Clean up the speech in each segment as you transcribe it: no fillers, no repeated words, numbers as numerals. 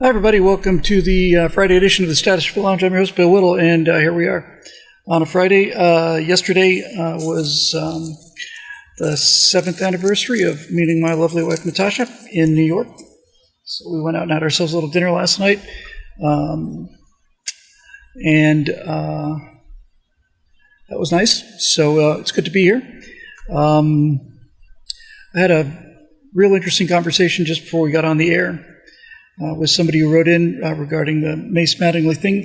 Hi, everybody. Welcome to the Friday edition of the Stratosphere Lounge. I'm your host, Bill Whittle, and here we are on a Friday. Yesterday was the 7th anniversary of meeting my lovely wife, Natasha, in New York. So we went out and had ourselves a little dinner last night, and that was nice. So it's good to be here. I had a real interesting conversation just before we got on the air with somebody who wrote in regarding the Mace Mattingly thing,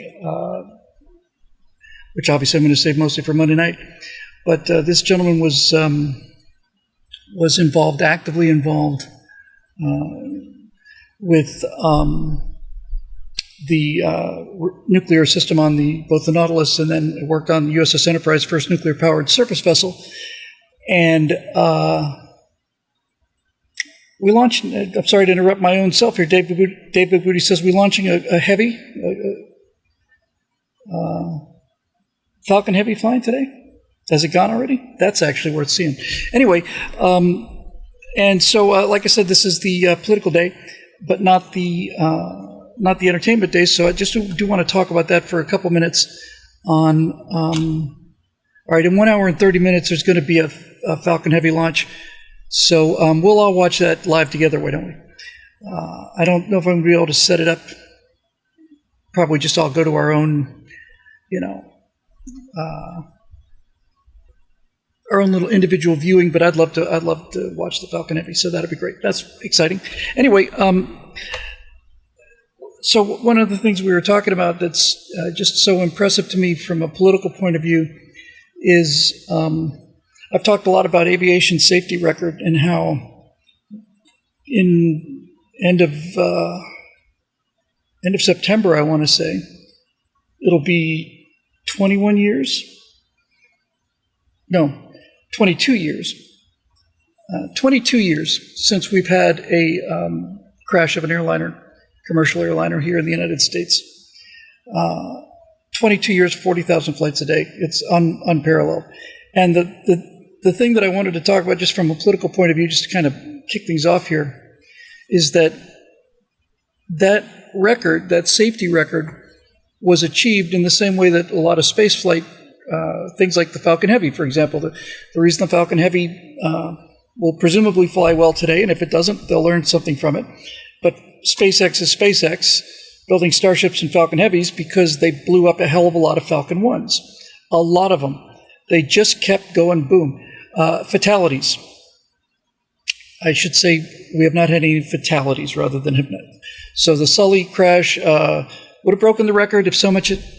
which obviously I'm going to save mostly for Monday night. But this gentleman was involved, actively involved, with the nuclear system on both the Nautilus, and then worked on the USS Enterprise, first nuclear-powered surface vessel. And we launched, I'm sorry to interrupt my own self here, David Booty says, we're launching a heavy, Falcon Heavy flying today? Has it gone already? That's actually worth seeing. Anyway, and so, like I said, this is the political day, but not the entertainment day, so I just do want to talk about that for a couple minutes on, all right, in 1 hour and 30 minutes, there's going to be a Falcon Heavy launch. So we'll all watch that live together, why don't we? I don't know if I'm going to be able to set it up. Probably just all go to our own, our own little individual viewing. But I'd love to watch the Falcon Heavy, so that'd be great. That's exciting. Anyway, so one of the things we were talking about that's just so impressive to me from a political point of view is. I've talked a lot about aviation safety record and how in end of September, I want to say, it'll be 21 years. No, 22 years. 22 years since we've had a crash of an airliner, commercial airliner here in the United States. 22 years, 40,000 flights a day. It's unparalleled. And the thing that I wanted to talk about just from a political point of view, just to kind of kick things off here, is that record, that safety record, was achieved in the same way that a lot of space flight, things like the Falcon Heavy, for example. The reason the Falcon Heavy will presumably fly well today, and if it doesn't, they'll learn something from it. But SpaceX is SpaceX, building Starships and Falcon Heavies, because they blew up a hell of a lot of Falcon 1s. A lot of them. They just kept going, boom. Fatalities. I should say we have not had any fatalities rather than So the Sully crash would have broken the record if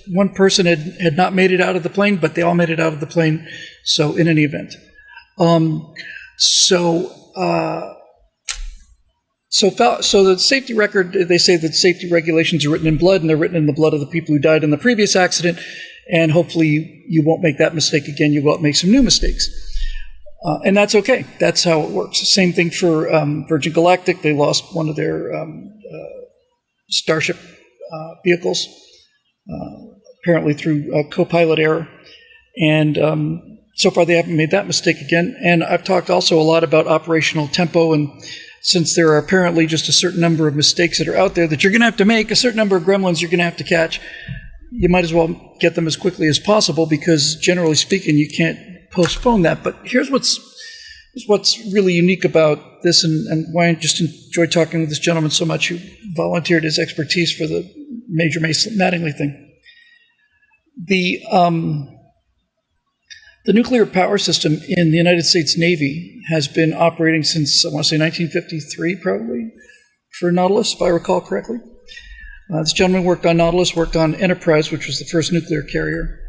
one person had not made it out of the plane, but they all made it out of the plane. So in any event. So the safety record, they say that safety regulations are written in blood, and they're written in the blood of the people who died in the previous accident. And hopefully you won't make that mistake again. You won't make some new mistakes. And that's okay. That's how it works. Same thing for Virgin Galactic. They lost one of their Starship vehicles, apparently through co-pilot error. And so far they haven't made that mistake again. And I've talked also a lot about operational tempo. And since there are apparently just a certain number of mistakes that are out there that you're going to have to make, a certain number of gremlins you're going to have to catch, you might as well get them as quickly as possible, because generally speaking, you can't postpone that. But here's what's really unique about this, and why I just enjoyed talking with this gentleman so much, who volunteered his expertise for the Major Mace Mattingly thing. The nuclear power system in the United States Navy has been operating since, I want to say, 1953, probably, for Nautilus, if I recall correctly. This gentleman worked on Nautilus, worked on Enterprise, which was the first nuclear carrier.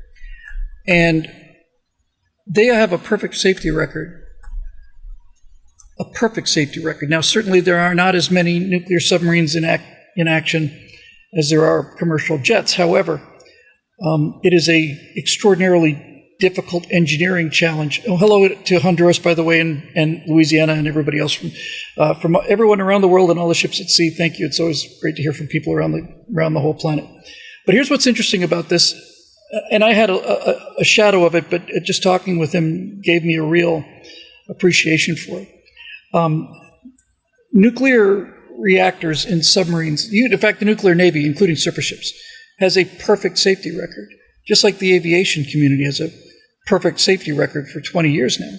And they have a perfect safety record. A perfect safety record. Now, certainly there are not as many nuclear submarines in action as there are commercial jets. However, it is a extraordinarily difficult engineering challenge. Oh, hello to Honduras, by the way, and Louisiana, and everybody else from everyone around the world and all the ships at sea. Thank you. It's always great to hear from people around the whole planet. But here's what's interesting about this, and I had a shadow of it, but just talking with him gave me a real appreciation for it. Nuclear reactors in submarines, in fact, the nuclear navy, including surface ships, has a perfect safety record, just like the aviation community has a perfect safety record for 20 years now,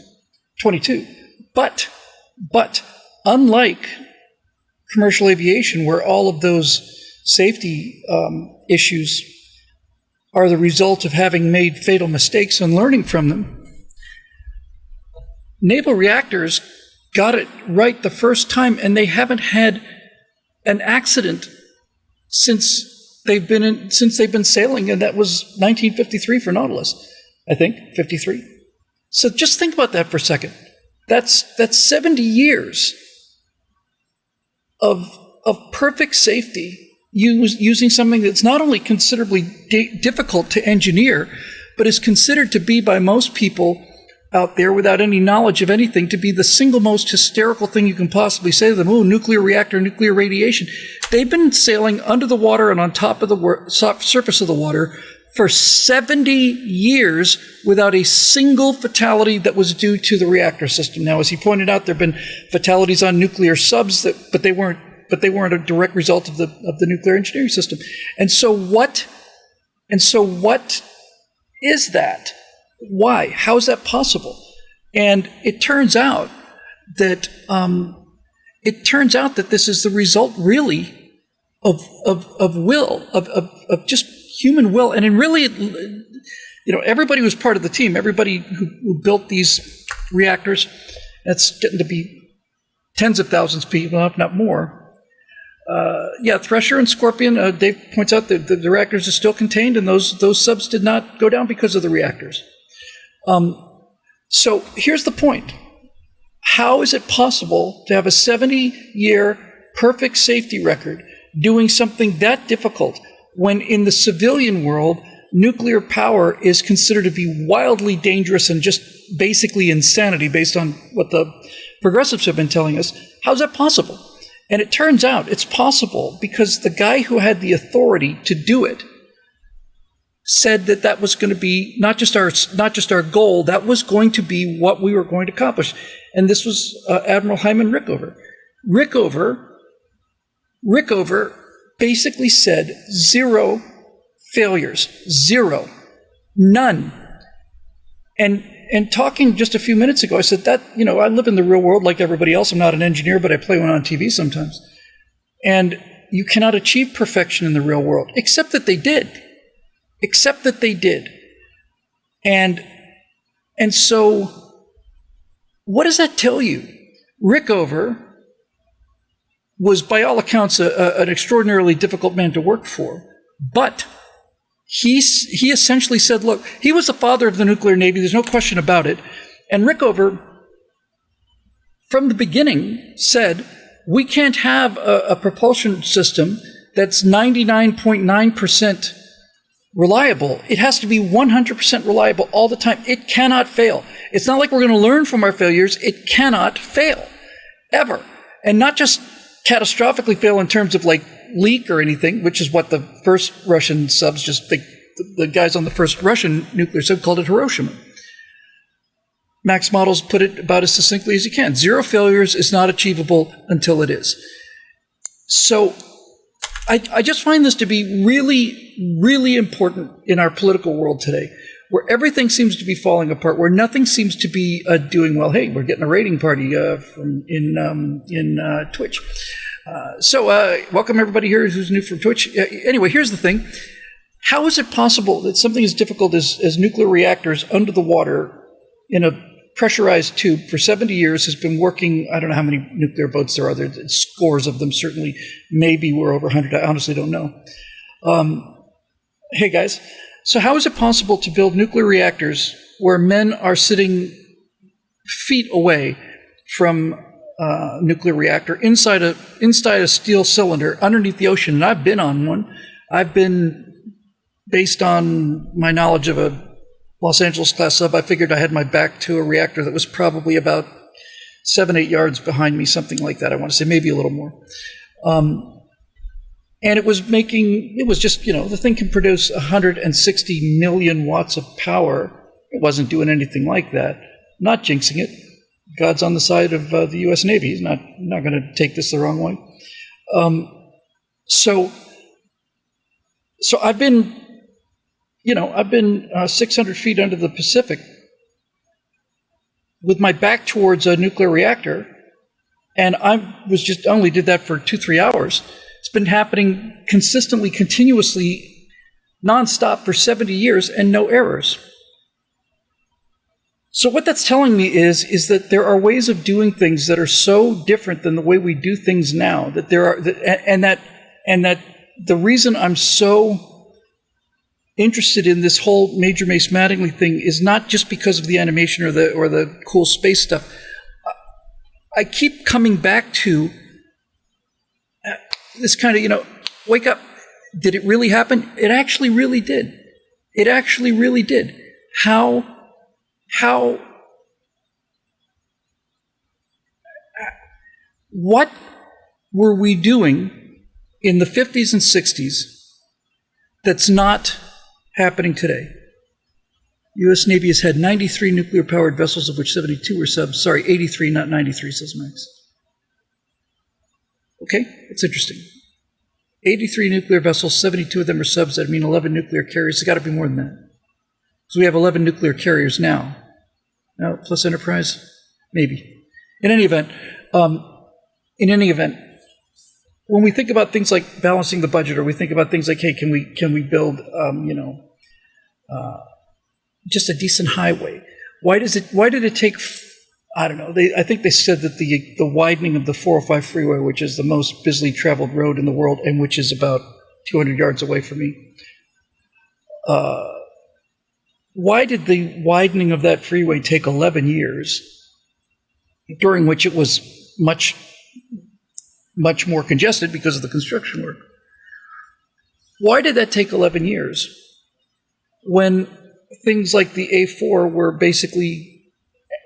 22. But unlike commercial aviation, where all of those safety issues are the result of having made fatal mistakes and learning from them, naval reactors got it right the first time, and they haven't had an accident since they've been sailing, and that was 1953 for Nautilus, I think, 53. So just think about that for a second. That's 70 years of perfect safety using something that's not only considerably difficult to engineer, but is considered to be by most people out there without any knowledge of anything to be the single most hysterical thing you can possibly say to them. Oh, nuclear reactor, nuclear radiation. They've been sailing under the water and on top of the surface of the water for 70 years without a single fatality that was due to the reactor system. Now, as he pointed out, there have been fatalities on nuclear subs, but they weren't a direct result of the nuclear engineering system. And so what is that? Why? How is that possible? And it turns out that this is the result, really, of will, of just human will. And everybody was part of the team. Everybody who built these reactors, that's getting to be tens of thousands of people, if not more. Thresher and Scorpion, Dave points out that the reactors are still contained, and those subs did not go down because of the reactors. So here's the point. How is it possible to have a 70-year perfect safety record doing something that difficult when in the civilian world, nuclear power is considered to be wildly dangerous and just basically insanity based on what the progressives have been telling us? How's that possible? And it turns out it's possible because the guy who had the authority to do it said that was going to be not just our goal, that was going to be what we were going to accomplish. And this was Admiral Hyman Rickover. Rickover basically said 0 failures, 0, none. And talking just a few minutes ago, I said that, I live in the real world like everybody else. I'm not an engineer, but I play one on TV sometimes. And you cannot achieve perfection in the real world, except that they did. And so what does that tell you? Rickover was, by all accounts, an extraordinarily difficult man to work for. But he essentially said, look, he was the father of the nuclear navy. There's no question about it. And Rickover, from the beginning, said, we can't have a propulsion system that's 99.9% reliable. It has to be 100% reliable all the time. It cannot fail. It's not like we're going to learn from our failures. It cannot fail, ever. And not just catastrophically fail in terms of like leak or anything, which is what the first Russian subs, the guys on the first Russian nuclear sub called it Hiroshima. Max Models put it about as succinctly as you can. 0 failures is not achievable until it is. So I just find this to be really, really important in our political world today, where everything seems to be falling apart, where nothing seems to be doing well. Hey, we're getting a rating party in Twitch. So welcome everybody here who's new from Twitch. Anyway, here's the thing. How is it possible that something as difficult as nuclear reactors under the water in a pressurized tube for 70 years has been working? I don't know how many nuclear boats there are. There's scores of them, certainly. Maybe we're over 100. I honestly don't know. Hey, guys. So how is it possible to build nuclear reactors where men are sitting feet away from a nuclear reactor inside a steel cylinder underneath the ocean? And I've been on one. I've been, based on my knowledge of a Los Angeles class sub, I figured I had my back to a reactor that was probably about 7-8 yards behind me, something like that. I want to say maybe a little more. And it was just, the thing can produce 160 million watts of power. It wasn't doing anything like that. Not jinxing it. God's on the side of the U.S. Navy. He's not going to take this the wrong way. So I've been 600 feet under the Pacific with my back towards a nuclear reactor, and only did that for 2-3 hours. It's been happening consistently, continuously, nonstop for 70 years and no errors. So what that's telling me is that there are ways of doing things that are so different than the way we do things now, that that the reason I'm so interested in this whole Major Mace Mattingly thing is not just because of the animation or the cool space stuff. I keep coming back to this kind of, wake up. Did it really happen? It actually really did. It actually really did. What were we doing in the 50s and 60s that's not happening today? U.S. Navy has had 93 nuclear-powered vessels, of which 72 were subs. Sorry, 83, not 93, says Max. Okay, it's interesting. 83 nuclear vessels, 72 of them are subs. That mean 11 nuclear carriers. There's got to be more than that. So we have 11 nuclear carriers now. Now, plus Enterprise? Maybe. In any event, when we think about things like balancing the budget, or we think about things like, hey, can we build, just a decent highway? Why did it take? I don't know. I think they said that the widening of the 405 freeway, which is the most busily traveled road in the world, and which is about 200 yards away from me. Why did the widening of that freeway take 11 years, during which it was much more congested because of the construction work? Why did that take 11 years when things like the A4 were basically,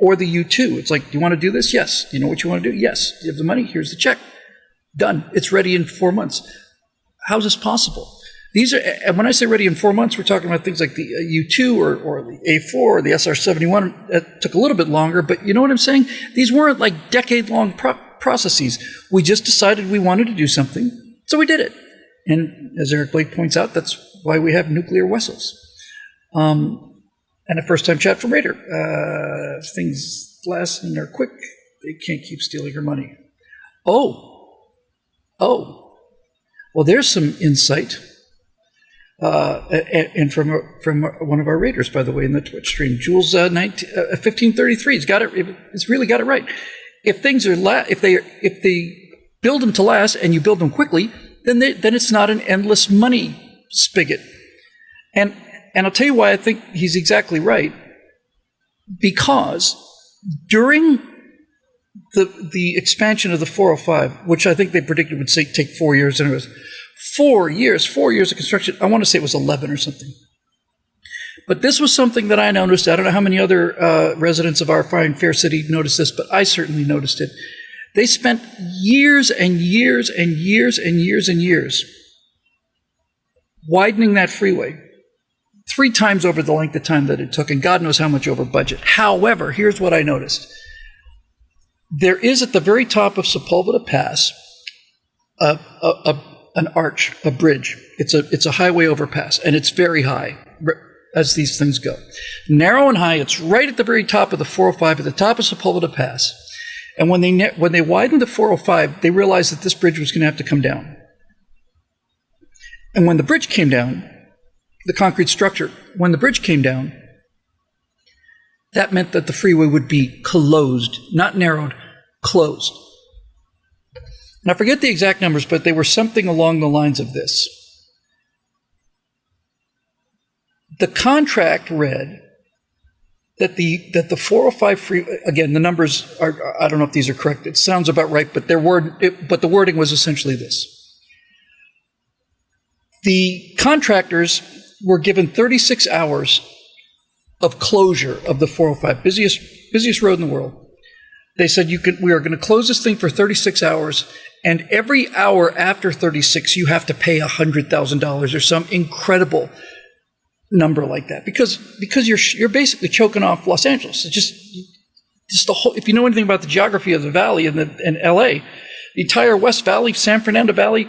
or the U2, it's like, do you want to do this? Yes. Do you know what you want to do? Yes. Do you have the money? Here's the check. Done. It's ready in 4 months. How is this possible? These are, and when I say ready in 4 months, we're talking about things like the U2 or the A4 or the SR-71. That took a little bit longer, but you know what I'm saying? These weren't like decade-long processes. We just decided we wanted to do something, so we did it. And as Eric Blake points out, that's why we have nuclear vessels. And a first-time chat from Raider. Things last and are quick. They can't keep stealing your money. Oh. Well, there's some insight. And from one of our Raiders, by the way, in the Twitch stream, Jules 1533. He's got it. It's really got it right. If things are if they build them to last and you build them quickly, then it's not an endless money spigot. And I'll tell you why I think he's exactly right. Because during the expansion of the 405, which I think they predicted would take 4 years, and it was 4 years of construction. I want to say it was 11 or something. But this was something that I noticed. I don't know how many other residents of our fine, fair city noticed this, but I certainly noticed it. They spent years and years and years and years and years widening that freeway 3 times over the length of time that it took, and God knows how much over budget. However, here's what I noticed. There is at the very top of Sepulveda Pass an arch, a bridge. It's a highway overpass, and it's very high as these things go. Narrow and high, it's right at the very top of the 405, at the top of Sepulveda Pass. And when they widened the 405, they realized that this bridge was going to have to come down. And when the bridge came down, the concrete structure, when the bridge came down, that meant that the freeway would be closed, not narrowed, closed. And I forget the exact numbers, but they were something along the lines of this. The contract read that the 405 freeway, again, the numbers are, I don't know if these are correct, it sounds about right, but the wording was essentially this. The contractors were given 36 hours of closure of the 405, busiest road in the world. They said, we are going to close this thing for 36 hours, and every hour after 36, you have to pay $100,000 or some incredible number like that, because you're basically choking off Los Angeles. It's just the whole. If you know anything about the geography of the valley and LA, The entire West Valley, San Fernando Valley,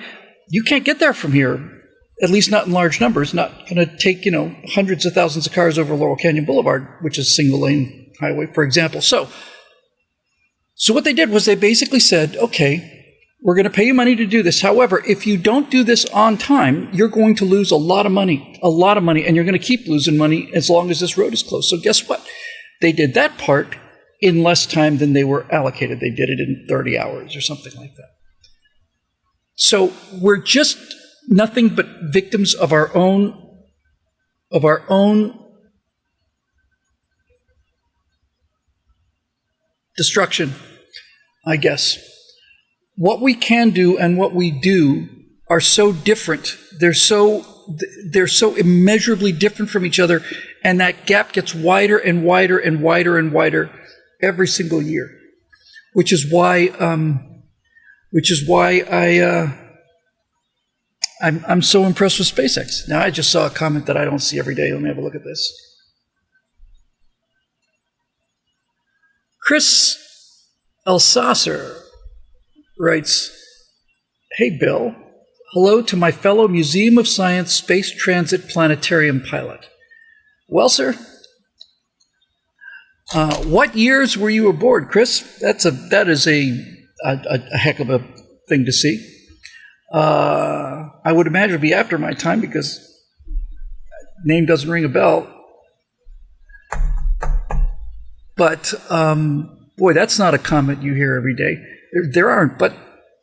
you can't get there from here, at least not in large numbers. Not going to take, hundreds of thousands of cars over Laurel Canyon Boulevard, which is single-lane highway, for example. So what they did was they basically said, okay, we're going to pay you money to do this. However, if you don't do this on time, you're going to lose a lot of money, and you're going to keep losing money as long as this road is closed. So guess what? They did that part in less time than they were allocated. They did it in 30 hours or something like that. So we're just nothing but victims of our own destruction, I guess. What we can do and what we do are so different. They're so immeasurably different from each other, and that gap gets wider and wider and wider and wider every single year. Which is why I'm so impressed with SpaceX. Now, I just saw a comment that I don't see every day. Let me have a look at this. Chris Elsasser writes, "Hey, Bill. Hello to my fellow Museum of Science Space Transit Planetarium pilot. Well, sir, what years were you aboard, Chris?" That is a heck of a thing to see. I would imagine it'd be after my time because name doesn't ring a bell. But boy, that's not a comment you hear every day. There aren't but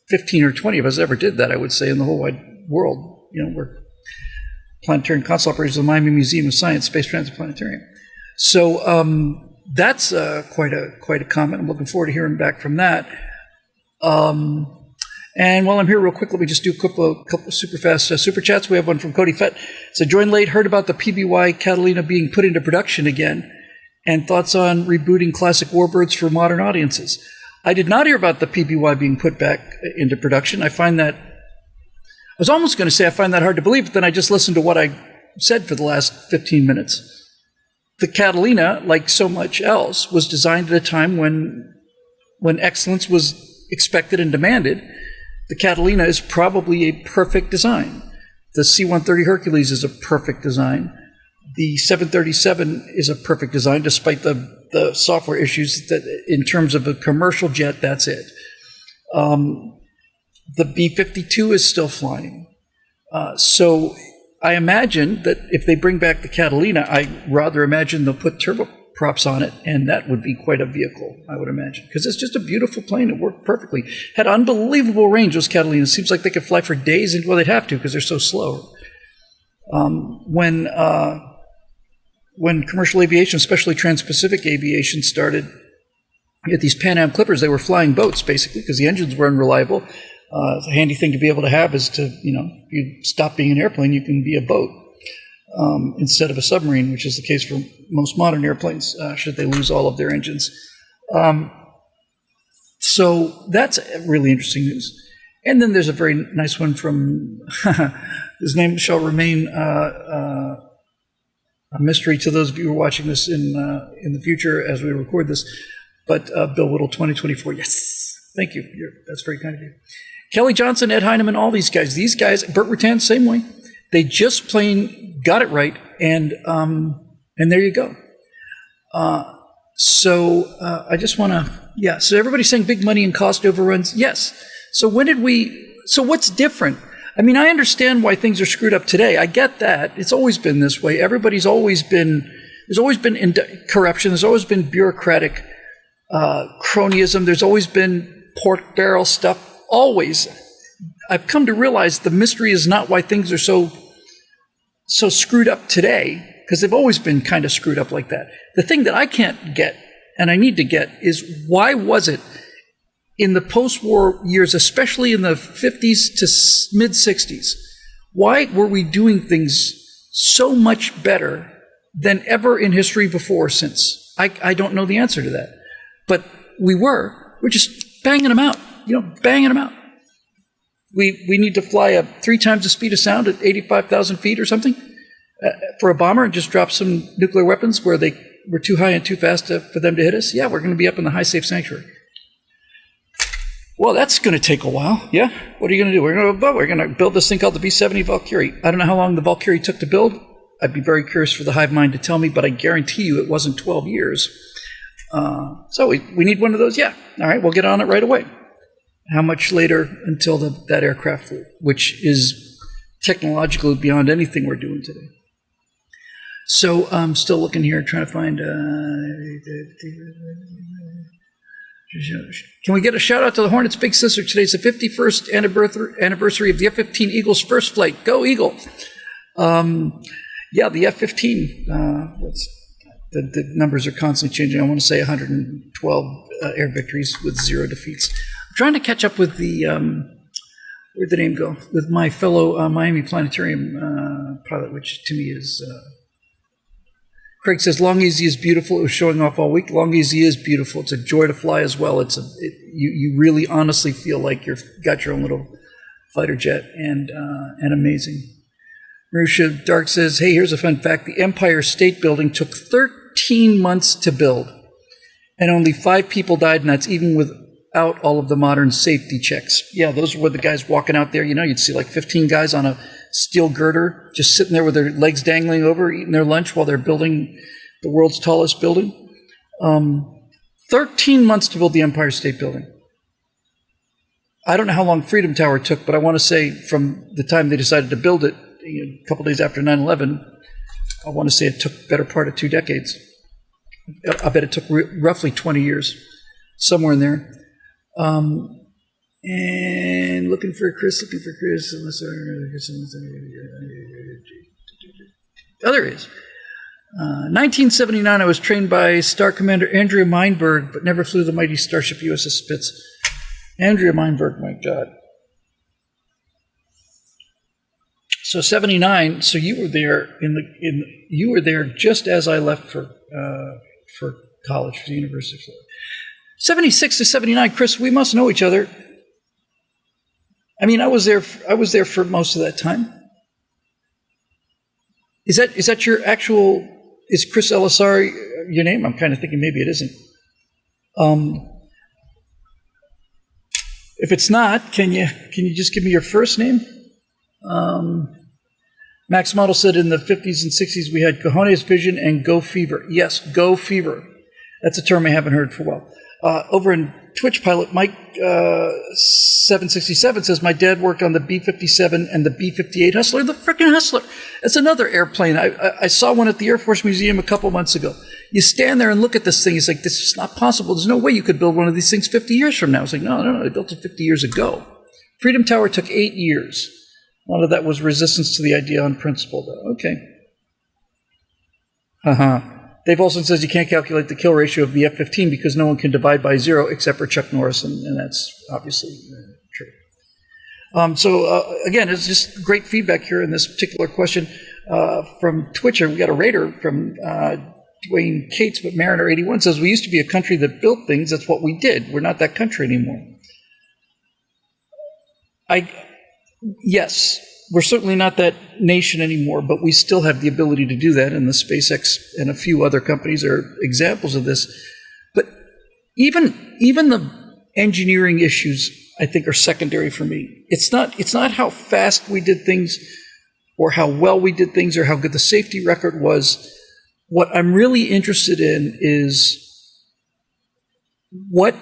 15 or 20 of us ever did that, I would say, in the whole wide world. We're planetarium console operators of the Miami Museum of Science Space Transit Planetarium. So that's quite a comment. I'm looking forward to hearing back from that. And while I'm here real quick, let me just do a couple of super fast super chats. We have one from Cody Fett. So joined late, heard about the PBY Catalina being put into production again, and thoughts on rebooting classic warbirds for modern audiences. I did not hear about the PBY being put back into production. I find that, I was almost going to say I find that hard to believe, but then I just listened to what I said for the last 15 minutes. The Catalina, like so much else, was designed at a time when excellence was expected and demanded. The Catalina is probably a perfect design. The C-130 Hercules is a perfect design. The 737 is a perfect design, despite the software issues that, in terms of a commercial jet, that's it. The B-52 is still flying. So I imagine that if they bring back the Catalina, I rather imagine they'll put turboprops on it, and that would be quite a vehicle, I would imagine. Because it's just a beautiful plane. It worked perfectly. Had unbelievable range, those Catalinas. It seems like they could fly for days, and well, they'd have to because they're so slow. When commercial aviation, especially trans-Pacific aviation, started at these Pan Am Clippers, they were flying boats, basically, because the engines were unreliable. It's a handy thing to be able to have is to, if you stop being an airplane, you can be a boat instead of a submarine, which is the case for most modern airplanes, should they lose all of their engines. So that's really interesting news. And then there's a very nice one from, his name shall remain a mystery to those of you who are watching this in the future as we record this, but Bill Whittle 2024, yes, thank you. That's very kind of you. Kelly Johnson, Ed Heineman, all these guys, Burt Rutan, same way. They just plain got it right, and there you go. So I just want to, so everybody's saying big money and cost overruns. Yes. So what's different? I mean, I understand why things are screwed up today. I get that. It's always been this way. There's always been corruption. There's always been bureaucratic cronyism. There's always been pork barrel stuff. Always. I've come to realize the mystery is not why things are so screwed up today, because they've always been kind of screwed up like that. The thing that I can't get, and I need to get, is why was it in the post-war years, especially in the 50s to mid-60s, why were we doing things so much better than ever in history before or since? I don't know the answer to that. But we're just banging them out, banging them out. We need to fly 3 times the speed of sound at 85,000 feet or something for a bomber and just drop some nuclear weapons where they were too high and too fast for them to hit us. Yeah, we're going to be up in the high safe sanctuary. Well, that's going to take a while. Yeah. What are you going to do? We're going to build this thing called the B-70 Valkyrie. I don't know how long the Valkyrie took to build. I'd be very curious for the hive mind to tell me, but I guarantee you it wasn't 12 years. So we need one of those? Yeah. All right, we'll get on it right away. How much later until that aircraft flew, which is technologically beyond anything we're doing today. So I'm still looking here, trying to find... Can we get a shout out to the Hornets' big sister? Today's the 51st anniversary of the F-15 Eagle's first flight. Go Eagle! Yeah, the F-15. The numbers are constantly changing. I want to say 112 air victories with 0 defeats. I'm trying to catch up with the where'd the name go? With my fellow Miami Planetarium pilot, which to me is. Craig says, Long Easy is beautiful. It was showing off all week. Long Easy is beautiful. It's a joy to fly as well. You really honestly feel like you've got your own little fighter jet and amazing. Marusha Dark says, hey, here's a fun fact. The Empire State Building took 13 months to build, and only 5 people died, and that's even without all of the modern safety checks. Yeah, those were the guys walking out there. You'd see like 15 guys on a steel girder, just sitting there with their legs dangling over, eating their lunch while they're building the world's tallest building. 13 months to build the Empire State Building. I don't know how long Freedom Tower took, but I want to say from the time they decided to build it, a couple days after 9/11, I want to say it took better part of 2 decades. I bet it took roughly 20 years, somewhere in there. And looking for Chris. Oh, there he is. 1979, I was trained by Star Commander Andrea Meinberg, but never flew the mighty Starship USS Spitz. Andrea Meinberg, my God. So 79. So you were there you were there just as I left for college, for the University of Florida. 76 to 79, Chris. We must know each other. I mean, I was there for most of that time. Is that your actual? Is Chris Elisari your name? I'm kind of thinking maybe it isn't. If it's not, can you just give me your first name? Max Model said in the 50s and 60s we had cojones vision and go fever. Yes, go fever. That's a term I haven't heard for a while. Over in Twitch Pilot, Mike 767 says, my dad worked on the B-57 and the B-58 Hustler. The frickin' Hustler. It's another airplane. I saw one at the Air Force Museum a couple months ago. You stand there and look at this thing. It's like, this is not possible. There's no way you could build one of these things 50 years from now. It's like, no. They built it 50 years ago. Freedom Tower took 8 years. A lot of that was resistance to the idea on principle, though. Okay. Dave Olson says you can't calculate the kill ratio of the F-15 because no one can divide by 0 except for Chuck Norris, and that's obviously true. Again, it's just great feedback here in this particular question from Twitcher. We got a raider from Dwayne Cates, but Mariner81 says, we used to be a country that built things. That's what we did. We're not that country anymore. Yes, we're certainly not that nation anymore, but we still have the ability to do that, and the SpaceX and a few other companies are examples of this. But even the engineering issues, I think, are secondary for me. It's not how fast we did things or how well we did things or how good the safety record was. What I'm really interested in is what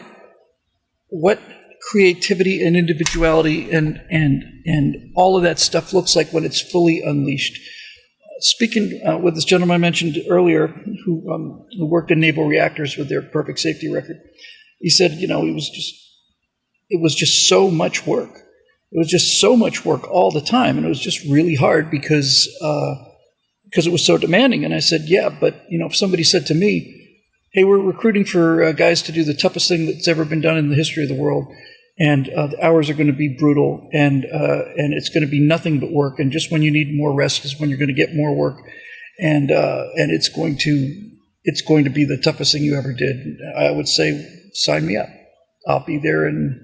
creativity and individuality and all of that stuff looks like when it's fully unleashed. Speaking with this gentleman I mentioned earlier who worked in naval reactors with their perfect safety record, he said, it was just so much work. It was just so much work all the time, and it was just really hard because it was so demanding. And I said, yeah, but if somebody said to me, hey, we're recruiting for guys to do the toughest thing that's ever been done in the history of the world, and the hours are going to be brutal, and it's going to be nothing but work, and just when you need more rest is when you're going to get more work, and it's going to be the toughest thing you ever did. I would say, sign me up. I'll be there in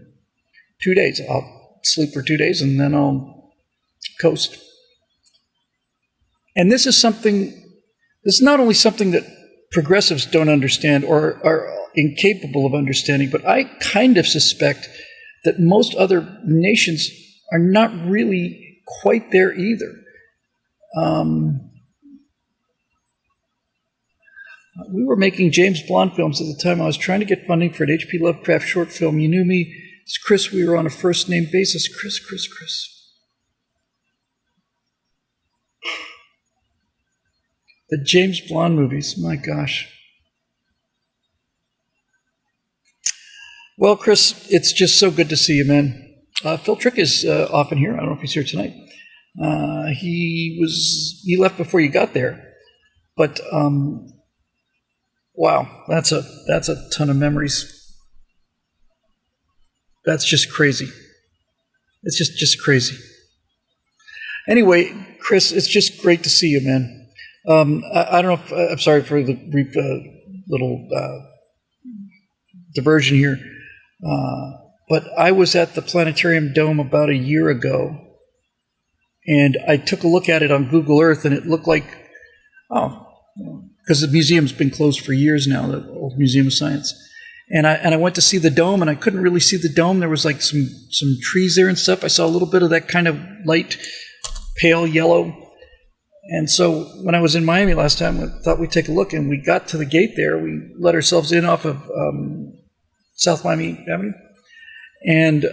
2 days. I'll sleep for 2 days, and then I'll coast. And this is not only something that progressives don't understand or are incapable of understanding, but I kind of suspect that most other nations are not really quite there either. We were making James Bond films at the time. I was trying to get funding for an H.P. Lovecraft short film. You knew me. It's Chris. We were on a first-name basis. Chris. The James Bond movies. My gosh. Well, Chris, it's just so good to see you, man. Phil Trick is often here. I don't know if he's here tonight. He left before you got there, but wow, that's a ton of memories. That's just crazy. It's just crazy. Anyway, Chris, it's just great to see you, man. I don't know if I'm sorry for the brief little diversion here. But I was at the Planetarium Dome about a year ago, and I took a look at it on Google Earth, and it looked like, because the museum's been closed for years now, the old Museum of Science. And I went to see the dome, and I couldn't really see the dome. There was like some trees there and stuff. I saw a little bit of that kind of light, pale yellow. And so when I was in Miami last time, I thought we'd take a look, and we got to the gate there. We let ourselves in off of South Miami Avenue, and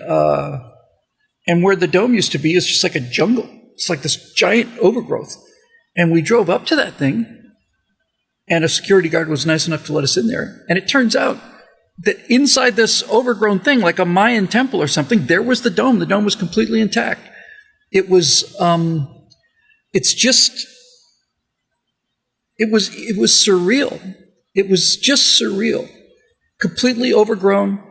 where the dome used to be is just like a jungle. It's like this giant overgrowth. And we drove up to that thing, and a security guard was nice enough to let us in there. And it turns out that inside this overgrown thing, like a Mayan temple or something, there was the dome. The dome was completely intact. It was, it was surreal. It was just surreal. Completely overgrown,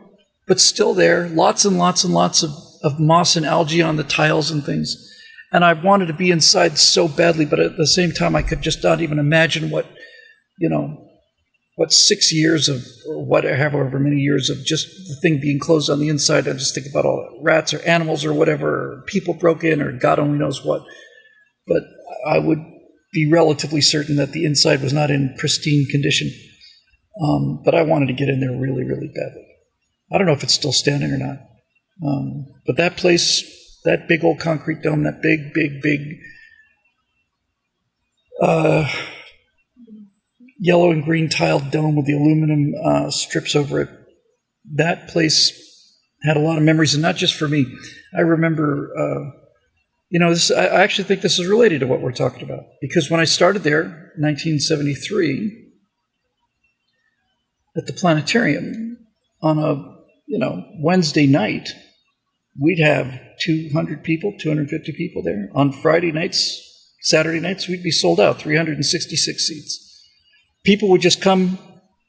but still there. Lots and lots and lots of moss and algae on the tiles and things. And I wanted to be inside so badly, but at the same time, I could just not even imagine what 6 years of, or however many years of just the thing being closed on the inside. I just think about all the rats or animals or whatever, or people broke in, or God only knows what. But I would be relatively certain that the inside was not in pristine condition. But I wanted to get in there really, really badly. I don't know if it's still standing or not. But that place, that big old concrete dome, that big yellow and green tiled dome with the aluminum strips over it, that place had a lot of memories, and not just for me. I remember, I actually think this is related to what we're talking about. Because when I started there, 1973, at the planetarium, on a Wednesday night, we'd have 200 people, 250 people there. On Friday nights, Saturday nights, we'd be sold out, 366 seats. People would just come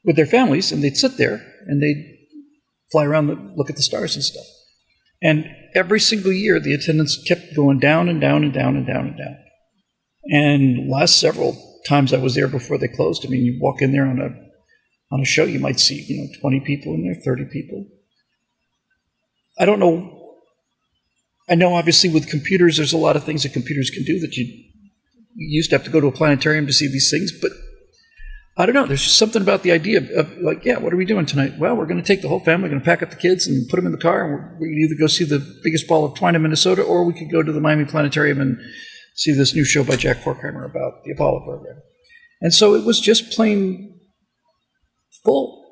with their families, and they'd sit there, and they'd fly around, look at the stars and stuff. And every single year, the attendance kept going down and down and down and down and down. And last several times I was there before they closed, I mean, you walk in there on a show, you might see 20 people in there, 30 people. I don't know. I know obviously with computers, there's a lot of things that computers can do that you used to have to go to a planetarium to see these things, but I don't know. There's just something about the idea of like, yeah, what are we doing tonight? Well, we're going to take the whole family, we're going to pack up the kids and put them in the car, and we can either go see the biggest ball of twine in Minnesota, or we could go to the Miami Planetarium and see this new show by Jack Horkheimer about the Apollo program. And so it was just plain full.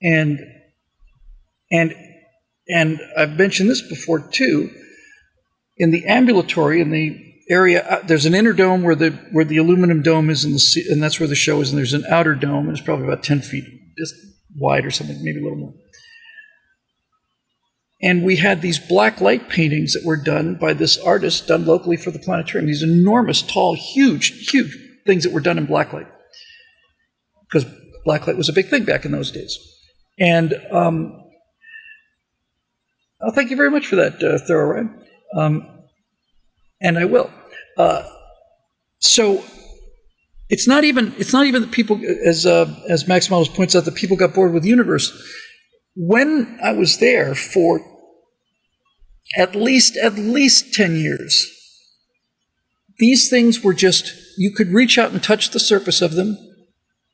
And I've mentioned this before too. In the ambulatory, in the area, there's an inner dome where the aluminum dome is, and that's where the show is. And there's an outer dome, and it's probably about 10 feet just wide or something, maybe a little more. And we had these black light paintings that were done by this artist, done locally for the planetarium. These enormous, tall, huge things that were done in black light, because black light was a big thing back in those days. And thank you very much for that thorough ride. And I will. So it's not even that people, as Max Miles points out, that people got bored with the universe. When I was there for at least 10 years, these things were just, you could reach out and touch the surface of them,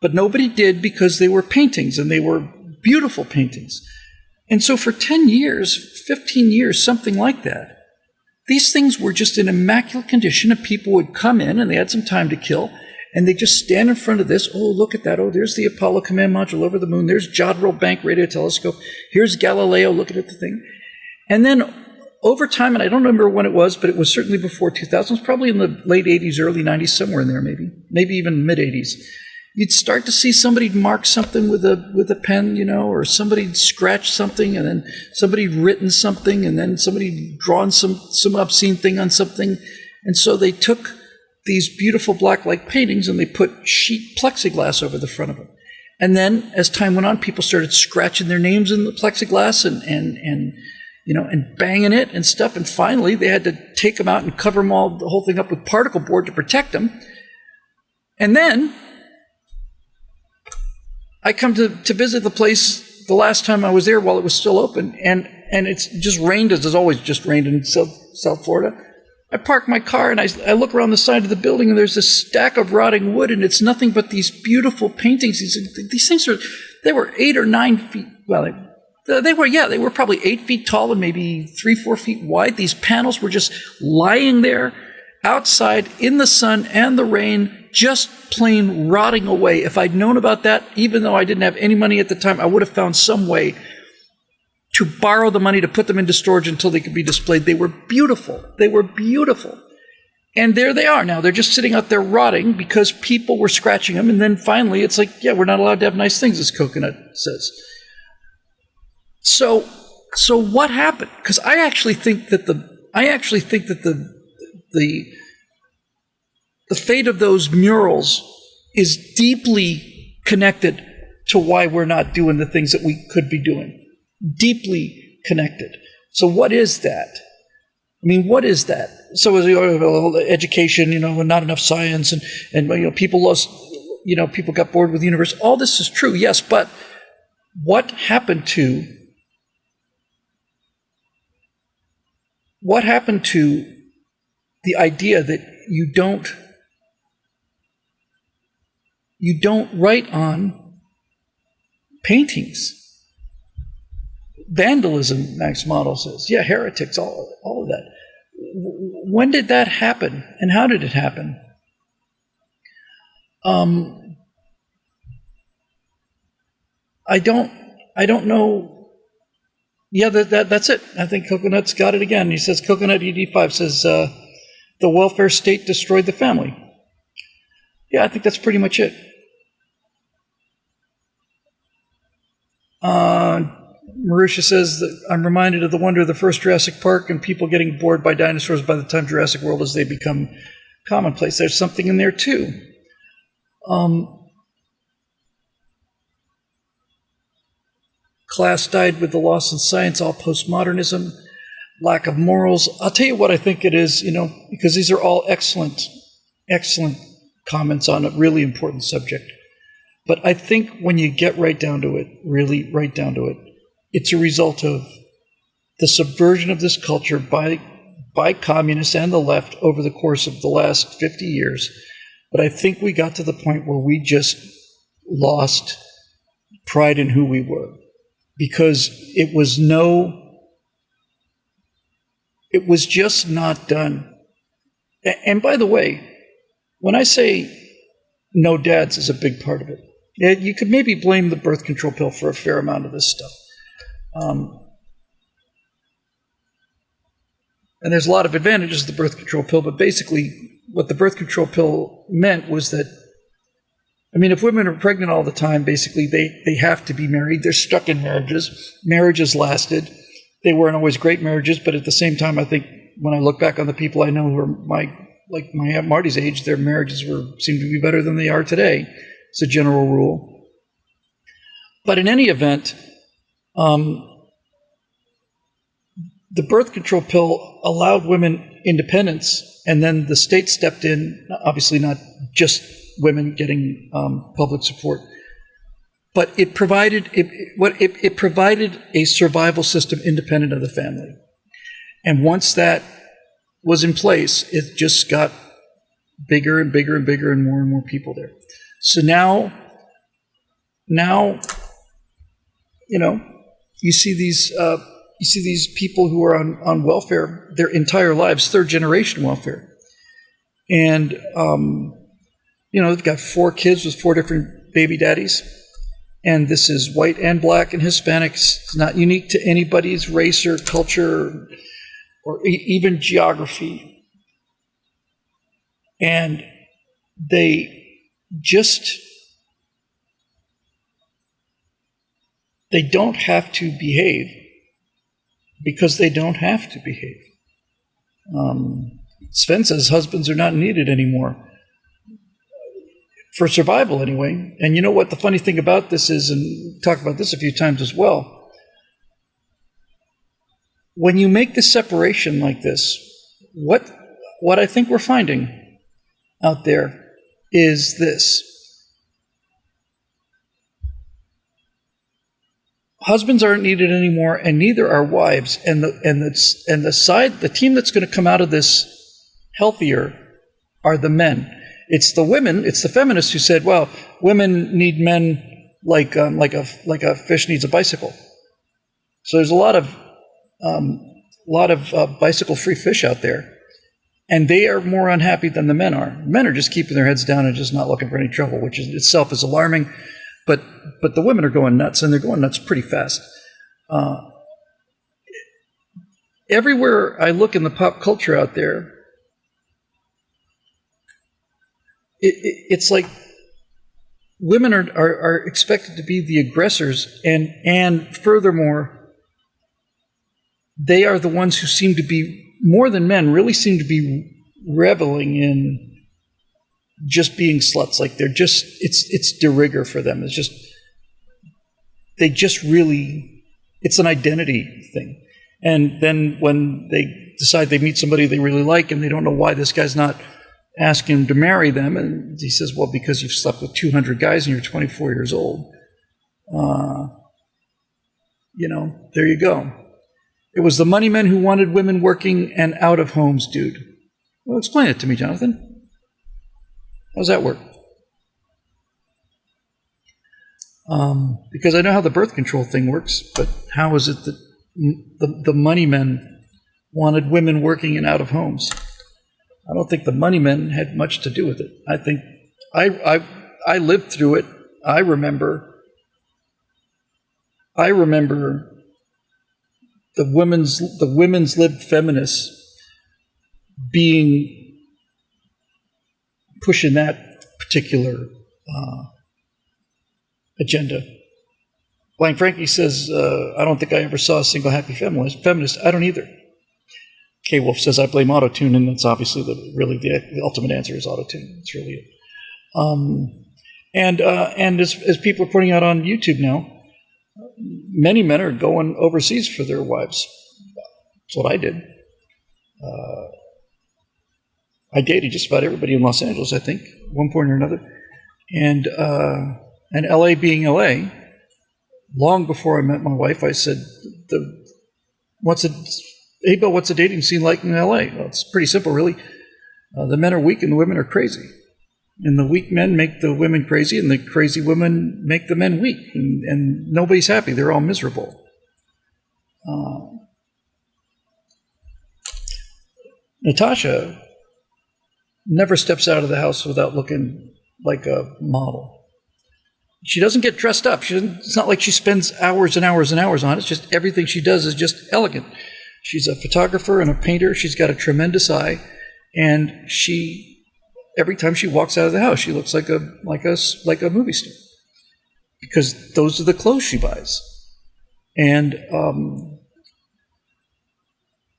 but nobody did, because they were paintings, and they were beautiful paintings. And so for 10 years, 15 years, something like that, these things were just in immaculate condition, and people would come in and they had some time to kill, and they just stand in front of this. Oh, look at that. Oh, there's the Apollo command module over the moon. There's Jodrell Bank radio telescope. Here's Galileo looking at the thing. And then over time, and I don't remember when it was, but it was certainly before 2000, it was probably in the late 80s, early 90s, somewhere in there maybe even mid 80s. You'd start to see somebody mark something with a pen, or somebody scratched something, and then somebody written something, and then somebody drawn some obscene thing on something. And so they took these beautiful black-like paintings and they put sheet plexiglass over the front of them. And then as time went on, people started scratching their names in the plexiglass and banging it and stuff. And finally, they had to take them out and cover them all, the whole thing up with particle board to protect them. And then I come to visit the place the last time I was there while it was still open, and it's just rained, as it's always just rained in South Florida. I park my car and I look around the side of the building, and there's this stack of rotting wood, and it's nothing but these beautiful paintings. These things they were 8 or 9 feet. Well, they were probably 8 feet tall and maybe 3-4 feet wide. These panels were just lying there outside in the sun and the rain, just plain rotting away. If I'd known about that, even though I didn't have any money at the time, I would have found some way to borrow the money to put them into storage until they could be displayed. They were beautiful. And there they are now. They're just sitting out there rotting because people were scratching them. And then finally, it's like, yeah, we're not allowed to have nice things, as Coconut says. So what happened? Because I actually think that the fate of those murals is deeply connected to why we're not doing the things that we could be doing. Deeply connected. So what is that? I mean, what is that? So education, and not enough science, and people lost, people got bored with the universe. All this is true, yes, but what happened to the idea that you don't write on paintings? Vandalism, Max Model says. Yeah, heretics, all of that. When did that happen, and how did it happen? I don't know. Yeah, that's it. I think Coconut's got it again. He says, Coconut ED5 says, the welfare state destroyed the family. Yeah, I think that's pretty much it. Marusha says that I'm reminded of the wonder of the first Jurassic Park and people getting bored by dinosaurs by the time Jurassic World as they become commonplace. There's something in there too. Class died with the loss in science, all postmodernism, lack of morals. I'll tell you what I think it is, because these are all excellent comments on a really important subject. But I think when you get right down to it, really right down to it, it's a result of the subversion of this culture by communists and the left over the course of the last 50 years. But I think we got to the point where we just lost pride in who we were, because it was just not done. And by the way, when I say no dads is a big part of it, you could maybe blame the birth control pill for a fair amount of this stuff. And there's a lot of advantages to the birth control pill, but basically what the birth control pill meant was that, if women are pregnant all the time, basically they have to be married. They're stuck in marriages. Marriages lasted. They weren't always great marriages, but at the same time, I think when I look back on the people I know who are my Aunt Marty's age, their marriages seem to be better than they are today. It's a general rule. But in any event, the birth control pill allowed women independence, and then the state stepped in, obviously not just women getting public support, but it provided a survival system independent of the family. And once that was in place, it just got bigger and bigger and bigger, and more people there. So now, you see these people who are on welfare their entire lives, third generation welfare, and they've got 4 kids with 4 different baby daddies, and this is white and black and Hispanic. It's not unique to anybody's race or culture or even geography, and they don't have to behave because they don't have to behave. Sven says husbands are not needed anymore. For survival, anyway. And you know what the funny thing about this is, and we've talked about this a few times as well, when you make the separation like this, what I think we're finding out there is this. Husbands aren't needed anymore, and neither are wives. And the team that's going to come out of this healthier are the men. It's the women. It's the feminists who said, "Well, women need men like a fish needs a bicycle." So there's a lot of bicycle-free fish out there, and they are more unhappy than the men are. Men are just keeping their heads down and just not looking for any trouble, which in itself is alarming. But the women are going nuts, and they're going nuts pretty fast. Everywhere I look in the pop culture out there, it's like women are expected to be the aggressors, and furthermore, they are the ones who seem to be, more than men, really seem to be reveling in just being sluts. Like they're just, it's de rigueur for them. It's just, it's an identity thing. And then when they decide they meet somebody they really like and they don't know why this guy's not asking him to marry them, and he says, well, because you've slept with 200 guys and you're 24 years old. There you go. It was the money men who wanted women working and out of homes, dude. Well, explain it to me, Jonathan. How does that work? Because I know how the birth control thing works, but how is it that the money men wanted women working and out of homes? I don't think the money men had much to do with it. I think I lived through it. I remember the women's lib feminists pushing that particular agenda. Blind Frankie says, I don't think I ever saw a single happy feminist. I don't either. K Wolf says, I blame auto-tune, and that's obviously the ultimate answer is auto-tune. That's really it. And as people are pointing out on YouTube now, many men are going overseas for their wives. That's what I did. I dated just about everybody in Los Angeles, I think, at one point or another. And LA being LA, long before I met my wife, I said, hey, Bill, what's the dating scene like in LA? Well, it's pretty simple, really. The men are weak and the women are crazy. And the weak men make the women crazy, and the crazy women make the men weak. And nobody's happy. They're all miserable. Natasha never steps out of the house without looking like a model. She doesn't get dressed up. It's not like she spends hours and hours and hours on it. It's just everything she does is just elegant. She's a photographer and a painter. She's got a tremendous eye, and every time she walks out of the house, she looks like a movie star, because those are the clothes she buys, and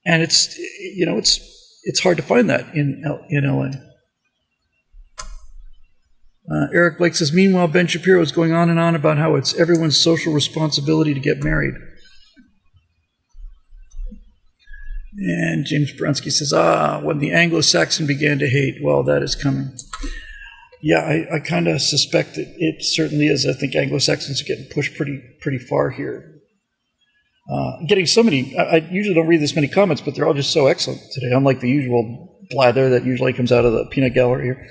it's hard to find that in LA. Eric Blake says, meanwhile, Ben Shapiro is going on and on about how it's everyone's social responsibility to get married. And James Bronsky says, when the Anglo-Saxon began to hate, well, that is coming. Yeah, I kind of suspect it certainly is. I think Anglo-Saxons are getting pushed pretty far here. Getting so many, I usually don't read this many comments, but they're all just so excellent today, unlike the usual blather that usually comes out of the peanut gallery here.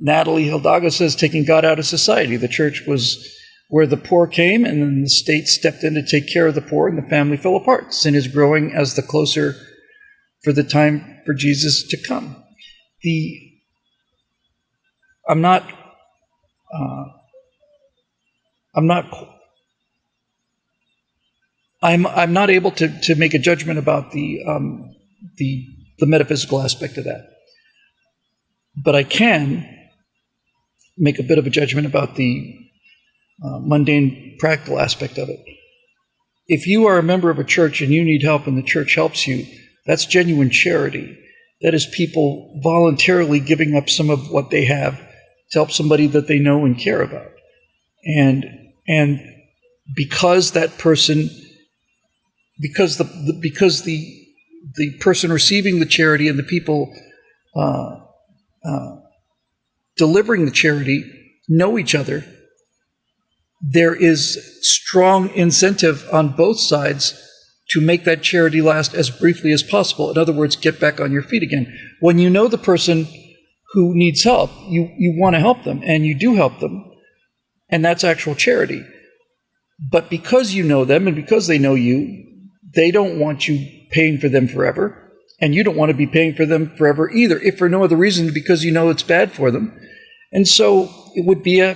Natalie Hildago says, taking God out of society. The church was where the poor came and then the state stepped in to take care of the poor and the family fell apart. Sin is growing as the closer for the time for Jesus to come. I'm not able to make a judgment about the metaphysical aspect of that, but I can make a bit of a judgment about the mundane, practical aspect of it. If you are a member of a church and you need help and the church helps you, that's genuine charity. That is people voluntarily giving up some of what they have to help somebody that they know and care about. And because that person, because the person receiving the charity and the people delivering the charity know each other, there is strong incentive on both sides to make that charity last as briefly as possible. In other words, get back on your feet again. When you know the person who needs help, you want to help them, and you do help them, and that's actual charity. But because you know them and because they know you, they don't want you paying for them forever, and you don't want to be paying for them forever either, if for no other reason because you know it's bad for them. And so it would be a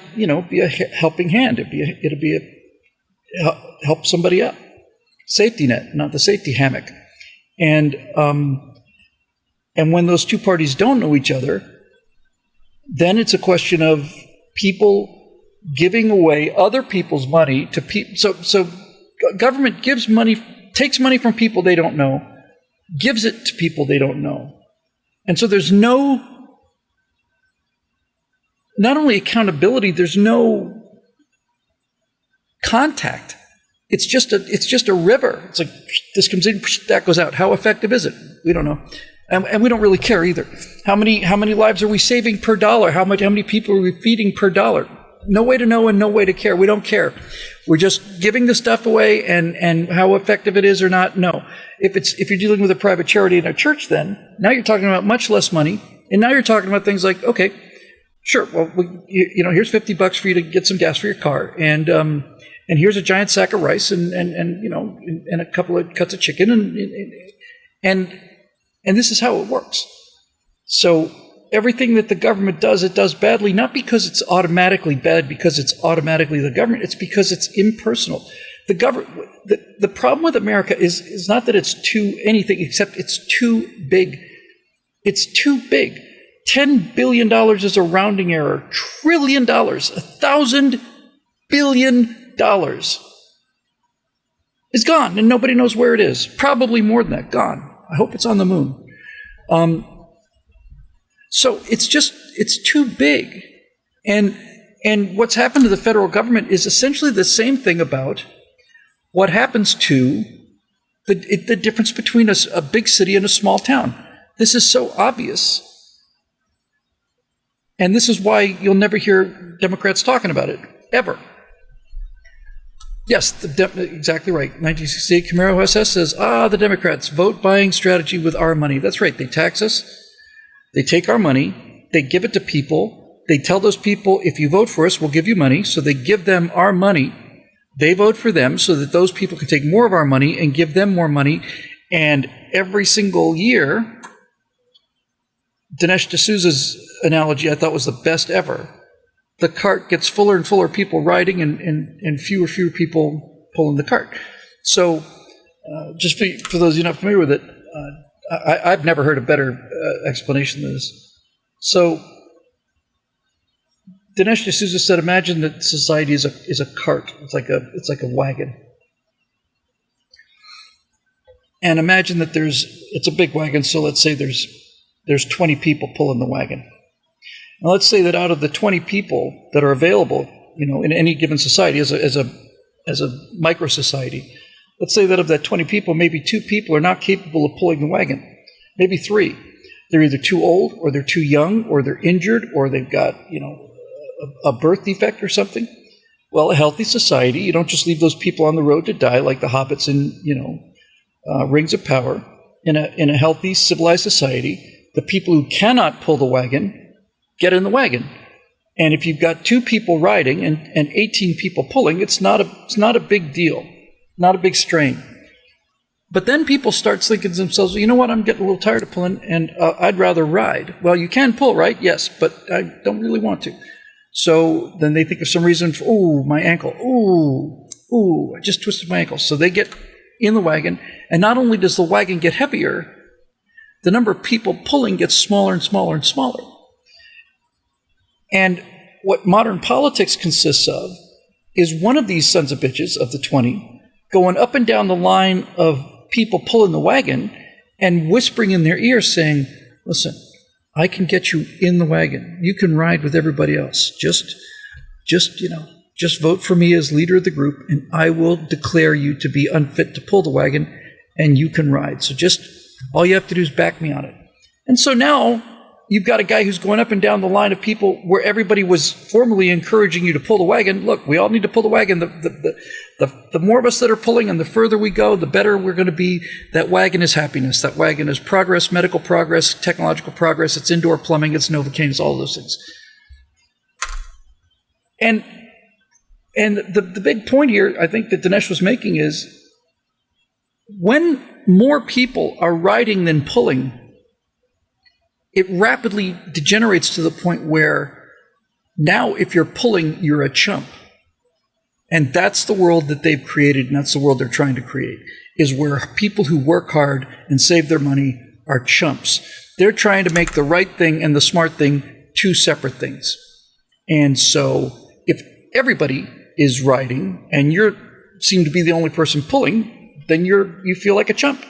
helping hand. It'd be a help somebody up. Safety net, not the safety hammock. And when those two parties don't know each other, then it's a question of people giving away other people's money to people. So government gives money, takes money from people they don't know, gives it to people they don't know. And so there's not only accountability, there's no contact. It's just a river. It's like this comes in, that goes out. How effective is it? We don't know, and we don't really care either. How many lives are we saving per dollar? How many people are we feeding per dollar? No way to know and no way to care. We don't care. We're just giving the stuff away, and how effective it is or not. No. If you're dealing with a private charity in a church, then now you're talking about much less money, and now you're talking about things like, okay, sure, well, here's $50 for you to get some gas for your car, and here's a giant sack of rice and a couple of cuts of chicken, and this is how it works. So everything that the government does, it does badly, not because it's automatically bad, because it's automatically the government. It's because it's impersonal. The problem with America is not that it's too anything, except it's too big. It's too big. $10 billion is a rounding error. $1 trillion, 1,000 billion dollars is gone, and nobody knows where it is. Probably more than that, gone. I hope it's on the moon. So it's too big. And what's happened to the federal government is essentially the same thing about what happens to the difference between a big city and a small town. This is so obvious. And this is why you'll never hear Democrats talking about it, ever. Yes, exactly right. 1968 Camaro SS says, the Democrats, vote buying strategy with our money. That's right. They tax us. They take our money. They give it to people. They tell those people, if you vote for us, we'll give you money. So they give them our money. They vote for them so that those people can take more of our money and give them more money. And every single year, Dinesh D'Souza's analogy I thought was the best ever. The cart gets fuller and fuller people riding and fewer people pulling the cart. So just for those of you not familiar with it, I've never heard a better explanation than this. So Dinesh D'Souza said, imagine that society is a cart. It's like a wagon. And imagine that it's a big wagon, so let's say there's 20 people pulling the wagon. Now, let's say that out of the 20 people that are available, in any given society as a micro society, let's say that of that 20 people, maybe 2 people are not capable of pulling the wagon. Maybe 3. They're either too old, or they're too young, or they're injured, or they've got, a birth defect or something. Well, a healthy society, you don't just leave those people on the road to die like the hobbits in, Rings of Power. In a healthy, civilized society, the people who cannot pull the wagon get in the wagon. And if you've got 2 people riding and 18 people pulling, it's not a big deal, not a big strain. But then people start thinking to themselves, well, you know what, I'm getting a little tired of pulling, and I'd rather ride. Well, you can pull, right? Yes, but I don't really want to. So then they think of some reason for, my ankle. I just twisted my ankle. So they get in the wagon, and not only does the wagon get heavier, the number of people pulling gets smaller and smaller and smaller. And what modern politics consists of is one of these sons of bitches of the 20 going up and down the line of people pulling the wagon and whispering in their ear saying, listen, I can get you in the wagon. You can ride with everybody else. Just vote for me as leader of the group, and I will declare you to be unfit to pull the wagon, and you can ride. So just all you have to do is back me on it. And so now you've got a guy who's going up and down the line of people where everybody was formally encouraging you to pull the wagon. Look, we all need to pull the wagon. The more of us that are pulling and the further we go, the better we're going to be. That wagon is happiness. That wagon is progress, medical progress, technological progress. It's indoor plumbing. It's Novocaine. It's all those things. And the big point here, I think, that Dinesh was making is when more people are riding than pulling, it rapidly degenerates to the point where now if you're pulling, you're a chump. And that's the world that they've created, and that's the world they're trying to create, is where people who work hard and save their money are chumps. They're trying to make the right thing and the smart thing 2 separate things. And so if everybody is riding and you seem to be the only person pulling, then you feel like a chump,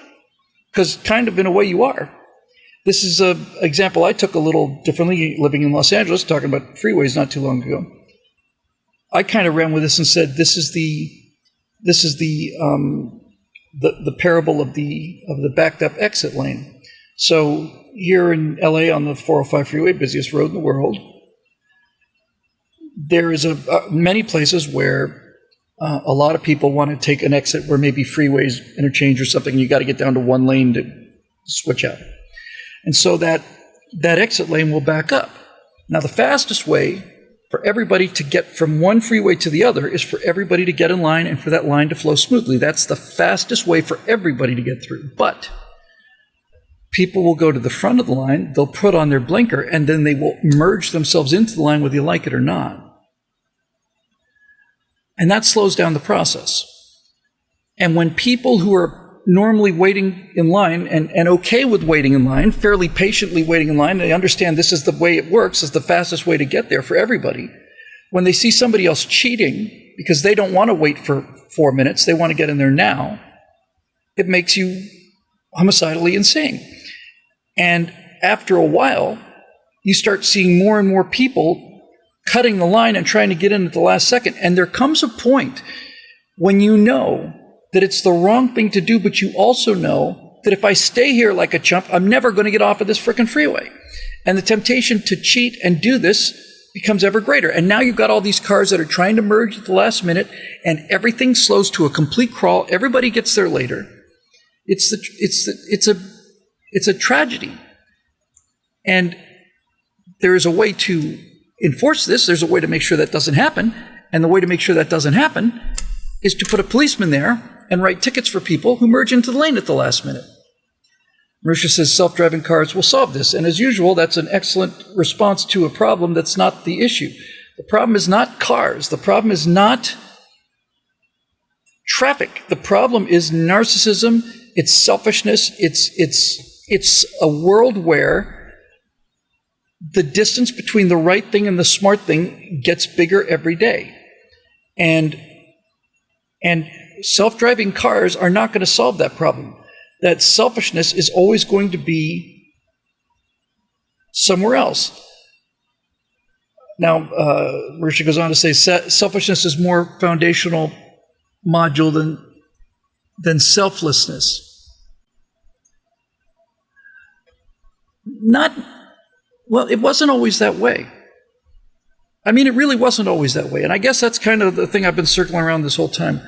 because kind of in a way you are. This is an example I took a little differently living in Los Angeles, talking about freeways not too long ago. I kind of ran with this and said, this is the parable of the backed up exit lane. So here in LA on the 405 freeway, busiest road in the world, there is many places where a lot of people want to take an exit where maybe freeways interchange or something, and you got to get down to one lane to switch out. And so that exit lane will back up. Now, the fastest way for everybody to get from one freeway to the other is for everybody to get in line and for that line to flow smoothly. That's the fastest way for everybody to get through. But people will go to the front of the line, they'll put on their blinker, and then they will merge themselves into the line whether you like it or not. And that slows down the process. And when people who are normally waiting in line and okay with waiting in line, fairly patiently waiting in line, they understand this is the way it works, is the fastest way to get there for everybody. When they see somebody else cheating because they don't want to wait for 4 minutes, they want to get in there now, it makes you homicidally insane. And after a while, you start seeing more and more people cutting the line and trying to get in at the last second. And there comes a point when you know that it's the wrong thing to do, but you also know that if I stay here like a chump, I'm never going to get off of this frickin' freeway. And the temptation to cheat and do this becomes ever greater. And now you've got all these cars that are trying to merge at the last minute, and everything slows to a complete crawl. Everybody gets there later. It's a tragedy. And there is a way to enforce this. There's a way to make sure that doesn't happen. And the way to make sure that doesn't happen is to put a policeman there and write tickets for people who merge into the lane at the last minute. Marusha says self-driving cars will solve this. And as usual, that's an excellent response to a problem that's not the issue. The problem is not cars. The problem is not traffic. The problem is narcissism. It's selfishness. It's a world where the distance between the right thing and the smart thing gets bigger every day. And self-driving cars are not going to solve that problem. That selfishness is always going to be somewhere else. Now, Marusha goes on to say, selfishness is more foundational module than selflessness. Well, it wasn't always that way. I mean, it really wasn't always that way. And I guess that's kind of the thing I've been circling around this whole time.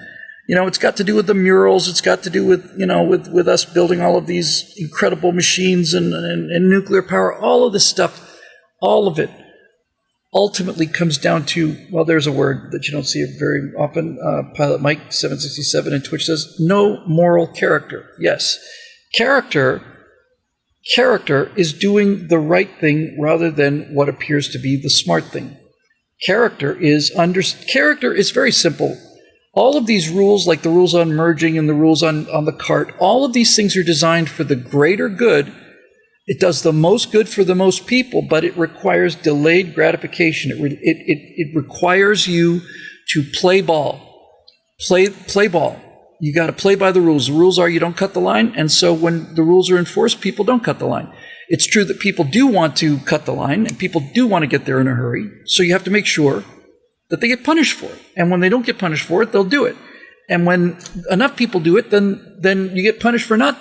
You know, it's got to do with the murals. It's got to do with, with us building all of these incredible machines and nuclear power, all of this stuff, all of it ultimately comes down to, well, there's a word that you don't see very often. Pilot Mike 767 in Twitch says, no moral character. Yes, character is doing the right thing rather than what appears to be the smart thing. Character is very simple. All of these rules, like the rules on merging and the rules on the cart, all of these things are designed for the greater good. It does the most good for the most people, but it requires delayed gratification. It requires you to play ball. Play ball. You got to play by the rules. The rules are you don't cut the line, and so when the rules are enforced, people don't cut the line. It's true that people do want to cut the line, and people do want to get there in a hurry, so you have to make sure that they get punished for it. And when they don't get punished for it, they'll do it. And when enough people do it, then you get punished for not.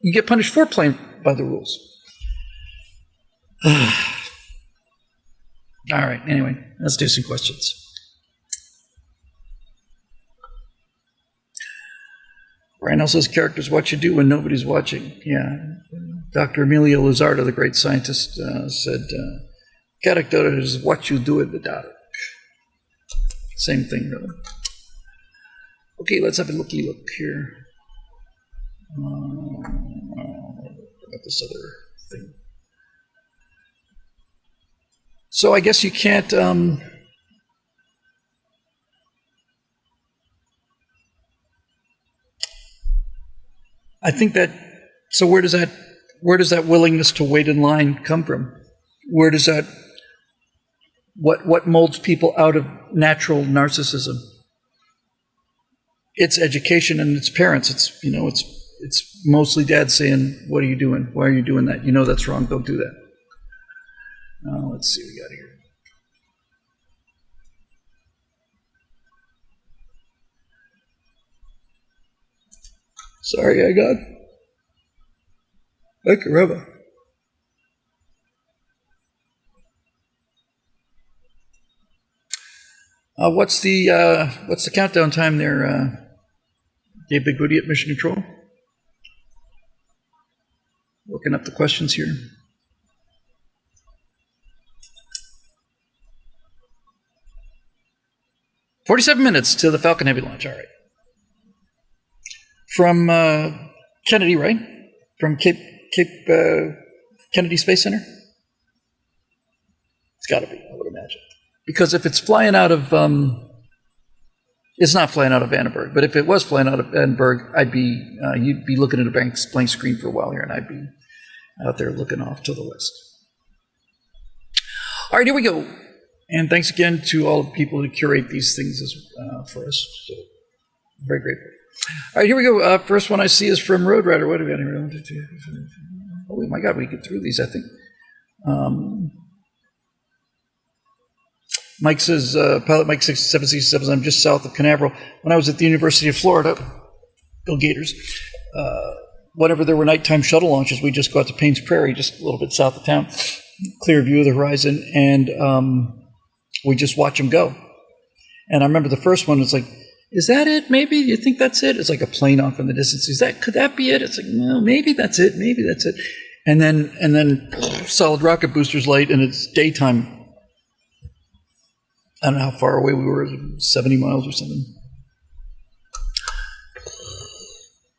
You get punished for playing by the rules. All right, anyway, let's do some questions. Randall says, characters what you do when nobody's watching. Yeah. Dr. Emilio Luzardo, the great scientist, said, character is what you do in the dark. Same thing, really. Okay, let's have a look here. About this other thing. So I guess you can't. I think that. So where does that willingness to wait in line come from? Where does that? What molds people out of natural narcissism? It's education and it's parents. It's mostly dad saying, what are you doing? Why are you doing that? You know that's wrong. Don't do that. Let's see what we got here. Sorry, I got. Ay, caramba. What's the countdown time there, Dave Big Woody at Mission Control? Working up the questions here. "47 minutes to the Falcon Heavy launch." All right. From Kennedy, right? From Cape Kennedy Space Center? It's got to be, I would imagine. Because if it's flying out of, it's not flying out of Vandenberg, but if it was flying out of Vandenberg, you'd be looking at a blank screen for a while here, and I'd be out there looking off to the west. All right, here we go. And thanks again to all the people who curate these things for us. So, very grateful. All right, here we go. First one I see is from Road Rider. What do we got here? Oh my God, we get through these, I think. Mike says, Pilot Mike 6767, I'm just south of Canaveral. When I was at the University of Florida, go Gators, whenever there were nighttime shuttle launches, we'd just go out to Paynes Prairie, just a little bit south of town, clear view of the horizon, and we just watch them go. And I remember the first one was like, is that it? Maybe? You think that's it? It's like a plane off in the distance. Could that be it? It's like, no, maybe that's it. Maybe that's it. And then solid rocket boosters light, and it's daytime. I don't know how far away we were, 70 miles or something.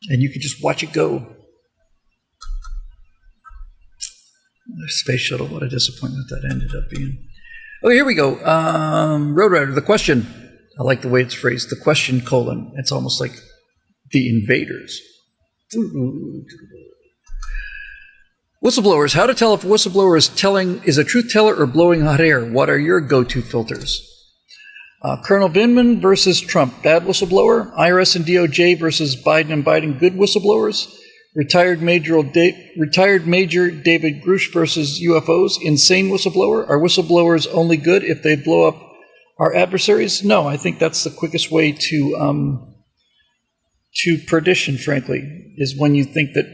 And you could just watch it go. The space shuttle, what a disappointment that ended up being. Oh, here we go. Road Rider, the question. I like the way it's phrased. The question, : It's almost like the invaders. Whistleblowers. How to tell if a whistleblower is a truth teller or blowing hot air. What are your go-to filters? Colonel Vindman versus Trump, bad whistleblower. IRS and DOJ versus Biden and Biden, good whistleblowers. Retired Major David Grush versus UFOs, insane whistleblower. Are whistleblowers only good if they blow up our adversaries? No, I think that's the quickest way to perdition, frankly, is when you think that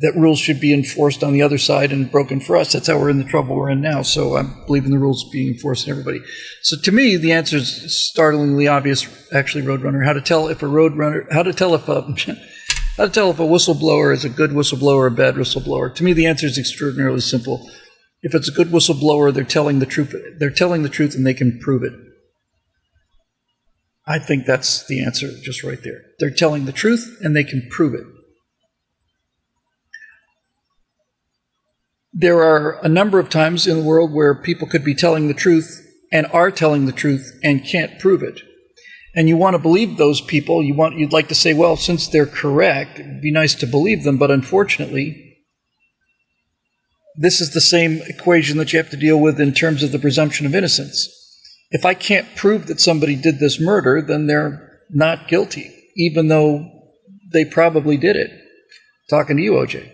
that rules should be enforced on the other side and broken for us. That's how we're in the trouble we're in now. So I believe in the rules being enforced on everybody. So to me, the answer is startlingly obvious. Actually, Roadrunner, how to tell if a whistleblower is a good whistleblower or a bad whistleblower. To me, the answer is extraordinarily simple. If it's a good whistleblower, they're telling the truth. They're telling the truth, and they can prove it. I think that's the answer, just right there. They're telling the truth, and they can prove it. There are a number of times in the world where people could be telling the truth and are telling the truth and can't prove it. And you want to believe those people. You'd like to say, well, since they're correct, it'd be nice to believe them. But unfortunately, this is the same equation that you have to deal with in terms of the presumption of innocence. If I can't prove that somebody did this murder, then they're not guilty, even though they probably did it. Talking to you, OJ.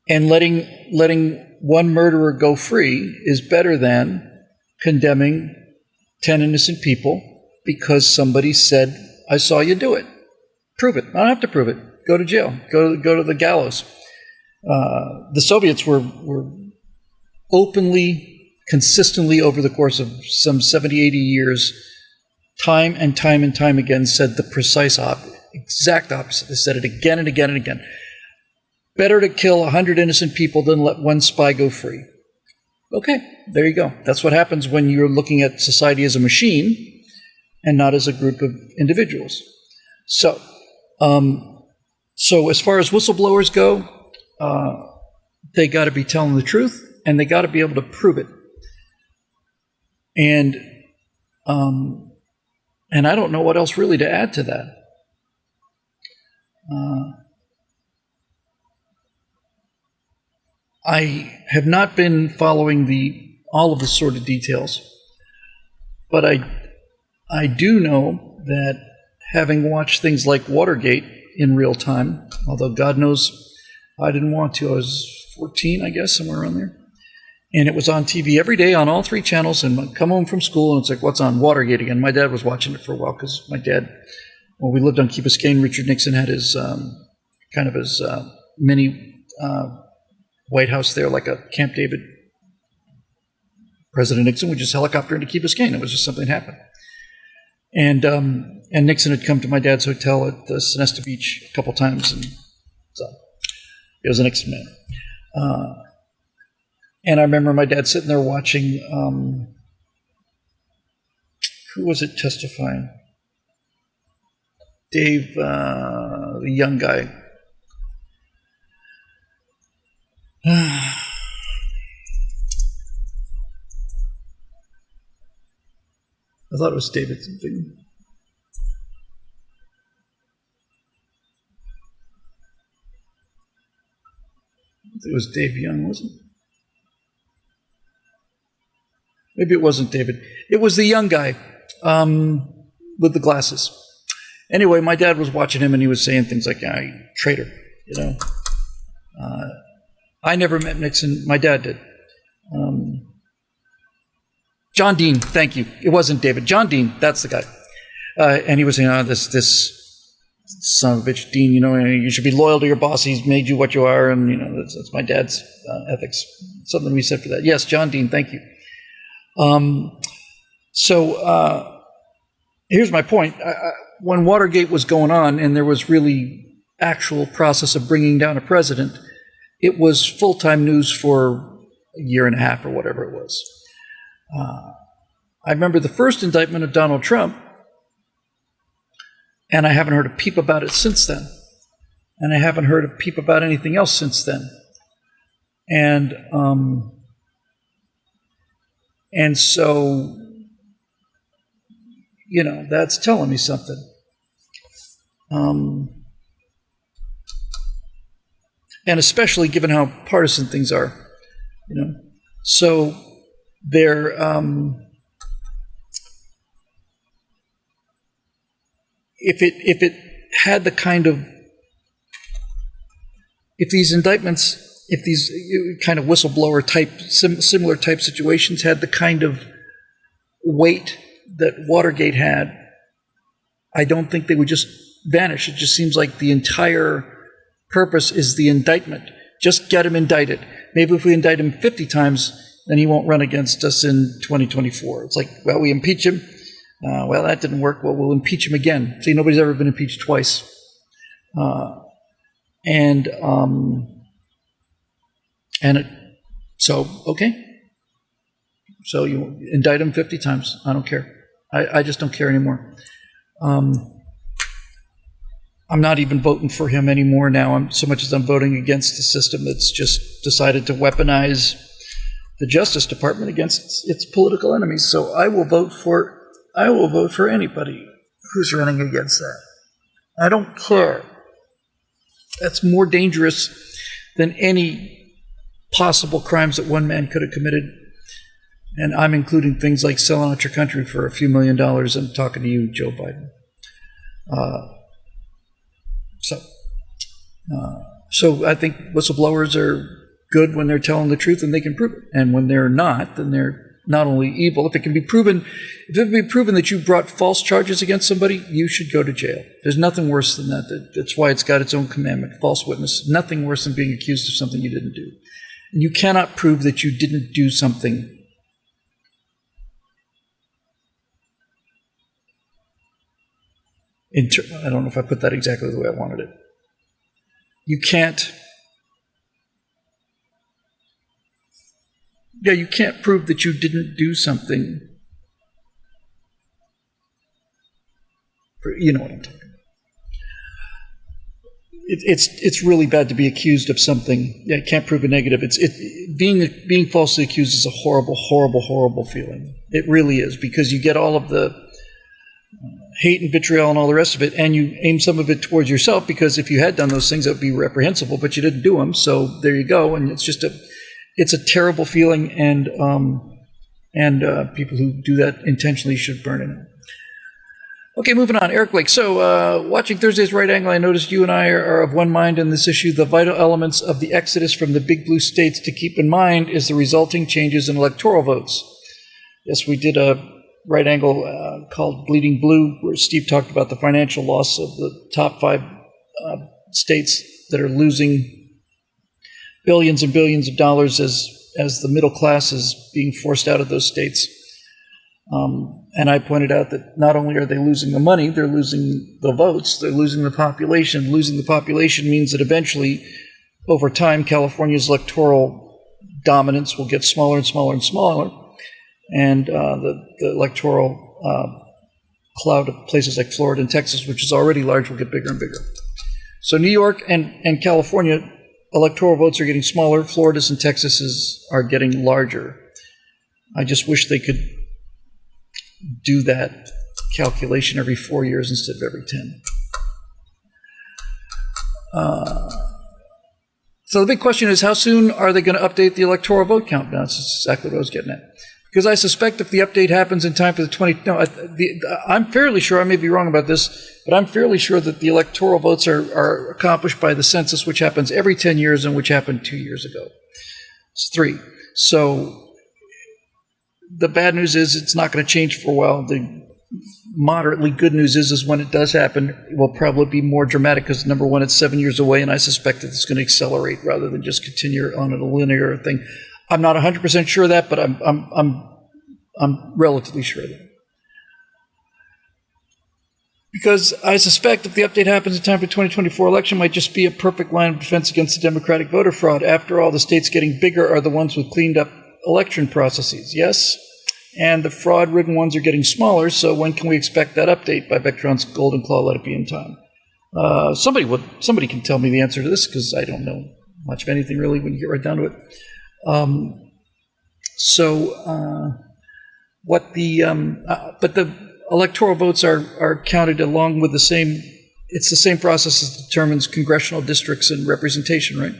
And letting one murderer go free is better than condemning 10 innocent people because somebody said, I saw you do it. Prove it. I don't have to prove it. Go to jail. Go to the gallows. The Soviets were openly, consistently over the course of some 70, 80 years, time and time and time again said the precise exact opposite. They said it again and again and again. Better to kill 100 innocent people than let one spy go free. Okay, there you go. That's what happens when you're looking at society as a machine and not as a group of individuals. So as far as whistleblowers go, they got to be telling the truth, and they got to be able to prove it. And I don't know what else really to add to that. I have not been following all of the sort of details, but I do know that having watched things like Watergate in real time, although God knows I didn't want to. I was 14, I guess, somewhere around there. And it was on TV every day on all 3 channels, and I'd come home from school, and it's like, what's on? Watergate again. My dad was watching it for a while because my dad, when we lived on Key Biscayne, Richard Nixon had his his mini White House there, like a Camp David. President Nixon would just helicopter into Key Biscayne. It was just something that happened. And Nixon had come to my dad's hotel at Sonesta Beach a couple times, and so it was a Nixon man. And I remember my dad sitting there watching, who was it testifying? Dave, the young guy. I thought it was David something. It was Dave Young, wasn't it? Maybe it wasn't David. It was the young guy with the glasses. Anyway, my dad was watching him, and he was saying things like, traitor, you know. I never met Nixon. My dad did. John Dean, thank you. It wasn't David. John Dean, that's the guy. And he was saying, this son of a bitch, Dean, you should be loyal to your boss. He's made you what you are, and, that's my dad's ethics. Something we said for that. Yes, John Dean, thank you. Here's my point. When Watergate was going on, and there was really actual process of bringing down a president, it was full-time news for a year and a half or whatever it was. I remember the first indictment of Donald Trump, and I haven't heard a peep about it since then. And I haven't heard a peep about anything else since then. And so, that's telling me something. And especially given how partisan things are, So there, if it had the kind of, if these indictments, if these kind of whistleblower type, similar type situations had the kind of weight that Watergate had, I don't think they would just vanish. It just seems like the entire purpose is the indictment. Just get him indicted. Maybe if we indict him 50 times, then he won't run against us in 2024. It's like, well, we impeach him. Well, that didn't work. Well, we'll impeach him again. See, nobody's ever been impeached twice. And So, okay. So you indict him 50 times. I don't care. I just don't care anymore. I'm not even voting for him anymore now, so much as I'm voting against the system that's just decided to weaponize the Justice Department against its political enemies. So I will vote for anybody who's running against that. I don't care. That's more dangerous than any possible crimes that one man could have committed. And I'm including things like selling out your country for a few $1 million and talking to you, Joe Biden. So I think whistleblowers are good when they're telling the truth and they can prove it. And when they're not, then they're not only evil. If it can be proven that you brought false charges against somebody, you should go to jail. There's nothing worse than that. That's why it's got its own commandment, false witness. Nothing worse than being accused of something you didn't do. And you cannot prove that you didn't do something I don't know if I put that exactly the way I wanted it. You can't prove that you didn't do something. You know what I'm talking about. It's really bad to be accused of something. You can't prove a negative. Being falsely accused is a horrible, horrible, horrible feeling. It really is, because you get all of the hate and vitriol and all the rest of it, and you aim some of it towards yourself, because if you had done those things, that would be reprehensible, but you didn't do them, so there you go. And it's a terrible feeling, and people who do that intentionally should burn in it. Okay, moving on. Eric Blake. So, watching Thursday's Right Angle, I noticed you and I are of one mind on this issue. The vital elements of the exodus from the big blue states to keep in mind is the resulting changes in electoral votes. Yes, we did a Right Angle called Bleeding Blue, where Steve talked about the financial loss of the top 5 states that are losing billions and billions of dollars as the middle class is being forced out of those states. And I pointed out that not only are they losing the money, they're losing the votes, they're losing the population. Losing the population means that eventually, over time, California's electoral dominance will get smaller and smaller and smaller. And the electoral cloud of places like Florida and Texas, which is already large, will get bigger and bigger. So New York and California, electoral votes are getting smaller. Florida's and Texas's are getting larger. I just wish they could do that calculation every 4 years instead of every 10. So the big question is, how soon are they going to update the electoral vote count? Now, that's exactly what I was getting at. Because I suspect if the update happens in time for I'm fairly sure, I may be wrong about this, but I'm fairly sure that the electoral votes are accomplished by the census, which happens every 10 years and which happened 2 years ago. It's 3. So the bad news is it's not going to change for a while. The moderately good news is when it does happen, it will probably be more dramatic because, number one, it's 7 years away, and I suspect that it's going to accelerate rather than just continue on a linear thing. I'm not 100% sure of that, but I'm relatively sure of that. Because I suspect if the update happens in time for the 2024 election, it might just be a perfect line of defense against the Democratic voter fraud. After all, the states getting bigger are the ones with cleaned up election processes, yes? And the fraud-ridden ones are getting smaller, so when can we expect that update? By Vectron's Golden Claw, let it be in time. Somebody can tell me the answer to this, because I don't know much of anything really when you get right down to it. But the electoral votes are counted along with it's the same process that determines congressional districts and representation, right?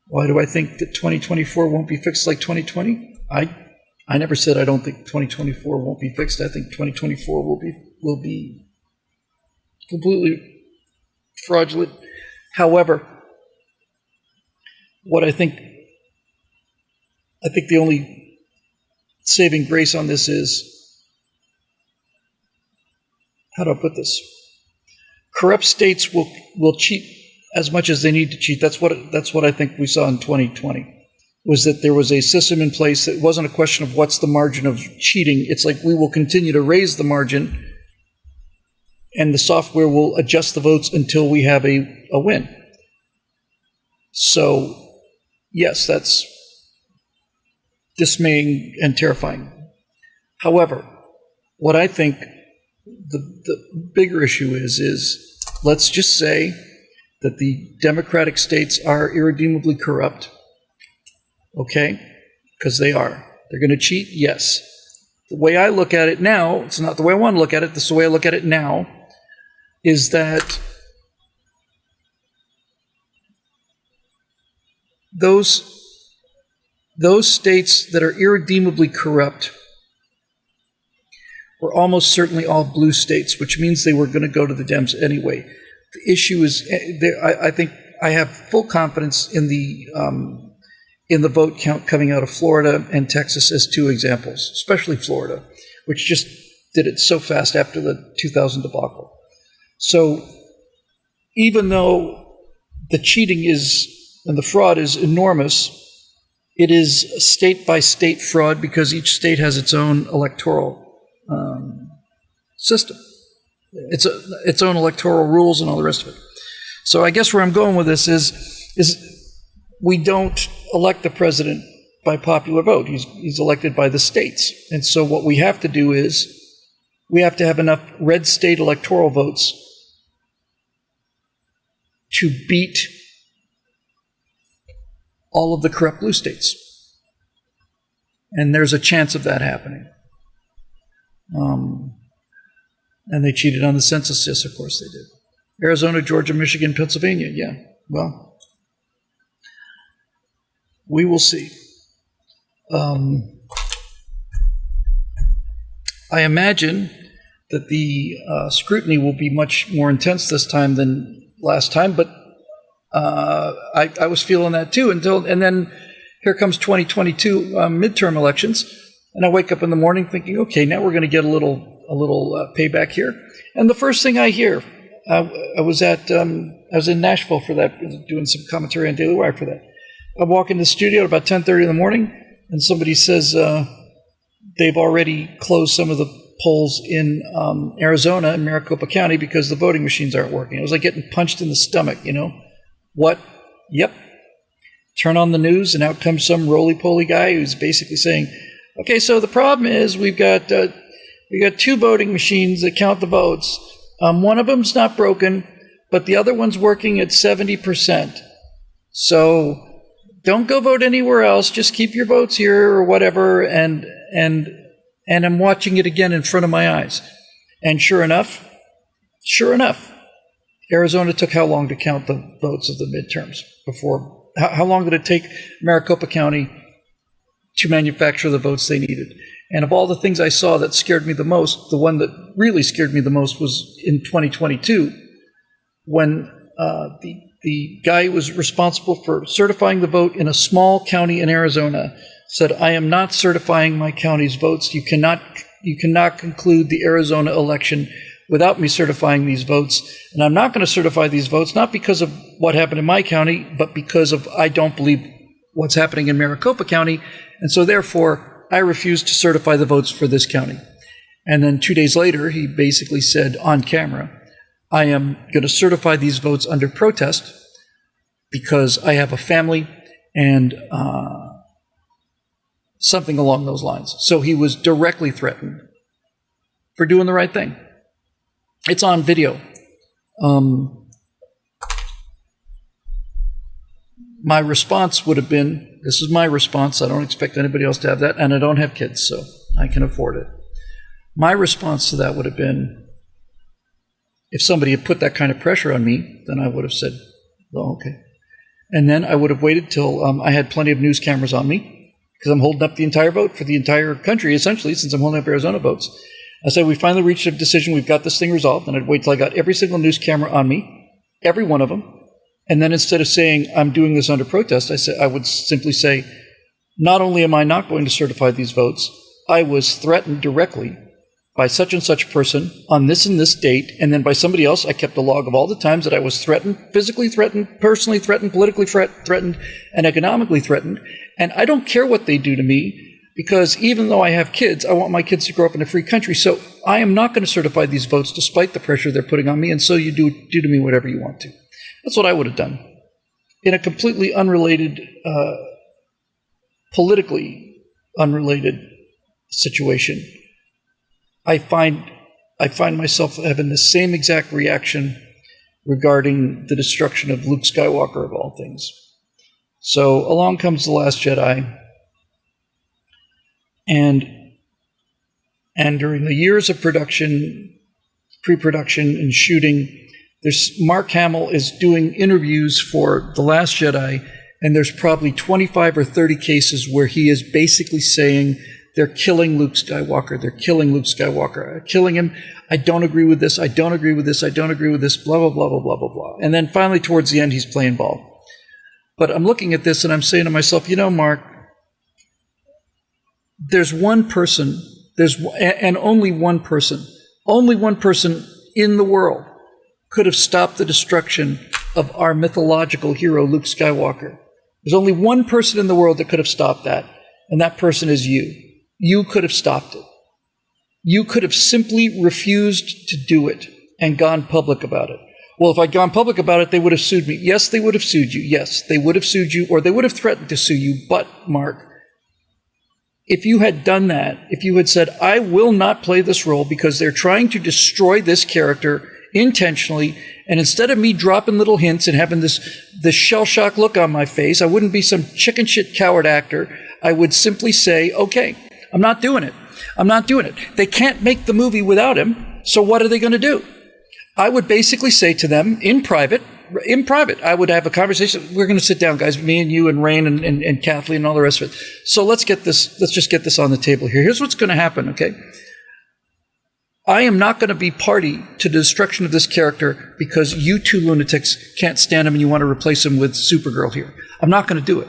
Why do I think that 2024 won't be fixed like 2020? I never said I don't think 2024 won't be fixed. I think 2024 will be completely fraudulent. However, I think the only saving grace on this is, how do I put this? Corrupt states will cheat as much as they need to cheat. That's what I think we saw in 2020, was that there was a system in place that wasn't a question of what's the margin of cheating. It's like, we will continue to raise the margin and the software will adjust the votes until we have a win. So yes, that's dismaying and terrifying. However, what I think the bigger issue is let's just say that the democratic states are irredeemably corrupt, okay? Because they are. They're going to cheat? Yes. The way I look at it now, it's not the way I want to look at it, this is the way I look at it now, is that those states that are irredeemably corrupt were almost certainly all blue states, which means they were going to go to the Dems anyway. The issue is, I think I have full confidence in the vote count coming out of Florida and Texas as two examples, especially Florida, which just did it so fast after the 2000 debacle. So even though the cheating and the fraud is enormous, it is a state-by-state fraud because each state has its own electoral system, its own electoral rules and all the rest of it. So I guess where I'm going with this is we don't elect the president by popular vote. He's elected by the states. And so what we have to do is we have to have enough red state electoral votes to beat all of the corrupt blue states. And there's a chance of that happening. And they cheated on the census. Yes, of course they did. Arizona, Georgia, Michigan, Pennsylvania. Yeah, well, we will see. I imagine that the scrutiny will be much more intense this time than last time, but I was feeling that too and then here comes 2022 midterm elections, and I wake up in the morning thinking, okay, now we're going to get a little payback here. And the first thing I hear, I was in Nashville for that, doing some commentary on Daily Wire for that. I walk in the studio at about 10:30 in the morning, and somebody says they've already closed some of the polls in Arizona and Maricopa County because the voting machines aren't working. It was like getting punched in the stomach, you know. What? Yep. Turn on the news, and out comes some roly-poly guy who's basically saying, okay, so the problem is we got two voting machines that count the votes. One of them's not broken, but the other one's working at 70%. So don't go vote anywhere else. Just keep your votes here or whatever. And I'm watching it again in front of my eyes. And sure enough, Arizona took how long to count the votes of the midterms before? How long did it take Maricopa County to manufacture the votes they needed? And of all the things I saw that scared me the most, the one that really scared me the most was in 2022 when the guy who was responsible for certifying the vote in a small county in Arizona said, I am not certifying my county's votes. You cannot conclude the Arizona election without me certifying these votes. And I'm not going to certify these votes, not because of what happened in my county, but because of I don't believe what's happening in Maricopa County. And so therefore, I refuse to certify the votes for this county. And then 2 days later, he basically said on camera, I am going to certify these votes under protest because I have a family and something along those lines. So he was directly threatened for doing the right thing. It's on video. My response would have been, this is my response, I don't expect anybody else to have that, and I don't have kids, so I can afford it. My response to that would have been, if somebody had put that kind of pressure on me, then I would have said, well, okay. And then I would have waited till I had plenty of news cameras on me, because I'm holding up the entire vote for the entire country, essentially, since I'm holding up Arizona votes. I said, we finally reached a decision, we've got this thing resolved, and I'd wait till I got every single news camera on me, every one of them, and then instead of saying, I'm doing this under protest, I would simply say, not only am I not going to certify these votes, I was threatened directly by such and such person on this and this date, and then by somebody else. I kept a log of all the times that I was threatened, physically threatened, personally threatened, politically threatened, and economically threatened. And I don't care what they do to me, because even though I have kids, I want my kids to grow up in a free country. So I am not going to certify these votes despite the pressure they're putting on me, and so you do to me whatever you want to. That's what I would have done. In a completely unrelated politically unrelated situation, I find myself having the same exact reaction regarding the destruction of Luke Skywalker, of all things. So along comes The Last Jedi, and during the years of production, pre-production and shooting, Mark Hamill is doing interviews for The Last Jedi, and there's probably 25 or 30 cases where he is basically saying, they're killing Luke Skywalker. They're killing Luke Skywalker. Killing him. I don't agree with this. I don't agree with this. I don't agree with this. Blah, blah, blah, blah, blah, blah, blah. And then finally, towards the end, he's playing ball. But I'm looking at this and I'm saying to myself, Mark, there's one person, and only one person in the world could have stopped the destruction of our mythological hero, Luke Skywalker. There's only one person in the world that could have stopped that, and that person is you. You could have stopped it. You could have simply refused to do it and gone public about it. Well, if I'd gone public about it, they would have sued me. Yes, they would have sued you. Yes, they would have sued you, or they would have threatened to sue you. But, Mark, if you had done that, if you had said, I will not play this role because they're trying to destroy this character intentionally, and instead of me dropping little hints and having this shell-shock look on my face, I wouldn't be some chicken shit coward actor. I would simply say, okay, I'm not doing it. I'm not doing it. They can't make the movie without him, so what are they going to do? I would basically say to them in private, I would have a conversation. We're going to sit down, guys, me and you and Rain and Kathleen and all the rest of it. So let's just get this on the table here. Here's what's going to happen, okay? I am not going to be party to the destruction of this character because you two lunatics can't stand him and you want to replace him with Supergirl here. I'm not going to do it.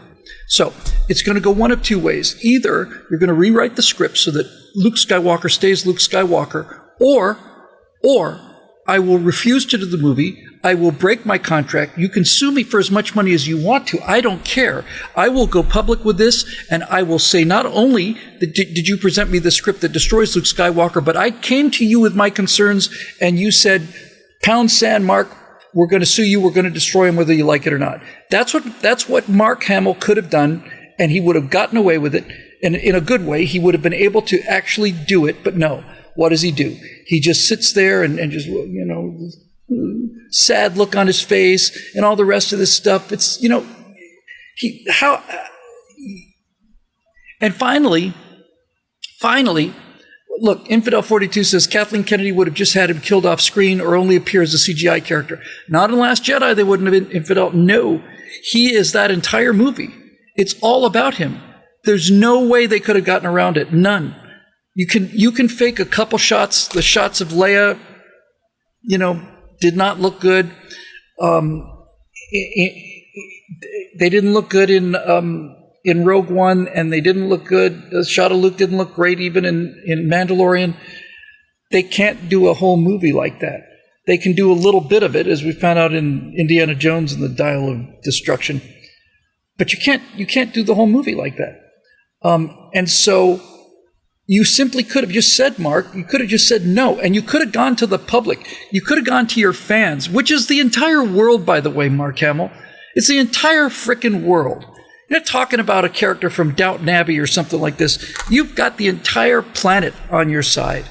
So it's going to go one of two ways. Either you're going to rewrite the script so that Luke Skywalker stays Luke Skywalker, or I will refuse to do the movie. I will break my contract. You can sue me for as much money as you want to. I don't care. I will go public with this, and I will say not only did you present me the script that destroys Luke Skywalker, but I came to you with my concerns, and you said, pound sand, Mark, we're going to sue you. We're going to destroy him whether you like it or not. That's what Mark Hamill could have done, and he would have gotten away with it. And in a good way, he would have been able to actually do it. But no, what does he do? He just sits there and just, sad look on his face and all the rest of this stuff. It's, and finally, look, Infidel 42 says Kathleen Kennedy would have just had him killed off screen or only appear as a CGI character. Not in Last Jedi, they wouldn't have been Infidel. No, he is that entire movie. It's all about him. There's no way they could have gotten around it. None. You can fake a couple shots. The shots of Leia, did not look good. They didn't look good in Rogue One, and they didn't look good. The shot of Luke didn't look great even in Mandalorian. They can't do a whole movie like that. They can do a little bit of it, as we found out in Indiana Jones and the Dial of Destruction. But you can't do the whole movie like that. And so you simply could have just said, Mark, you could have just said no, and you could have gone to the public. You could have gone to your fans, which is the entire world, by the way, Mark Hamill. It's the entire frickin' world. You're not talking about a character from Downton Abbey or something like this. You've got the entire planet on your side.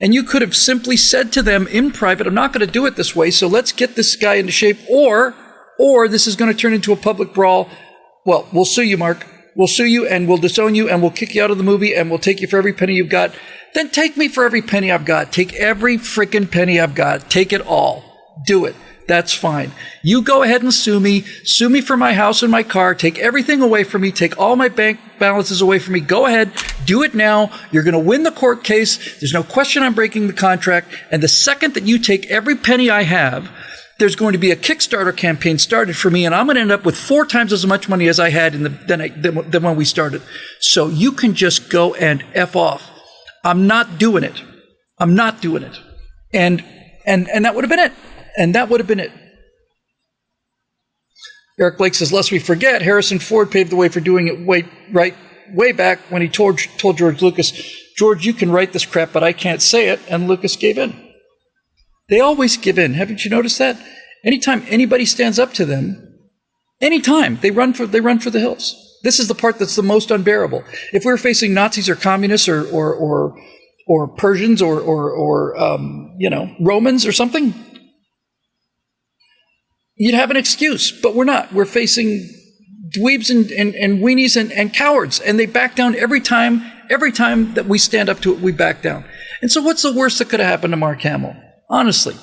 And you could have simply said to them in private, I'm not going to do it this way, so let's get this guy into shape, or this is going to turn into a public brawl. Well, we'll sue you, Mark. We'll sue you, and we'll disown you, and we'll kick you out of the movie, and we'll take you for every penny you've got. Then take me for every penny I've got. Take every frickin' penny I've got. Take it all. Do it. That's fine. You go ahead and sue me. Sue me for my house and my car. Take everything away from me. Take all my bank balances away from me. Go ahead. Do it now. You're going to win the court case. There's no question I'm breaking the contract. And the second that you take every penny I have, there's going to be a Kickstarter campaign started for me, and I'm going to end up with 4 times as much money as I had than when we started. So you can just go and F off. I'm not doing it. I'm not doing it. And that would have been it. And that would have been it. Eric Blake says, lest we forget, Harrison Ford paved the way for doing it way back when he told George Lucas, George, you can write this crap, but I can't say it. And Lucas gave in. They always give in. Haven't you noticed that? Anytime anybody stands up to them, anytime they run for the hills. This is the part that's the most unbearable. If we were facing Nazis or communists or Persians or Romans or something, you'd have an excuse. But we're not. We're facing dweebs and weenies and cowards, and they back down every time. Every time that we stand up to it, we back down. And so what's the worst that could have happened to Mark Hamill? Honestly,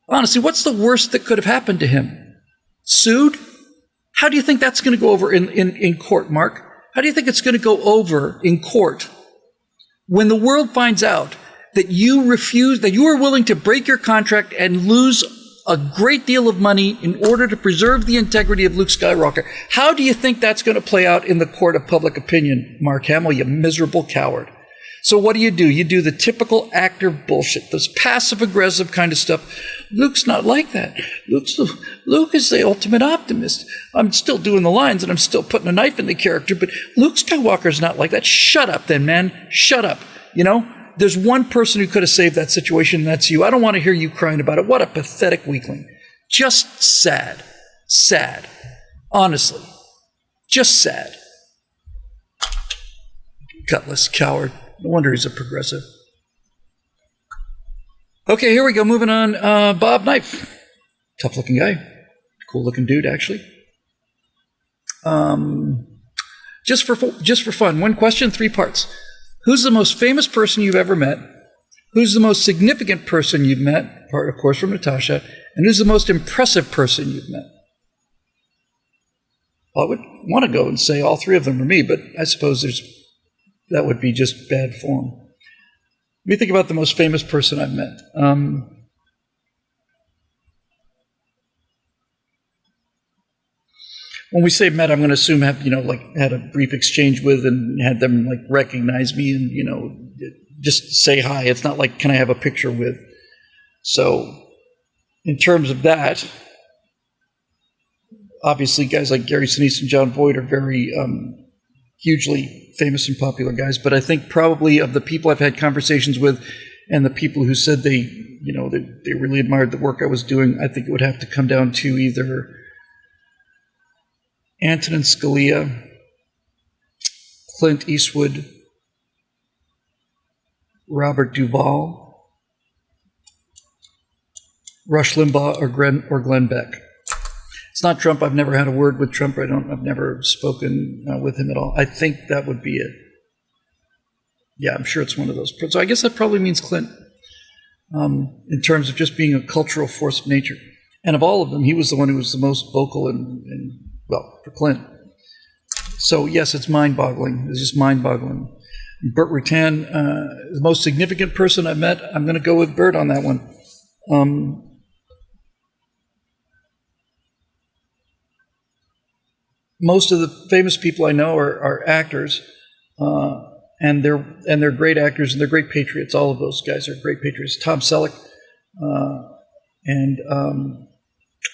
what's the worst that could have happened to him? Sued? How do you think that's going to go over in court, Mark? How do you think it's going to go over in court when the world finds out that you are willing to break your contract and lose a great deal of money in order to preserve the integrity of Luke Skywalker? How do you think that's going to play out in the court of public opinion, Mark Hamill, you miserable coward? So what do? You do the typical actor bullshit, this passive-aggressive kind of stuff. Luke's not like that. Luke is the ultimate optimist. I'm still doing the lines and I'm still putting a knife in the character, but Luke Skywalker's not like that. Shut up then, man. Shut up. There's one person who could have saved that situation, and that's you. I don't want to hear you crying about it. What a pathetic weakling. Just sad. Sad. Honestly. Just sad. Gutless coward. No wonder he's a progressive. Okay, here we go. Moving on. Bob Knife. Tough-looking guy. Cool-looking dude, actually. Just for fun. One question, 3 parts. Who's the most famous person you've ever met? Who's the most significant person you've met? Part, of course, from Natasha. And who's the most impressive person you've met? Well, I would want to go and say all 3 of them are me, but I suppose that would be just bad form. Let me think about the most famous person I've met. When we say met, I'm going to assume had a brief exchange with and had them recognize me and just say hi. It's not like, can I have a picture with? So in terms of that, obviously guys like Gary Sinise and John Voight are very hugely famous and popular guys. But I think probably of the people I've had conversations with and the people who said they really admired the work I was doing, I think it would have to come down to either Antonin Scalia, Clint Eastwood, Robert Duvall, Rush Limbaugh, or Glenn Beck. It's not Trump. I've never had a word with Trump. I've never spoken with him at all. I think that would be it. Yeah, I'm sure it's one of those. So I guess that probably means Clint, in terms of just being a cultural force of nature. And of all of them, he was the one who was the most vocal and for Clint. So yes, it's mind-boggling. It's just mind-boggling. Burt Rutan, the most significant person I've met, I'm going to go with Burt on that one. Most of the famous people I know are actors, and they're great actors and they're great patriots. All of those guys are great patriots. Tom Selleck and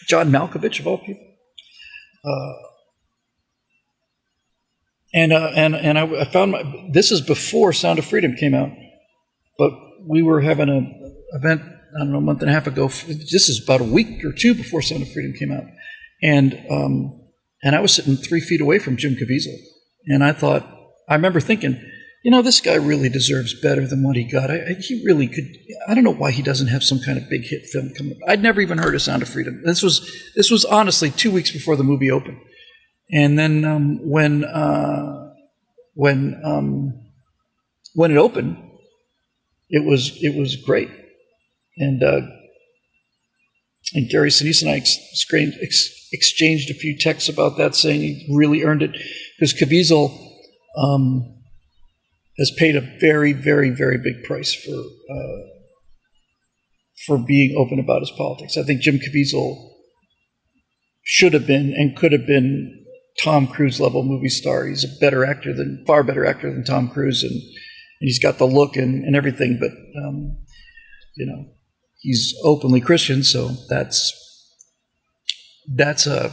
John Malkovich, of all people. I found this is before Sound of Freedom came out, but we were having an event, I don't know, a month and a half ago. This is about a week or 2 before Sound of Freedom came out. And I was sitting 3 feet away from Jim Caviezel. And I remember thinking, this guy really deserves better than what he got. He really could. I don't know why he doesn't have some kind of big hit film coming up. I'd never even heard of Sound of Freedom. This was honestly 2 weeks before the movie opened. And then when it opened, it was great. And Gary Sinise and I exchanged a few texts about that, saying he really earned it, because Caviezel has paid a very, very, very big price for being open about his politics. I think Jim Caviezel should have been and could have been Tom Cruise level movie star. He's a far better actor than Tom Cruise, and he's got the look and everything. But he's openly Christian, so that's a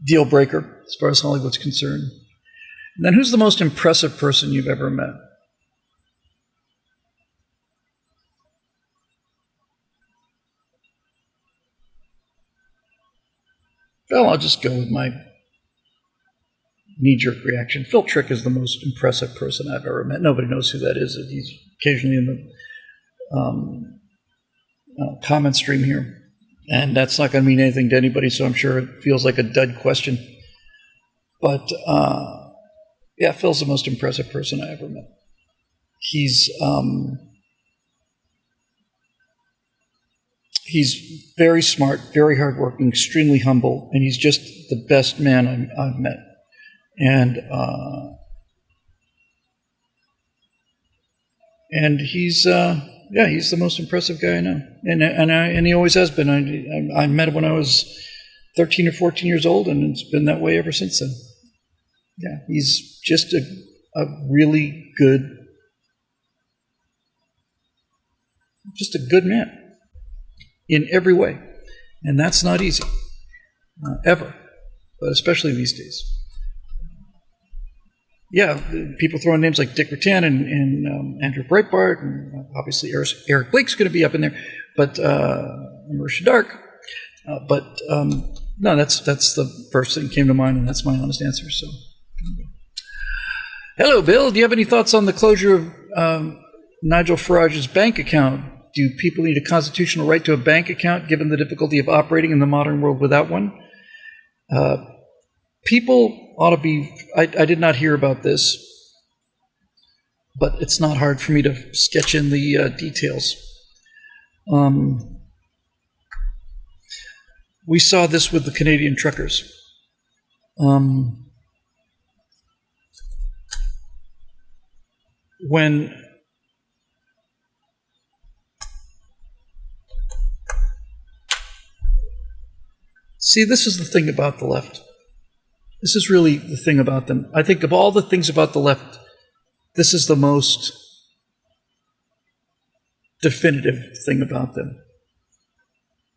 deal breaker as far as Hollywood's concerned. And then, who's the most impressive person you've ever met? Well, I'll just go with my knee-jerk reaction. Phil Trick is the most impressive person I've ever met. Nobody knows who that is. He's occasionally in the comment stream here. And that's not going to mean anything to anybody, so I'm sure it feels like a dud question. But, yeah, Phil's the most impressive person I ever met. He's very smart, very hardworking, extremely humble, and he's just the best man I've met. And he's he's the most impressive guy I know, and he always has been. I met him when I was 13 or 14 years old, and it's been that way ever since then. Yeah, he's just a really good, just a good man in every way, and that's not easy, ever, but especially these days. Yeah, people throwing names like Dick Rutan and Andrew Breitbart, and obviously Eric Blake's going to be up in there, but Marisha Dark. But no, that's the first thing that came to mind, and that's my honest answer. So, hello, Bill. Do you have any thoughts on the closure of Nigel Farage's bank account? Do people need a constitutional right to a bank account, given the difficulty of operating in the modern world without one? People ought to be... I did not hear about this, but it's not hard for me to sketch in the details. We saw this with the Canadian truckers. When... See, this is the thing about the left. This is really the thing about them. I think of all the things about the left, this is the most definitive thing about them.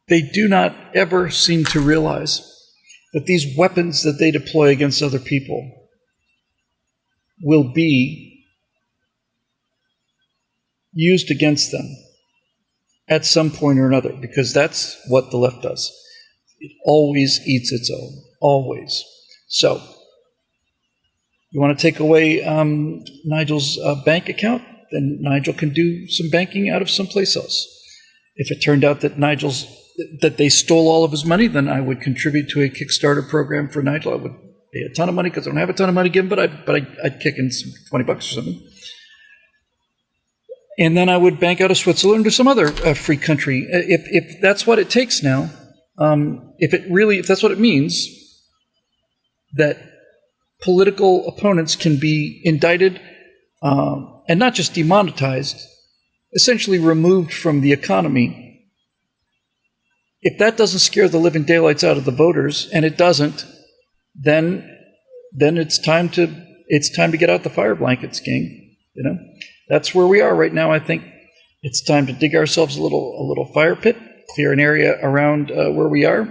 They do not ever seem to realize that these weapons that they deploy against other people will be used against them at some point or another, because that's what the left does. It always eats its own, always. So, you want to take away Nigel's bank account? Then Nigel can do some banking out of someplace else. If it turned out that that they stole all of his money, then I would contribute to a Kickstarter program for Nigel. I would pay a ton of money because I don't have a ton of money to give him, but I'd kick in some $20 or something. And then I would bank out of Switzerland or some other free country. If that's what it takes now, if that's what it means, that political opponents can be indicted and not just demonetized, essentially removed from the economy. If that doesn't scare the living daylights out of the voters, and it doesn't, then it's time to get out the fire blankets, gang. You know, that's where we are right now. I think it's time to dig ourselves a little fire pit, clear an area around where we are,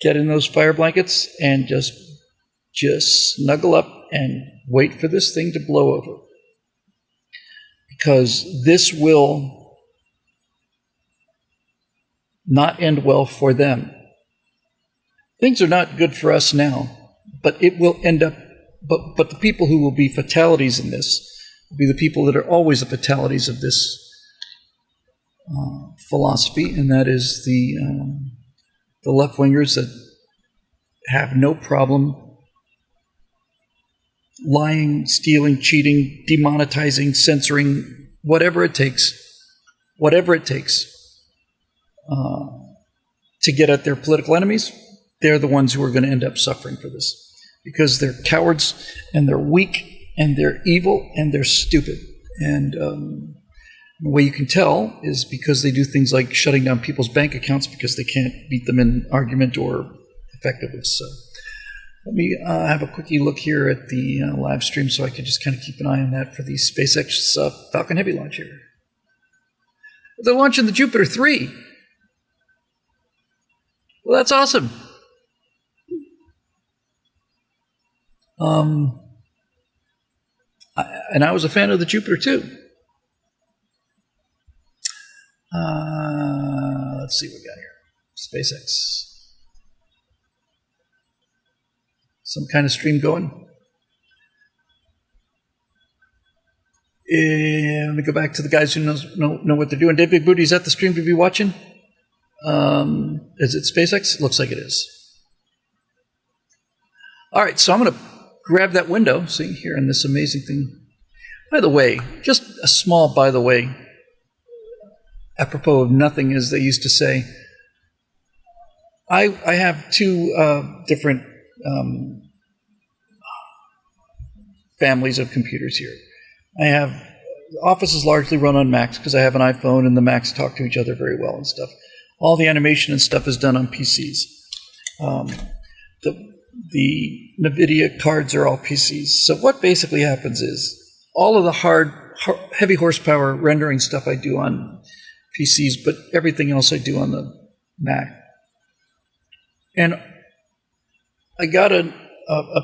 get in those fire blankets, and just snuggle up and wait for this thing to blow over. Because this will not end well for them. Things are not good for us now, but it will end up, but the people who will be fatalities in this will be the people that are always the fatalities of this philosophy, and that is the left-wingers that have no problem lying, stealing, cheating, demonetizing, censoring, whatever it takes to get at their political enemies. They're the ones who are going to end up suffering for this, because they're cowards and they're weak and they're evil and they're stupid. And the way you can tell is because they do things like shutting down people's bank accounts because they can't beat them in argument or effectiveness. So let me have a quickie look here at the live stream so I can just kind of keep an eye on that for the SpaceX Falcon Heavy launch here. They're launching the Jupiter 3. Well, that's awesome. And I was a fan of the Jupiter too. Let's see what we got here. SpaceX. some kind of stream going. And let me go back to the guys who know what they're doing. Dave Big Booty, is that the stream to be watching? Is it SpaceX? It looks like it is. All right, so I'm going to grab that window, see here in this amazing thing. By the way, just a small by the way, apropos of nothing, as they used to say. I have two different families of computers here. I have, the office is largely run on Macs because I have an iPhone and the Macs talk to each other very well and stuff. All the animation and stuff is done on PCs. The NVIDIA cards are all PCs. So what basically happens is all of the heavy horsepower rendering stuff I do on PCs, but everything else I do on the Mac. And I got a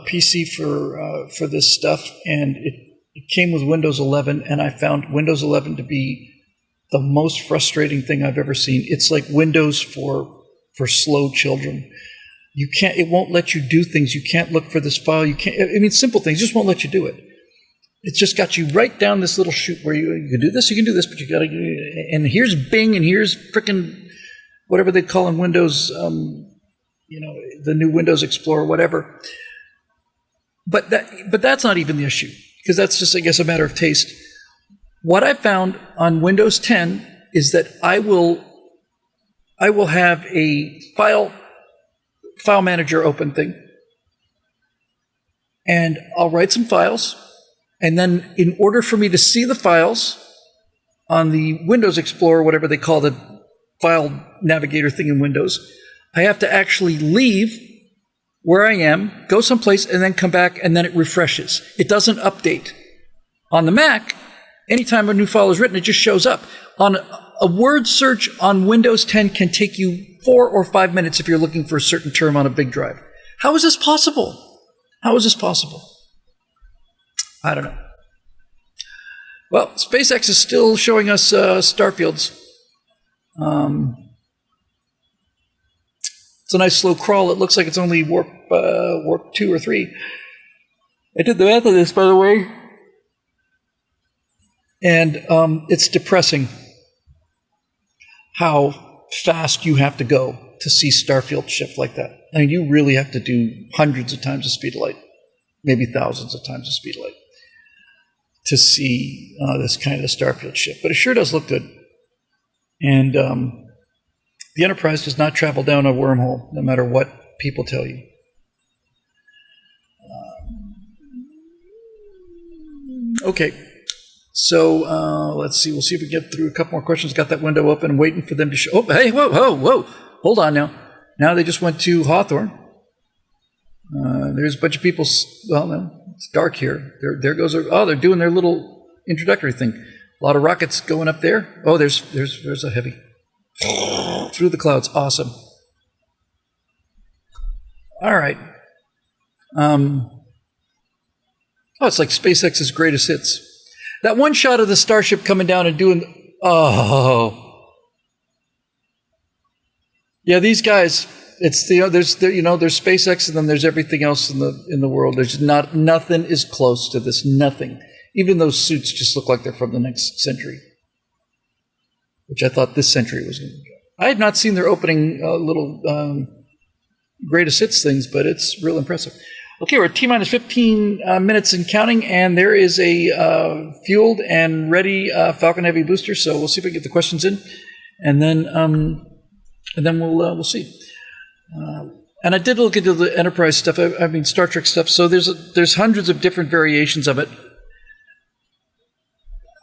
PC for this stuff, and it came with Windows 11, and I found Windows 11 to be the most frustrating thing I've ever seen. It's like Windows for slow children. You can't. It won't let you do things. You can't look for this file. You can't. I mean, simple things just won't let you do it. It's just got you right down this little chute where you can do this, but you got to. And here's Bing, and here's frickin' whatever they call in Windows. The new Windows Explorer, whatever. But that's not even the issue, because that's just, I guess, a matter of taste. What I found on Windows 10 is that I will have a file manager open thing, and I'll write some files, and then in order for me to see the files on the Windows Explorer, whatever they call the file navigator thing in Windows, I have to actually leave where I am, go someplace, and then come back, and then it refreshes. It doesn't update. On the Mac, anytime a new file is written, it just shows up. On a word search on Windows 10 can take you 4 or 5 minutes if you're looking for a certain term on a big drive. How is this possible? How is this possible? I don't know. Well, SpaceX is still showing us starfields. It's a nice slow crawl. It looks like it's only warp 2 or 3. I did the math of this, by the way. And it's depressing how fast you have to go to see starfield shift like that. I mean, you really have to do hundreds of times the speed of light, maybe thousands of times the speed of light, to see this kind of starfield shift. But it sure does look good. And the Enterprise does not travel down a wormhole, no matter what people tell you. Okay, so let's see. We'll see if we get through a couple more questions. Got that window open, waiting for them to show. Oh, hey, whoa. Hold on now. Now they just went to Hawthorne. There's a bunch of people. Well, no, it's dark here. There goes. They're doing their little introductory thing. A lot of rockets going up there. Oh, there's a heavy. Through the clouds. Awesome. All right. It's like SpaceX's greatest hits. That one shot of the Starship coming down and doing... Oh. Yeah, these guys, it's there's SpaceX, and then there's everything else in the world. There's nothing is close to this. Nothing. Even those suits just look like they're from the next century, which I thought this century was going to go. I have not seen their opening little greatest hits things, but it's real impressive. Okay, we're at T-minus 15 minutes and counting, and there is a fueled and ready Falcon Heavy booster. So we'll see if we can get the questions in, and then we'll see. And I did look into the Enterprise stuff. I mean Star Trek stuff. So there's hundreds of different variations of it.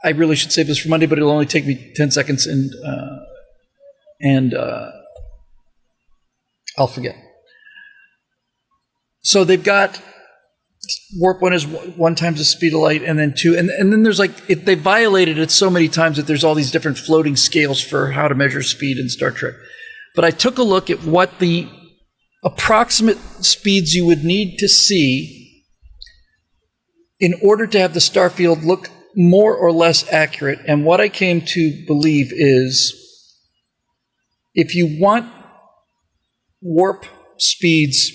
I really should save this for Monday, but it'll only take me 10 seconds, and I'll forget. So they've got warp 1 is 1 times the speed of light, and then 2, and then there's they violated it so many times that there's all these different floating scales for how to measure speed in Star Trek. But I took a look at what the approximate speeds you would need to see in order to have the starfield look more or less accurate. And what I came to believe is, if you want warp speeds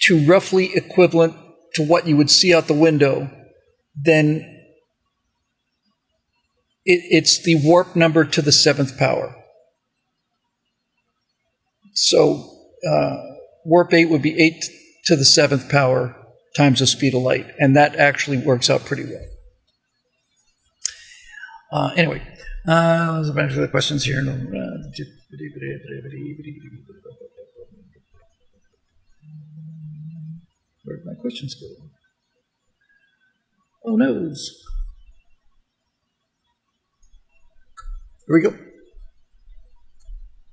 to roughly equivalent to what you would see out the window, then it's the warp number to the 7th power. So warp 8 would be 8 to the 7th power times the speed of light, and that actually works out pretty well. Anyway, let's go back to the questions here. Where did my questions go? Oh, no. Here we go.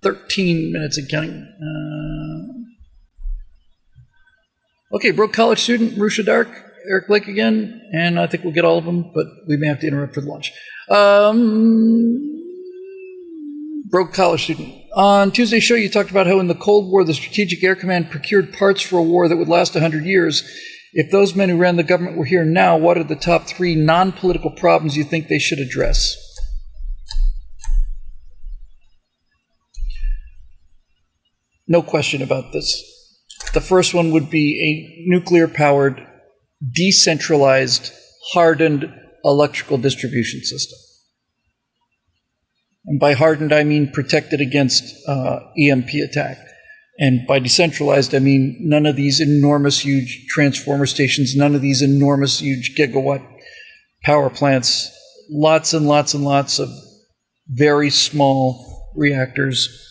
13 minutes and counting. Okay, broke college student, Rusha Dark, Eric Blake again, and I think we'll get all of them, but we may have to interrupt for the lunch. Broke college student. On Tuesday's show, you talked about how in the Cold War, the Strategic Air Command procured parts for a war that would last 100 years. If those men who ran the government were here now, what are the top 3 non-political problems you think they should address? No question about this. The first one would be a nuclear-powered, decentralized, hardened electrical distribution system. And by hardened, I mean protected against EMP attack. And by decentralized, I mean none of these enormous, huge transformer stations, none of these enormous, huge gigawatt power plants, lots and lots and lots of very small reactors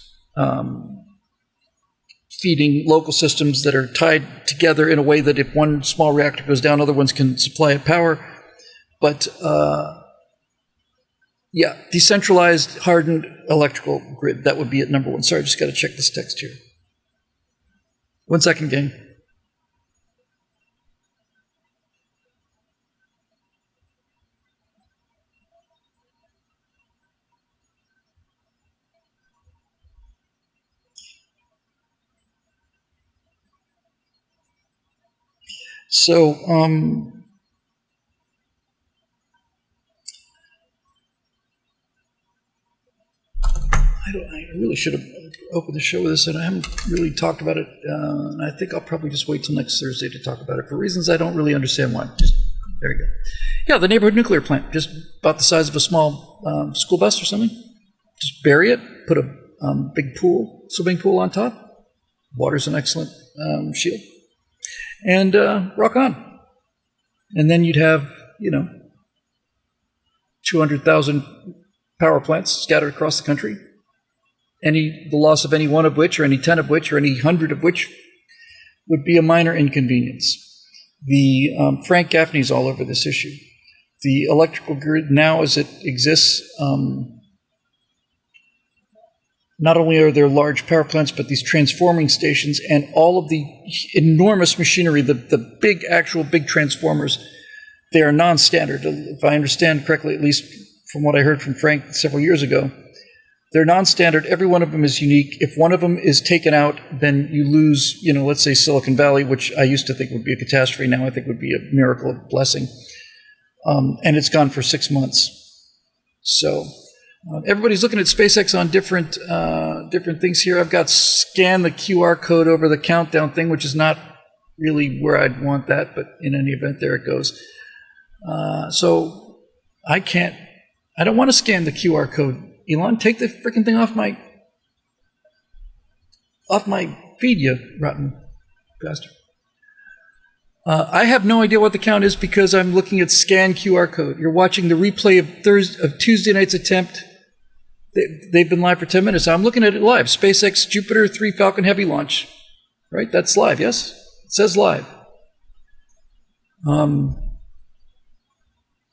feeding local systems that are tied together in a way that if one small reactor goes down, other ones can supply it power. But yeah, decentralized, hardened electrical grid, that would be at number 1. Sorry, I just got to check this text here. 1 second, gang. So, I really should have opened the show with this, and I haven't really talked about it. And I think I'll probably just wait till next Thursday to talk about it for reasons I don't really understand why. There you go. Yeah, the neighborhood nuclear plant, just about the size of a small school bus or something. Just bury it, put a big pool, swimming pool on top. Water's an excellent shield. And rock on. And then you'd have, 200,000 power plants scattered across the country. The loss of any one of which, or any 10 of which, or any 100 of which would be a minor inconvenience. Frank Gaffney's all over this issue. The electrical grid now as it exists, not only are there large power plants, but these transforming stations and all of the enormous machinery, the big transformers, they are non-standard. If I understand correctly, at least from what I heard from Frank several years ago, they're non-standard. Every one of them is unique. If one of them is taken out, then you lose, let's say Silicon Valley, which I used to think would be a catastrophe. Now I think would be a miracle, a blessing. And it's gone for 6 months. So everybody's looking at SpaceX on different things here. I've got scan the QR code over the countdown thing, which is not really where I'd want that, but in any event, there it goes. So I don't want to scan the QR code. Elon, take the freaking thing off my feed, you rotten bastard. I have no idea what the count is because I'm looking at scan QR code. You're watching the replay of Tuesday night's attempt. They've been live for 10 minutes. I'm looking at it live. SpaceX Jupiter 3 Falcon Heavy launch. Right? That's live, yes? It says live.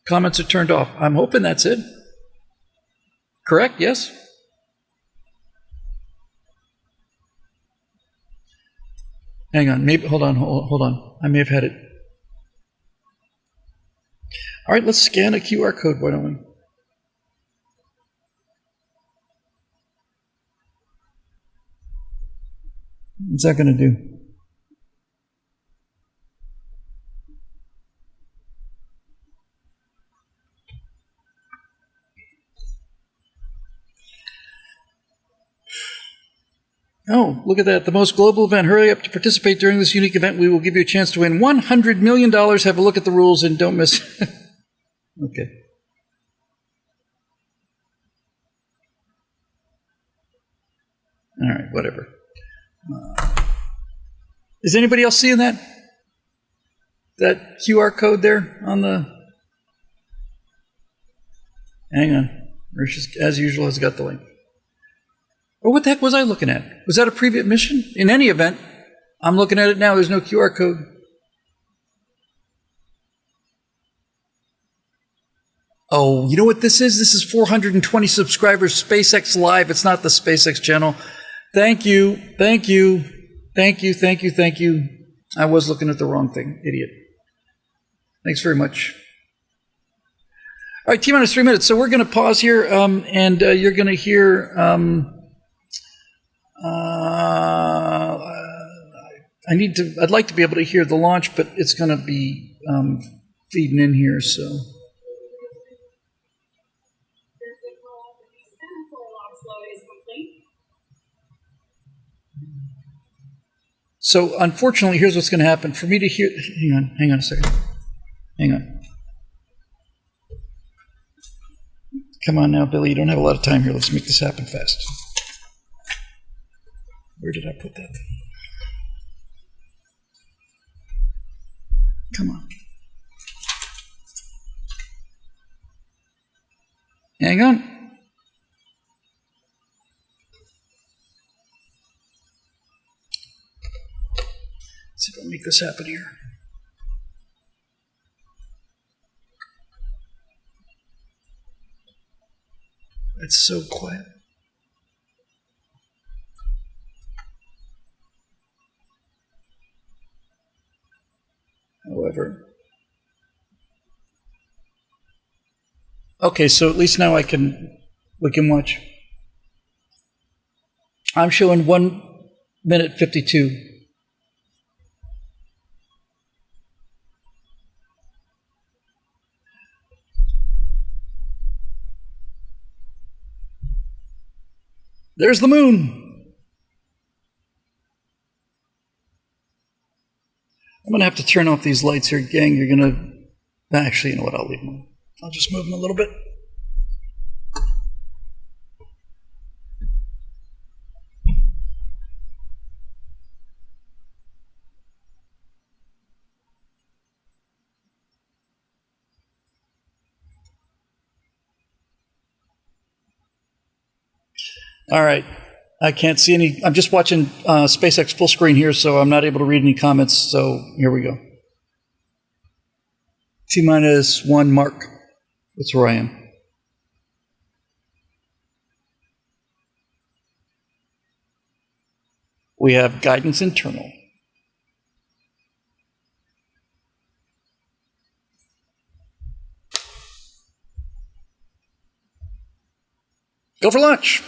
Comments are turned off. I'm hoping that's it. Correct? Yes? Hang on. Maybe. Hold on. I may have had it. All right, let's scan a QR code. Why don't we? What's that going to do? Oh, look at that. The most global event. Hurry up to participate during this unique event. We will give you a chance to win $100 million. Have a look at the rules and don't miss. Okay. All right, whatever. Is anybody else seeing that? That QR code there on the... Hang on. Mauritius, as usual, has got the link. Oh, what the heck was I looking at? Was that a previous mission? In any event, I'm looking at it now. There's no QR code. Oh, you know what this is? This is 420 subscribers, SpaceX Live. It's not the SpaceX channel. Thank you. Thank you. Thank you. Thank you. Thank you. I was looking at the wrong thing. Idiot. Thanks very much. All right, T-minus 3 minutes. So we're going to pause here, and you're going to hear... I'd like to be able to hear the launch, but it's going to be feeding in here, so. So unfortunately, here's what's going to happen. For me to hear, hang on a second. Hang on. Come on now, Billy, you don't have a lot of time here. Let's make this happen fast. Where did I put that? Come on. Hang on. Let's see if I can make this happen here. It's so quiet. However, okay, so at least now we can watch. I'm showing 1 minute 52. There's the moon. I'm going to have to turn off these lights here, gang. You're going to... Actually, you know what? I'll leave them. I'll just move them a little bit. All right. I can't see any. I'm just watching SpaceX full screen here, so I'm not able to read any comments. So here we go. T-1 mark. That's where I am. We have guidance internal. Go for launch.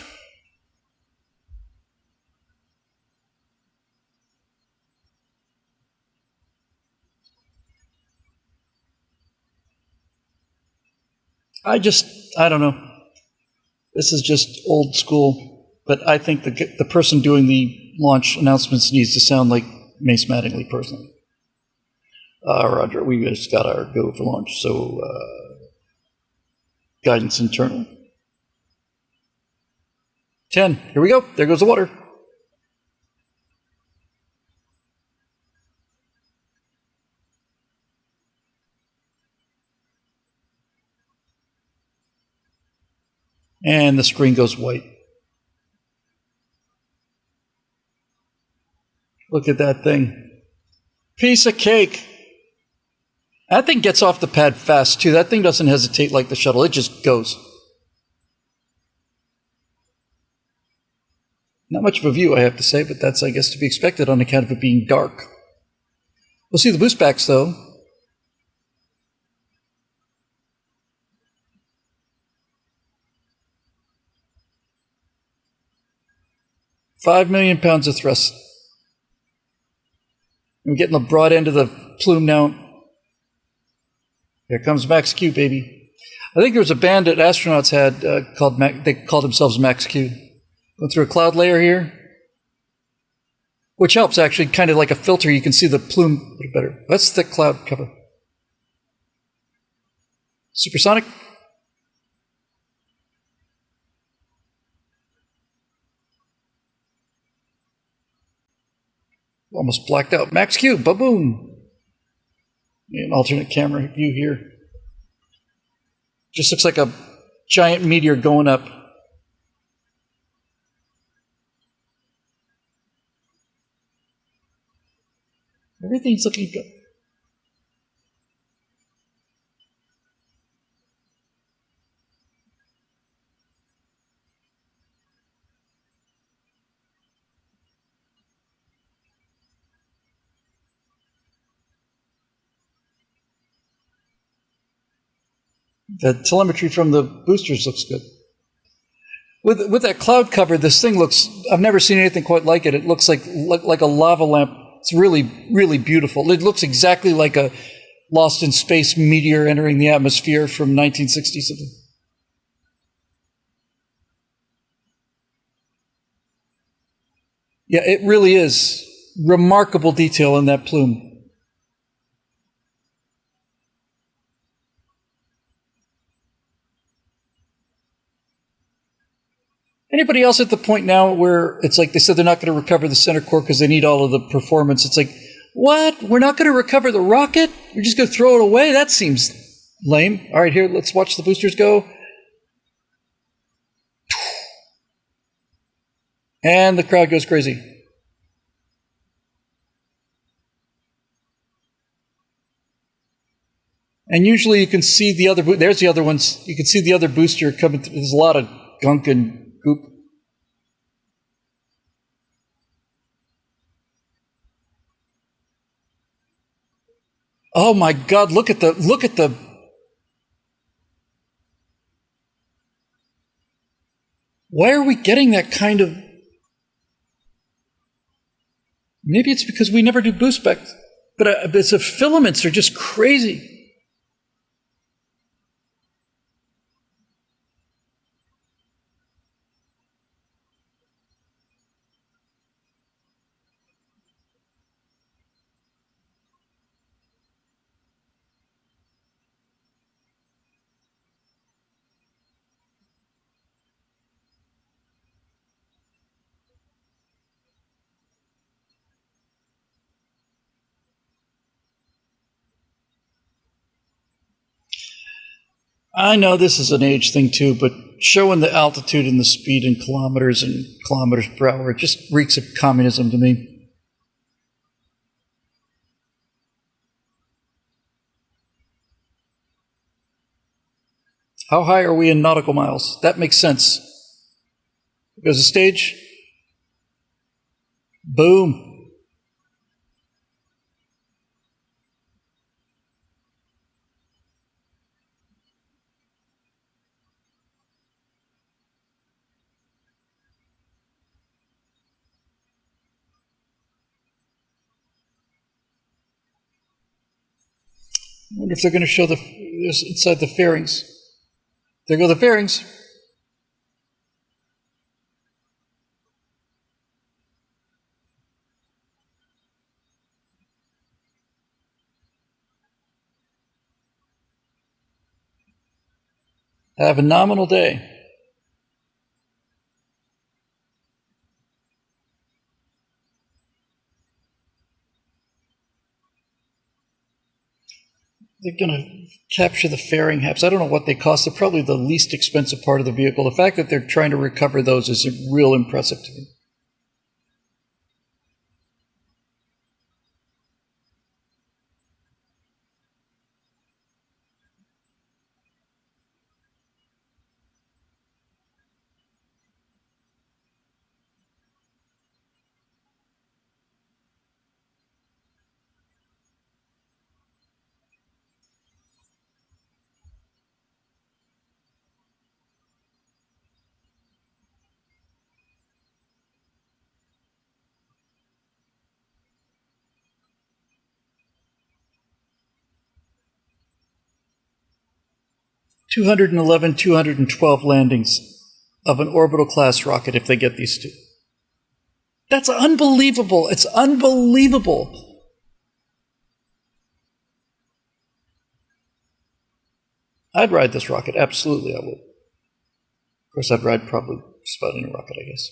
I don't know. This is just old school, but I think the person doing the launch announcements needs to sound like Mace Mattingly personally. Roger, we just got our go for launch, so guidance internal. 10, here we go. There goes the water. And the screen goes white. Look at that thing. Piece of cake. That thing gets off the pad fast, too. That thing doesn't hesitate like the shuttle. It just goes. Not much of a view, I have to say, but that's, I guess, to be expected on account of it being dark. We'll see the boost backs, though. £5 million of thrust. I'm getting the broad end of the plume now. Here comes Max Q, baby. I think there was a band that astronauts had they called themselves Max Q. Going through a cloud layer here. which helps actually, kind of like a filter. You can see the plume a little better. That's thick cloud cover. Supersonic. Almost blacked out. Max Q, ba-boom. An alternate camera view here. Just looks like a giant meteor going up. Everything's looking good. The telemetry from the boosters looks good. With that cloud cover, this thing looks, I've never seen anything quite like it. It looks like a lava lamp. It's really, really beautiful. It looks exactly like a lost in space meteor entering the atmosphere from 1960 something. Yeah, it really is. Remarkable detail in that plume. Anybody else at the point now where it's like they said they're not going to recover the center core because they need all of the performance? It's like, what? We're not going to recover the rocket? We're just going to throw it away? That seems lame. All right, here, let's watch the boosters go. And the crowd goes crazy. And usually you can see the other, there's the other ones. You can see the other booster coming through. There's a lot of gunk and goop. Oh my God, look at the why are we getting that kind of, maybe it's because we never do boost back, but it's the filaments are just crazy. I know this is an age thing too, but showing the altitude and the speed in kilometers and kilometers per hour, it just reeks of communism to me. How high are we in nautical miles? That makes sense. Goes the stage. Boom. I wonder if they're going to show this inside the fairings. There go the fairings. Have a nominal day. They're going to capture the fairing haps. I don't know what they cost. They're probably the least expensive part of the vehicle. The fact that they're trying to recover those is real impressive to me. $211, 212 landings of an orbital class rocket if they get these two. That's unbelievable. It's unbelievable. I'd ride this rocket. Absolutely, I would. Of course, I'd ride probably just about any rocket, I guess.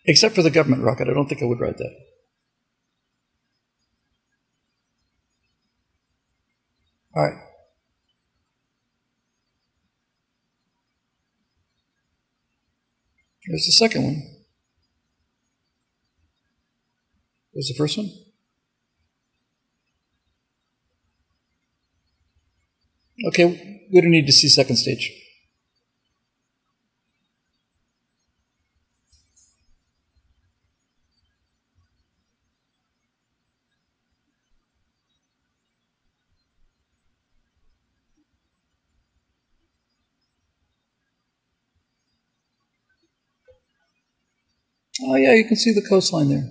Except for the government rocket. I don't think I would ride that. All right. Here's the second one. Here's the first one. Okay, we don't need to see second stage. Oh yeah, you can see the coastline there.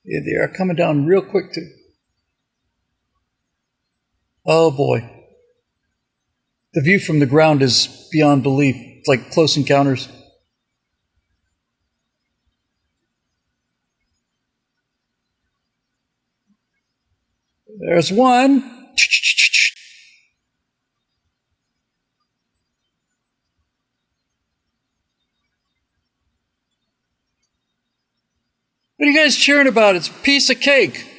Yeah, they are coming down real quick too. Oh boy. The view from the ground is beyond belief. It's like Close Encounters. There's one. What are you guys cheering about? It's a piece of cake.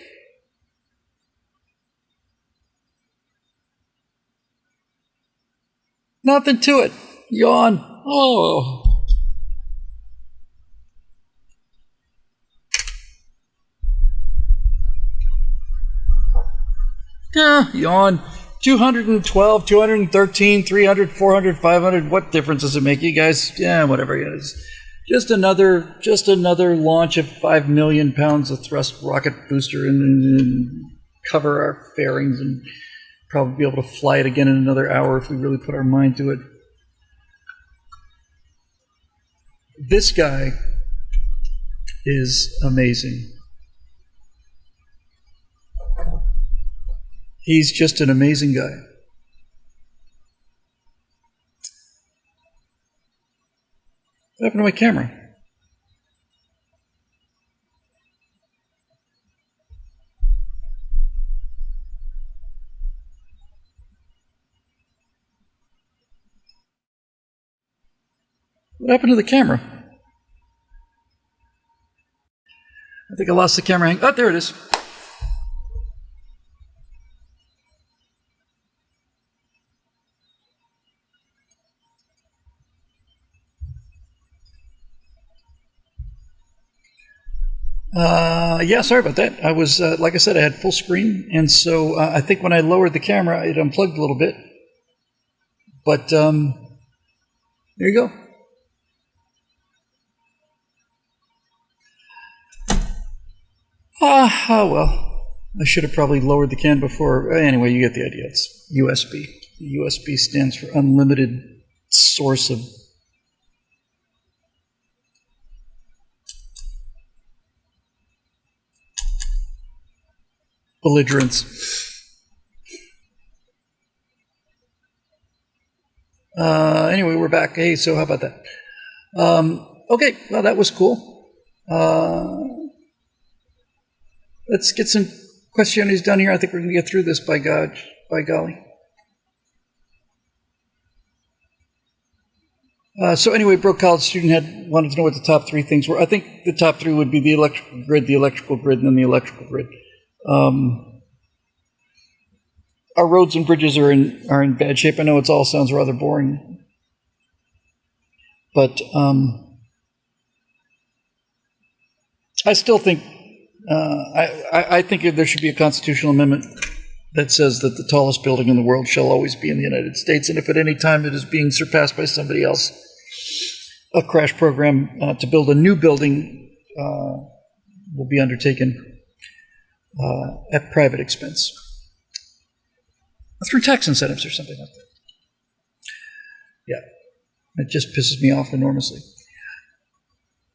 Nothing to it. Yawn. Oh. Yeah, yawn. 212, 213, 300, 400, 500. What difference does it make? You guys, yeah, whatever it is. Just another launch of 5 million pounds of thrust rocket booster and cover our fairings and probably be able to fly it again in another hour if we really put our mind to it. This guy is amazing. He's just an amazing guy. What happened to my camera? What happened to the camera? I think I lost the camera hang. Oh, there it is. Yeah, sorry about that. I was, like I said, I had full screen, and so I think when I lowered the camera, it unplugged a little bit. But there you go. Well, I should have probably lowered the can before. Anyway, you get the idea. It's USB. USB stands for unlimited source of belligerence. Anyway, we're back. Hey, so how about that? Okay, well, that was cool. Let's get some questions done here. I think we're going to get through this by golly. So anyway, Broke College student wanted to know what the top 3 things were. I think the top 3 would be the electrical grid, and then the electrical grid. Our roads and bridges are in bad shape. I know it all sounds rather boring, but I still think I think there should be a constitutional amendment that says that the tallest building in the world shall always be in the United States, and if at any time it is being surpassed by somebody else, a crash program to build a new building will be undertaken at private expense. Through tax incentives or something like that. Yeah, it just pisses me off enormously.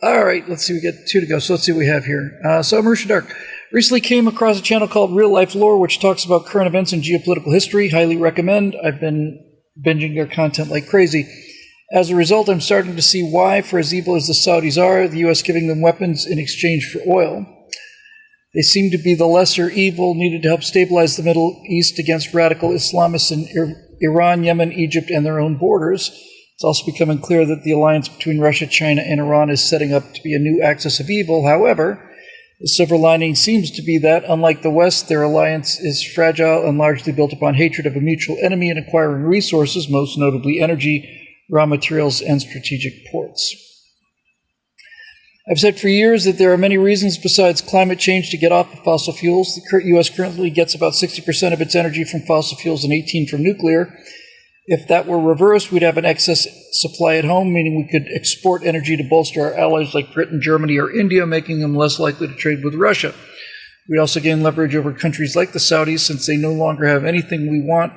All right, let's see, we got 2 to go, so let's see what we have here. So Marisha Dark recently came across a channel called Real Life Lore, which talks about current events and geopolitical history. Highly recommend. I've been binging their content like crazy. As a result, I'm starting to see why, for as evil as the Saudis are, the U.S. giving them weapons in exchange for oil. They seem to be the lesser evil needed to help stabilize the Middle East against radical Islamists in Iran, Yemen, Egypt, and their own borders. It's also becoming clear that the alliance between Russia, China, and Iran is setting up to be a new axis of evil. However, the silver lining seems to be that, unlike the West, their alliance is fragile and largely built upon hatred of a mutual enemy and acquiring resources, most notably energy, raw materials, and strategic ports. I've said for years that there are many reasons besides climate change to get off of fossil fuels. The U.S. currently gets about 60% of its energy from fossil fuels and 18% from nuclear. If that were reversed, we'd have an excess supply at home, meaning we could export energy to bolster our allies like Britain, Germany, or India, making them less likely to trade with Russia. We'd also gain leverage over countries like the Saudis, since they no longer have anything we want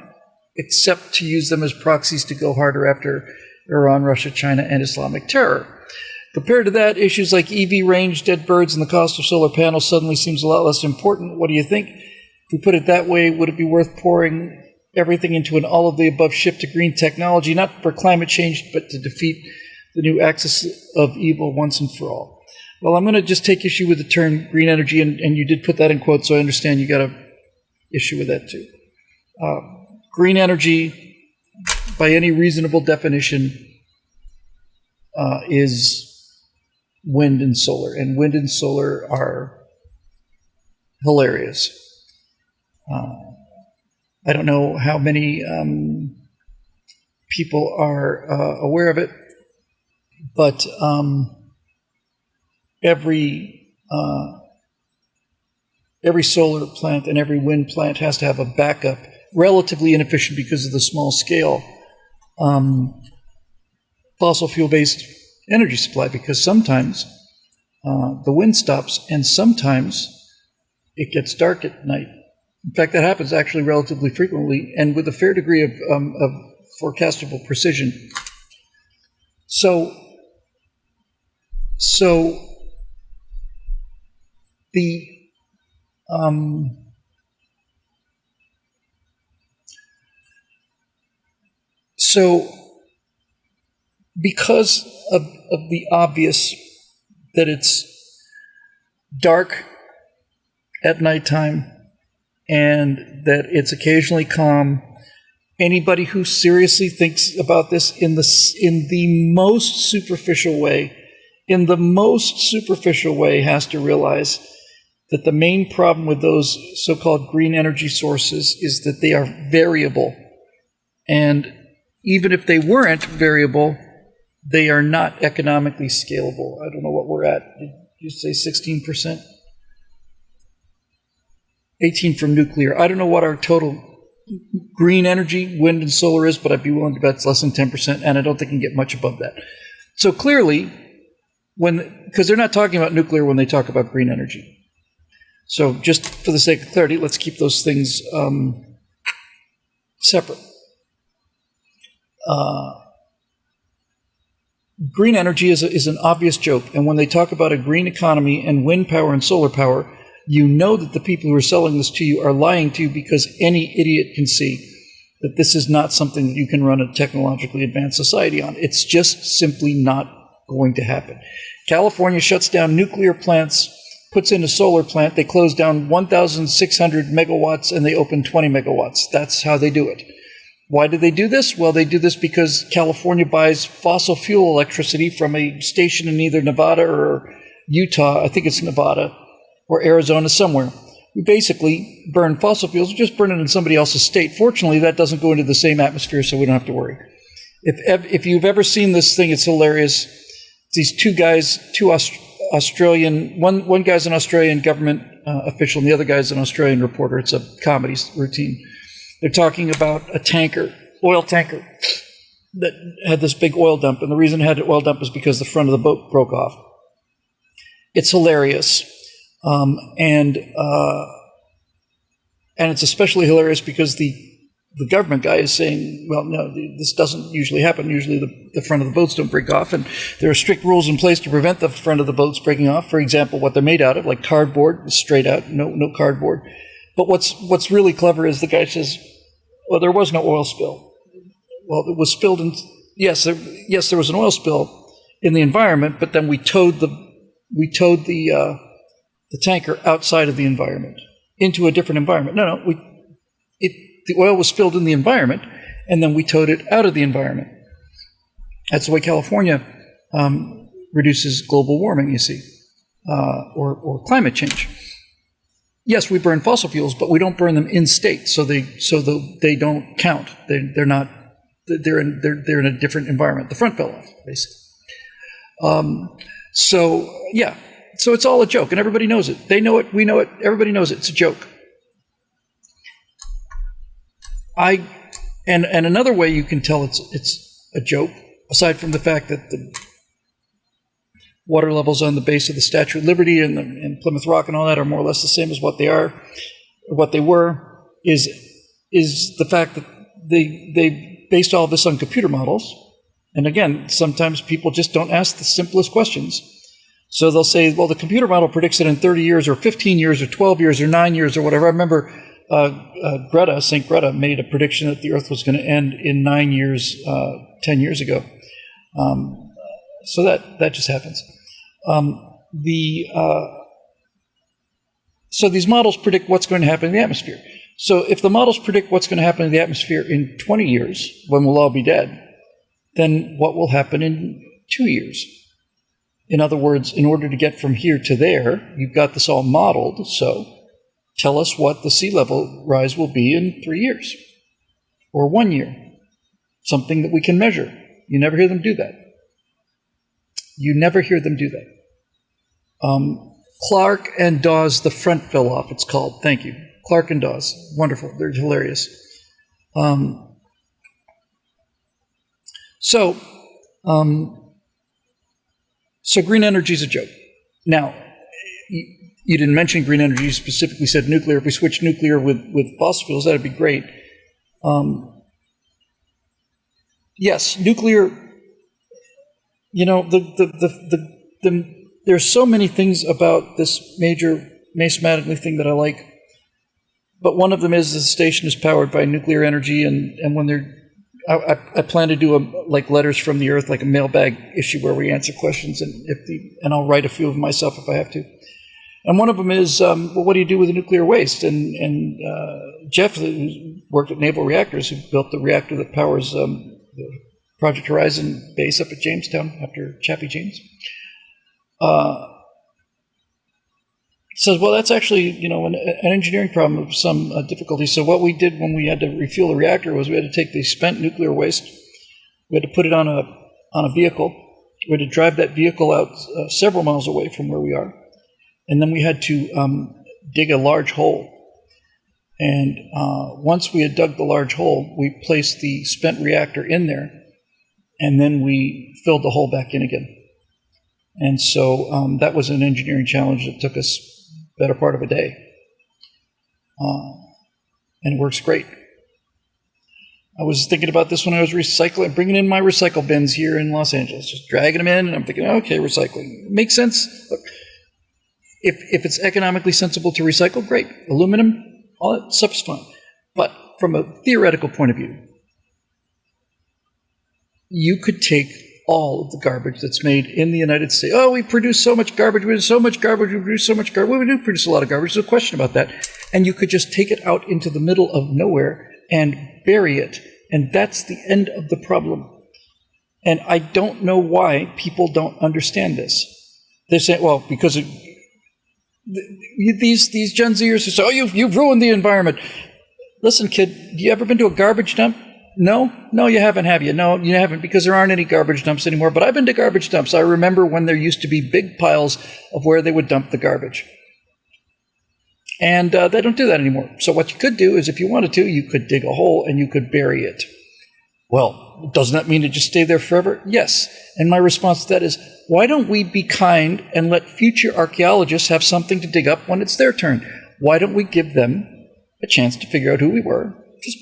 except to use them as proxies to go harder after Iran, Russia, China, and Islamic terror. Compared to that, issues like EV range, dead birds, and the cost of solar panels suddenly seems a lot less important. What do you think? If we put it that way, would it be worth pouring everything into an all-of-the-above shift to green technology, not for climate change, but to defeat the new axis of evil once and for all? Well, I'm going to just take issue with the term green energy, and you did put that in quotes, so I understand you got an issue with that too. Green energy, by any reasonable definition, is wind and solar, and wind and solar are hilarious. I don't know how many people are aware of it, but every solar plant and every wind plant has to have a backup, relatively inefficient because of the small scale, fossil fuel-based energy supply, because sometimes the wind stops and sometimes it gets dark at night. In fact, that happens actually relatively frequently and with a fair degree of forecastable precision. So the because of the obvious that it's dark at nighttime and that it's occasionally calm, anybody who seriously thinks about this in the most superficial way has to realize that the main problem with those so-called green energy sources is that they are variable. And even if they weren't variable, they are not economically scalable. I don't know what we're at. Did you say 16%? 18% from nuclear. I don't know what our total green energy, wind and solar is, but I'd be willing to bet it's less than 10%, and I don't think it can get much above that. So clearly, because they're not talking about nuclear when they talk about green energy. So just for the sake of clarity, let's keep those things separate. Green energy is an obvious joke, and when they talk about a green economy and wind power and solar power, you know that the people who are selling this to you are lying to you, because any idiot can see that this is not something that you can run a technologically advanced society on. It's just simply not going to happen. California shuts down nuclear plants, puts in a solar plant, they close down 1,600 megawatts and they open 20 megawatts. That's how they do it. Why do they do this? Well, they do this because California buys fossil fuel electricity from a station in either Nevada or Utah, I think it's Nevada, or Arizona somewhere. We basically burn fossil fuels, we just burn it in somebody else's state. Fortunately, that doesn't go into the same atmosphere, so we don't have to worry. If you've ever seen this thing, it's hilarious. These two guys, Australian, one guy's an Australian government official, and the other guy's an Australian reporter. It's a comedy routine. They're talking about a oil tanker, that had this big oil dump, and the reason it had an oil dump is because the front of the boat broke off. It's hilarious. And it's especially hilarious because the government guy is saying, well, no, this doesn't usually happen. Usually the front of the boats don't break off, and there are strict rules in place to prevent the front of the boats breaking off. For example, what they're made out of, like cardboard, straight out, no cardboard. But what's really clever is the guy says, well, there was no oil spill. Well, it was spilled in, yes, there was an oil spill in the environment, but then we towed the tanker outside of the environment into a different environment. No, the oil was spilled in the environment, and then we towed it out of the environment. That's the way California reduces global warming, you see, or climate change. Yes, we burn fossil fuels, but we don't burn them in state, so they don't count. They're not. They're in a different environment. The front fell off, basically. So it's all a joke, and everybody knows it. They know it. We know it. Everybody knows it. It's a joke. And another way you can tell it's a joke, aside from the fact that the water levels on the base of the Statue of Liberty and Plymouth Rock and all that are more or less the same as what they are, or what they were, is the fact that they based all of this on computer models. And again, sometimes people just don't ask the simplest questions. So they'll say, well, the computer model predicts it in 30 years or 15 years or 12 years or 9 years or whatever. I remember St. Greta made a prediction that the Earth was going to end in 9 years, 10 years ago. So that just happens. So these models predict what's going to happen in the atmosphere. So if the models predict what's going to happen in the atmosphere in 20 years, when we'll all be dead, then what will happen in 2 years? In other words, in order to get from here to there, you've got this all modeled, so tell us what the sea level rise will be in 3 years or 1 year, something that we can measure. You never hear them do that. You never hear them do that. Clark and Dawes, The Front Fell Off, it's called. Thank you. Clark and Dawes. Wonderful. They're hilarious. So green energy is a joke. Now, you didn't mention green energy. You specifically said nuclear. If we switch nuclear with fossil fuels, that would be great. Yes, nuclear. You know, there's so many things about this major Mace Mattingly thing that I like, but one of them is the station is powered by nuclear energy, and when I plan to do like letters from the Earth, like a mailbag issue where we answer questions, and I'll write a few of them myself if I have to. And one of them is, well, what do you do with the nuclear waste? And Jeff, who worked at Naval Reactors, who built the reactor that powers the Project Horizon base up at Jamestown after Chappie James, says, well, that's actually, an engineering problem of some difficulty. So what we did when we had to refuel the reactor was we had to take the spent nuclear waste, we had to put it on a vehicle, we had to drive that vehicle out several miles away from where we are, and then we had to dig a large hole. And once we had dug the large hole, we placed the spent reactor in there, and then we filled the hole back in again. And so that was an engineering challenge that took us better part of a day. And it works great. I was thinking about this when I was recycling, bringing in my recycle bins here in Los Angeles, just dragging them in, and I'm thinking, okay, recycling. Makes sense. Look, if it's economically sensible to recycle, great. Aluminum, all that stuff is fine. But from a theoretical point of view, you could take all of the garbage that's made in the United States. Oh, we produce so much garbage, we produce so much garbage, we produce so much garbage. Well, we do produce a lot of garbage, there's no question about that. And you could just take it out into the middle of nowhere and bury it. And that's the end of the problem. And I don't know why people don't understand this. They say, well, because these Gen Zers who say, oh, you've ruined the environment. Listen, kid, you ever been to a garbage dump? No, you haven't, have you? No, you haven't, because there aren't any garbage dumps anymore. But I've been to garbage dumps. I remember when there used to be big piles of where they would dump the garbage. And they don't do that anymore. So what you could do is, if you wanted to, you could dig a hole and you could bury it. Well, doesn't that mean it just stay there forever? Yes. And my response to that is, why don't we be kind and let future archaeologists have something to dig up when it's their turn? Why don't we give them a chance to figure out who we were, just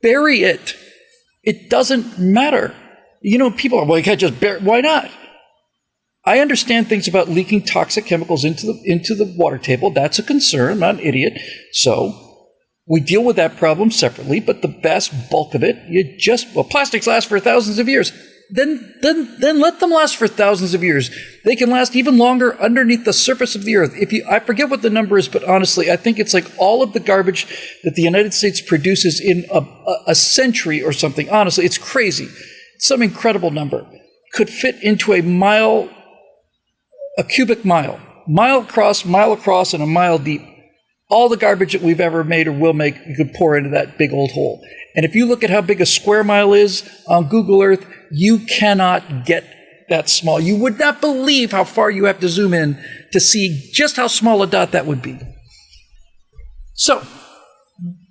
bury it. It doesn't matter. People are, well, you can't just bury. Why not? I understand things about leaking toxic chemicals into the water table. That's a concern. I'm not an idiot. So we deal with that problem separately, but the vast bulk of it, plastics last for thousands of years. Then let them last for thousands of years. They can last even longer underneath the surface of the earth. I forget what the number is, but honestly, I think it's like all of the garbage that the United States produces in a century or something. Honestly, it's crazy. It's some incredible number. Could fit into a cubic mile across, and a mile deep. All the garbage that we've ever made or will make, you could pour into that big old hole. And if you look at how big a square mile is on Google Earth, you cannot get that small. You would not believe how far you have to zoom in to see just how small a dot that would be. So,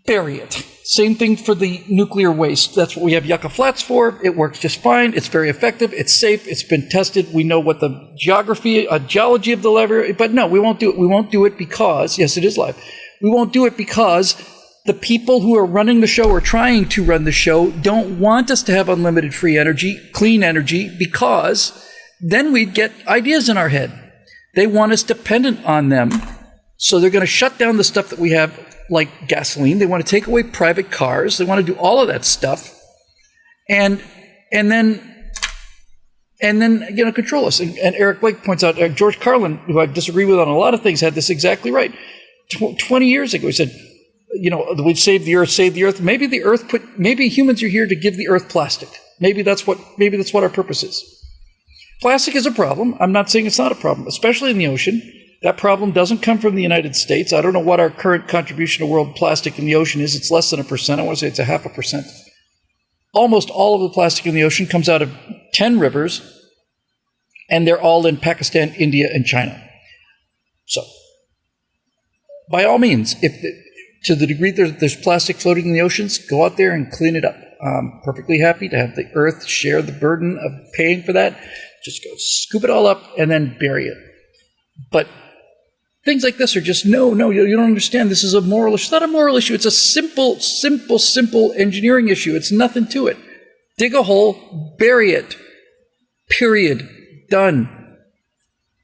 bury it. Same thing for the nuclear waste. That's what we have Yucca Flats for. It works just fine. It's very effective. It's safe. It's been tested. We know what the geology of the lever, but no, we won't do it. We won't do it because, yes, it is live. We won't do it because the people who are running the show or trying to run the show don't want us to have unlimited free energy, clean energy, because then we'd get ideas in our head. They want us dependent on them. So they're going to shut down the stuff that we have, like gasoline. They want to take away private cars. They want to do all of that stuff, and then control us. And Eric Blake points out, George Carlin, who I disagree with on a lot of things, had this exactly right. 20 years ago, he said, we'd save the earth. Maybe humans are here to give the earth plastic. Maybe that's what our purpose is. Plastic is a problem. I'm not saying it's not a problem, especially in the ocean. That problem doesn't come from the United States. I don't know what our current contribution to world plastic in the ocean is. It's less than 1%. I want to say it's 0.5%. Almost all of the plastic in the ocean comes out of 10 rivers, and they're all in Pakistan, India, and China. So, by all means, to the degree there's plastic floating in the oceans, go out there and clean it up. I'm perfectly happy to have the earth share the burden of paying for that. Just go scoop it all up and then bury it. But things like this are just, no, you don't understand. This is a moral issue. It's not a moral issue. It's a simple engineering issue. It's nothing to it. Dig a hole, bury it. Period. Done.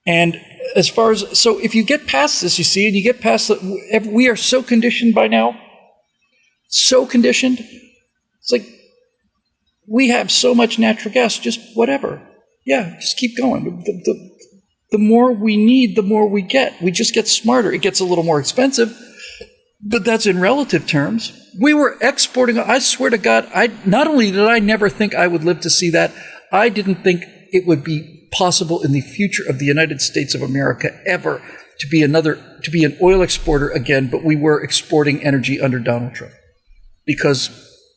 And as far as, so if you get past this, you see, and you get past, we are so conditioned by now. So conditioned. It's like, we have so much natural gas, just whatever. Yeah, just keep going. The more we need, the more we get. We just get smarter. It gets a little more expensive, but that's in relative terms. We were exporting, I swear to God, not only did I never think I would live to see that, I didn't think it would be possible in the future of the United States of America ever to be an oil exporter again, but we were exporting energy under Donald Trump. Because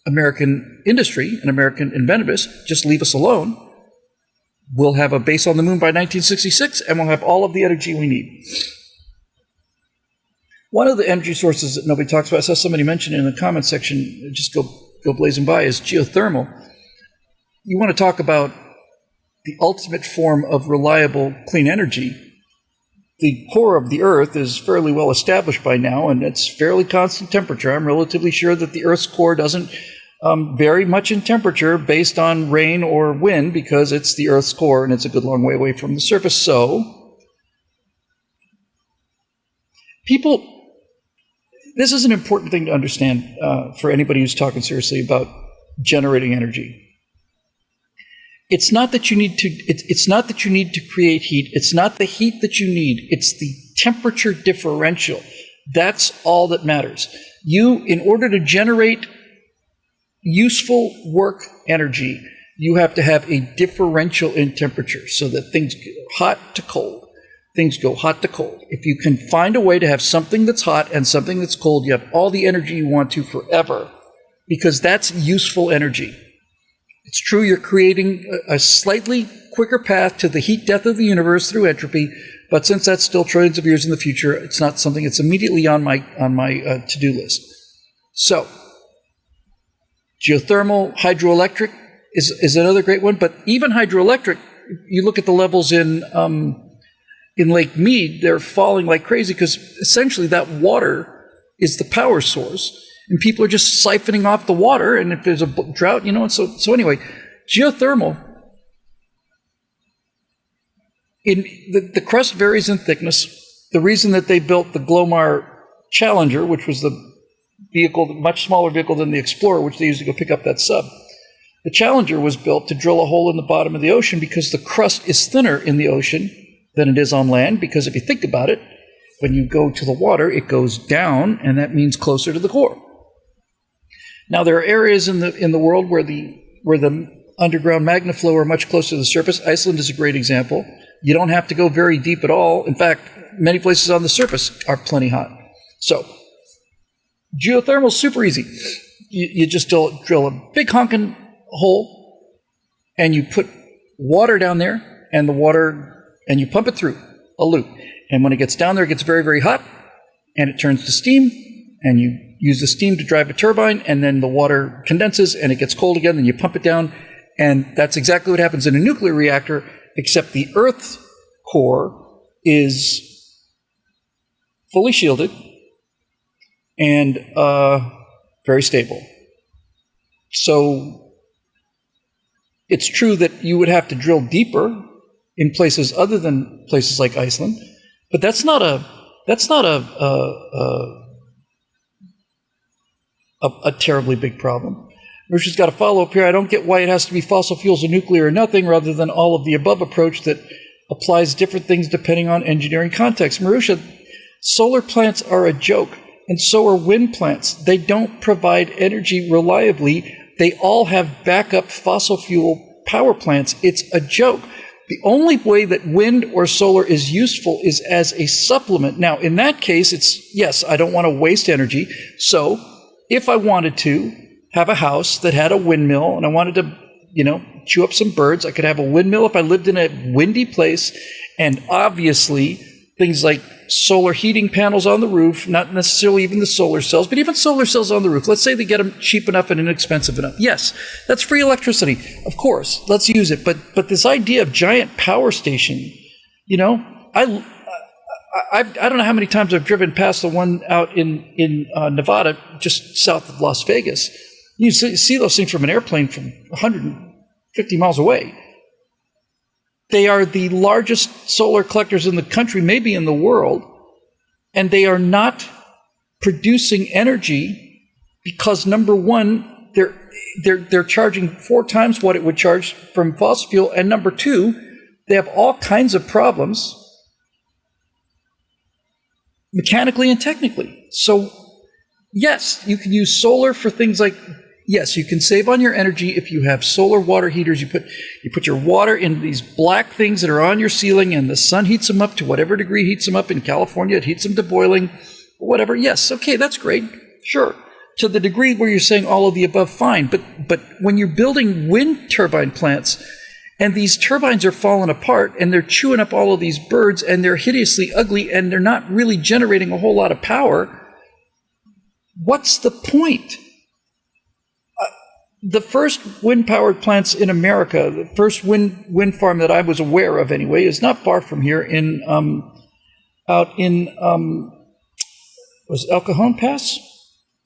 American industry and American inventiveness just leave us alone. We'll have a base on the moon by 1966, and we'll have all of the energy we need. One of the energy sources that nobody talks about, I saw somebody mention it in the comment section, just go blazing by, is geothermal. You want to talk about the ultimate form of reliable, clean energy. The core of the Earth is fairly well established by now, and it's fairly constant temperature. I'm relatively sure that the Earth's core doesn't vary much in temperature based on rain or wind, because it's the Earth's core and it's a good long way away from the surface. So, this is an important thing to understand for anybody who's talking seriously about generating energy. It's not that you need to. It's not that you need to create heat. It's not the heat that you need. It's the temperature differential. That's all that matters. In order to generate useful work energy, you have to have a differential in temperature so that things go hot to cold. Things go hot to cold. If you can find a way to have something that's hot and something that's cold, you have all the energy you want to forever, because that's useful energy. It's true, you're creating a slightly quicker path to the heat death of the universe through entropy, but since that's still trillions of years in the future, it's not something that's immediately on my to-do list. So, geothermal, hydroelectric is another great one, but even hydroelectric, you look at the levels in Lake Mead, they're falling like crazy because essentially that water is the power source, and people are just siphoning off the water, and if there's a drought, and so anyway, geothermal, the crust varies in thickness. The reason that they built the Glomar Challenger, which was the vehicle, much smaller vehicle than the Explorer, which they used to go pick up that sub. The Challenger was built to drill a hole in the bottom of the ocean because the crust is thinner in the ocean than it is on land, because if you think about it, when you go to the water, it goes down, and that means closer to the core. Now, there are areas in the world where the underground magma flow are much closer to the surface. Iceland is a great example. You don't have to go very deep at all. In fact, many places on the surface are plenty hot. So, geothermal is super easy. You just drill a big honking hole, and you put water down there, and you pump it through a loop. And when it gets down there, it gets very, very hot, and it turns to steam, and you use the steam to drive a turbine, and then the water condenses, and it gets cold again, and you pump it down, and that's exactly what happens in a nuclear reactor, except the Earth's core is fully shielded and very stable. So it's true that you would have to drill deeper in places other than places like Iceland, but that's not a terribly big problem. Marusha's got a follow-up here. I don't get why it has to be fossil fuels or nuclear or nothing rather than all of the above approach that applies different things depending on engineering context. Marusha, solar plants are a joke, and so are wind plants. They don't provide energy reliably. They all have backup fossil fuel power plants. It's a joke. The only way that wind or solar is useful is as a supplement. Now, in that case, yes, I don't want to waste energy. So if I wanted to have a house that had a windmill and I wanted to, chew up some birds, I could have a windmill if I lived in a windy place. And obviously, things like solar heating panels on the roof, not necessarily even the solar cells, but even solar cells on the roof. Let's say they get them cheap enough and inexpensive enough. Yes, that's free electricity. Of course, let's use it. But this idea of giant power station, I don't know how many times I've driven past the one out in Nevada, just south of Las Vegas. You see those things from an airplane from 150 miles away. They are the largest solar collectors in the country, maybe in the world, and they are not producing energy because, number one, they're charging 4 times what it would charge from fossil fuel, and number two, they have all kinds of problems mechanically and technically. So, yes, you can use solar for things like, yes, you can save on your energy if you have solar water heaters. You put your water in these black things that are on your ceiling, and the sun heats them up to whatever degree heats them up. In California, it heats them to boiling, whatever. Yes, okay, that's great. Sure. To the degree where you're saying all of the above, fine. But when you're building wind turbine plants, and these turbines are falling apart, and they're chewing up all of these birds, and they're hideously ugly, and they're not really generating a whole lot of power, what's the point? The first wind-powered plants in America, the first wind farm that I was aware of anyway, is not far from here out in was El Cajon Pass?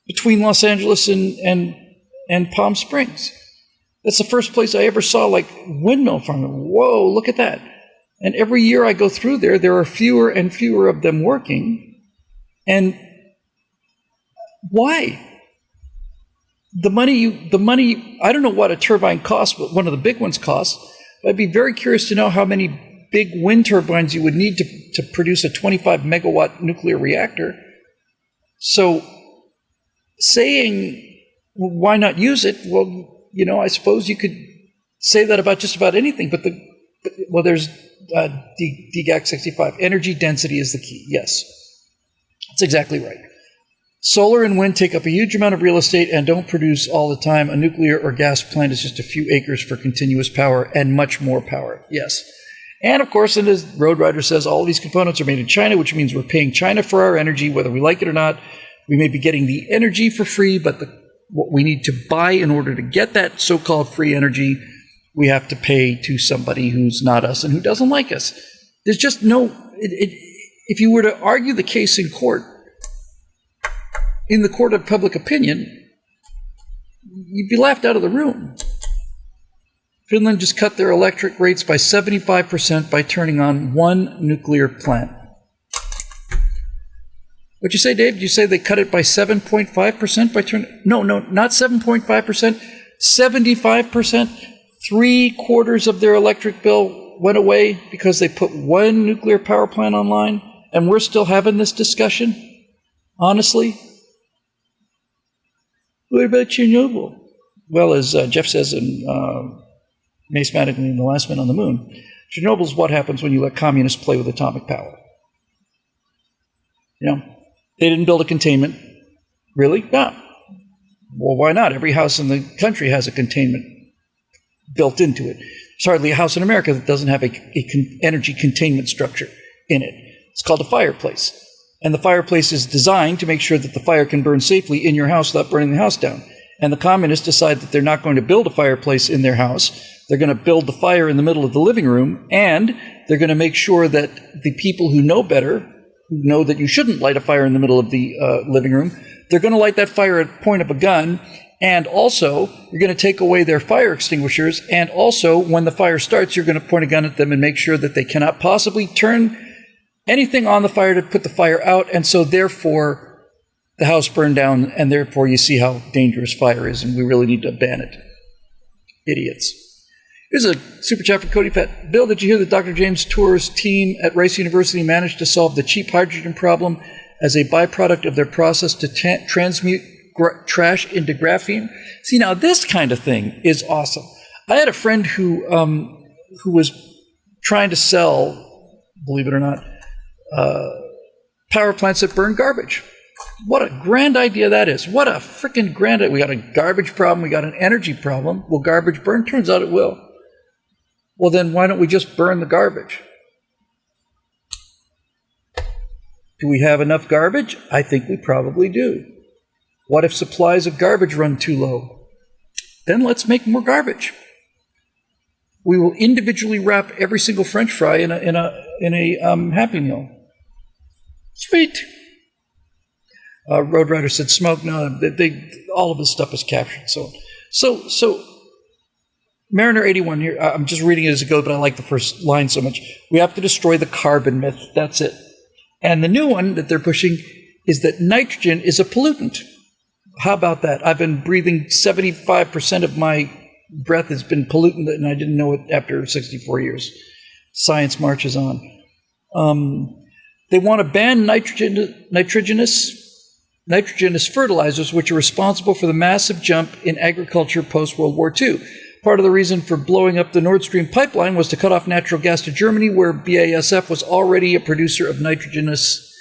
Between Los Angeles and Palm Springs. That's the first place I ever saw like windmill farming. Whoa, look at that. And every year I go through there are fewer and fewer of them working. And why? The money, I don't know what a turbine costs, but one of the big ones costs. I'd be very curious to know how many big wind turbines you would need to produce a 25 megawatt nuclear reactor. So saying, well, why not use it? Well, I suppose you could say that about just about anything, but there's DGAC 65. Energy density is the key. Yes, that's exactly right. Solar and wind take up a huge amount of real estate and don't produce all the time. A nuclear or gas plant is just a few acres for continuous power and much more power. Yes. And of course, and as Road Rider says, all of these components are made in China, which means we're paying China for our energy, whether we like it or not. We may be getting the energy for free, but what we need to buy in order to get that so-called free energy, we have to pay to somebody who's not us and who doesn't like us. There's just no... if you were to argue the case in court, in the court of public opinion, you'd be laughed out of the room. Finland just cut their electric rates by 75% by turning on one nuclear plant. What'd you say, Dave? Did you say they cut it by 7.5% by turning? No, not 7.5%, 75%. 3/4 of their electric bill went away because they put one nuclear power plant online, and we're still having this discussion? Honestly? What about Chernobyl? Well, as Jeff says in Mathematically in The Last Man on the Moon, Chernobyl's what happens when you let communists play with atomic power. You know, they didn't build a containment. Really? No. Well, why not? Every house in the country has a containment built into it. There's hardly a house in America that doesn't have a energy containment structure in it. It's called a fireplace. And the fireplace is designed to make sure that the fire can burn safely in your house without burning the house down. And the communists decide that they're not going to build a fireplace in their house. They're going to build the fire in the middle of the living room, and they're going to make sure that the people who know better, who know that you shouldn't light a fire in the middle of the living room, they're going to light that fire at the point of a gun. And also, you're going to take away their fire extinguishers. And also, when the fire starts, you're going to point a gun at them and make sure that they cannot possibly turn anything on the fire to put the fire out. And so, therefore, the house burned down. And therefore, you see how dangerous fire is. And we really need to ban it. Idiots. Here's a super chat for Cody Fett. Bill, did you hear that Dr. James Tour's team at Rice University managed to solve the cheap hydrogen problem as a byproduct of their process to transmute trash into graphene? See, now this kind of thing is awesome. I had a friend who was trying to sell, believe it or not, power plants that burn garbage. What a grand idea that is. What a freaking grand idea. We got a garbage problem. We got an energy problem. Will garbage burn? Turns out it will. Well, then why don't we just burn the garbage? Do we have enough garbage? I think we probably do. What if supplies of garbage run too low? Then let's make more garbage. We will individually wrap every single French fry in a Happy Meal. Sweet. Road Rider said smoke. No, all of this stuff is captured. So Mariner 81 here. I'm just reading it as it goes, but I like the first line so much. We have to destroy the carbon myth. That's it. And the new one that they're pushing is that nitrogen is a pollutant. How about that? I've been breathing 75% of my breath has been pollutant, and I didn't know it after 64 years. Science marches on. They want to ban nitrogenous fertilizers, which are responsible for the massive jump in agriculture post-World War II. Part of the reason for blowing up the Nord Stream pipeline was to cut off natural gas to Germany, where BASF was already a producer of nitrogenous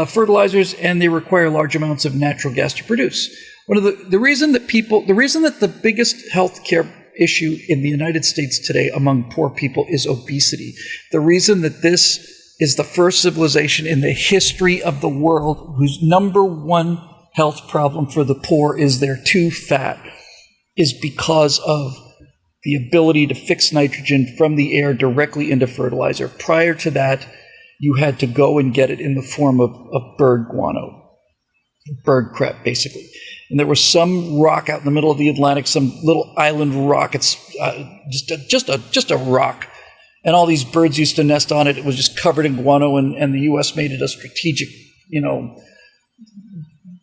fertilizers, and they require large amounts of natural gas to produce. The reason that the biggest health care issue in the United States today among poor people is obesity. The reason that this is the first civilization in the history of the world whose number one health problem for the poor is they're too fat is because of the ability to fix nitrogen from the air directly into fertilizer. Prior to that, you had to go and get it in the form of bird guano, bird crap, basically. And there was some rock out in the middle of the Atlantic, some little island rock. It's just a rock. And all these birds used to nest on it. It was just covered in guano, and the U.S. made it a strategic,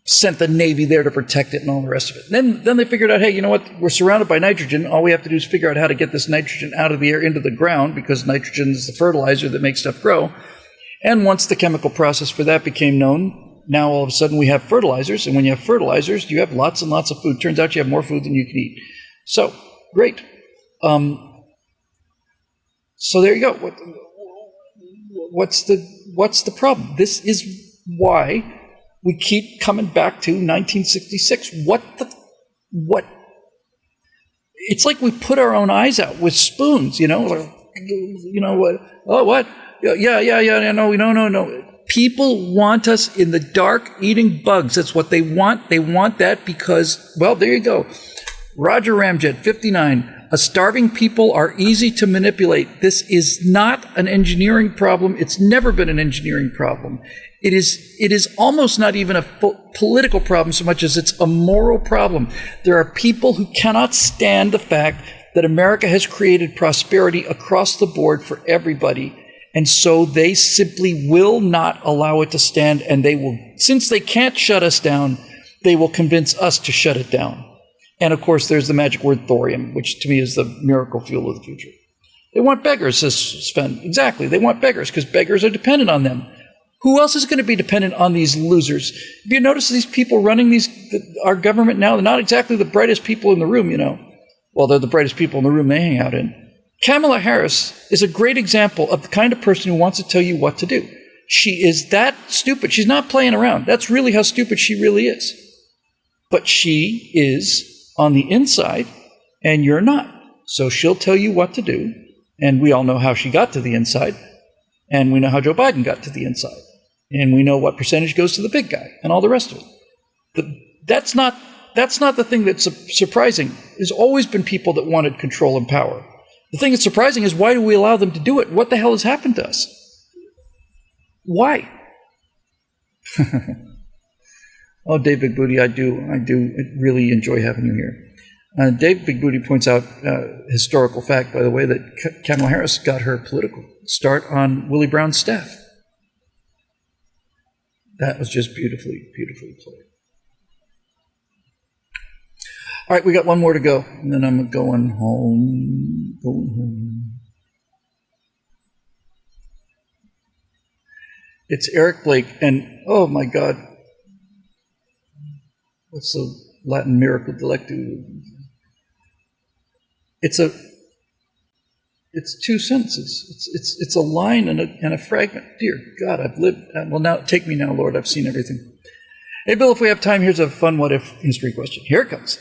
sent the Navy there to protect it and all the rest of it. And then they figured out, hey, you know what? We're surrounded by nitrogen. All we have to do is figure out how to get this nitrogen out of the air into the ground, because nitrogen is the fertilizer that makes stuff grow. And once the chemical process for that became known, now all of a sudden we have fertilizers. And when you have fertilizers, you have lots and lots of food. Turns out you have more food than you can eat. So, great. So there you go. What's the problem? This is why we keep coming back to 1966. What? It's like we put our own eyes out with spoons, what? Oh, what? Yeah, no. People want us in the dark eating bugs. That's what they want. They want that because, well, there you go. Roger Ramjet, 59. A starving people are easy to manipulate. This is not an engineering problem. It's never been an engineering problem. It is almost not even a political problem so much as it's a moral problem. There are people who cannot stand the fact that America has created prosperity across the board for everybody, and so they simply will not allow it to stand, and they will, since they can't shut us down, they will convince us to shut it down. And of course, there's the magic word thorium, which to me is the miracle fuel of the future. They want beggars, says Sven. Exactly, they want beggars, because beggars are dependent on them. Who else is going to be dependent on these losers? If you notice these people running our government now, they're not exactly the brightest people in the room, you know. Well, they're the brightest people in the room they hang out in. Kamala Harris is a great example of the kind of person who wants to tell you what to do. She is that stupid. She's not playing around. That's really how stupid she really is. But she is on the inside, and you're not. So she'll tell you what to do, and we all know how she got to the inside, and we know how Joe Biden got to the inside, and we know what percentage goes to the big guy, and all the rest of it. But that's not the thing that's surprising. There's always been people that wanted control and power. The thing that's surprising is, why do we allow them to do it? What the hell has happened to us? Why? Oh, Dave Big Booty, I do really enjoy having you here. Dave Big Booty points out historical fact, by the way, that Kamala Harris got her political start on Willie Brown's staff. That was just beautifully, beautifully played. All right, we got one more to go, and then I'm going home. It's Eric Blake, and oh my God, what's the Latin miracle delectu? It's two sentences. It's a line and a fragment. Dear God, I've lived. Well, now take me now, Lord. I've seen everything. Hey, Bill, if we have time, here's a fun what-if history question. Here it comes.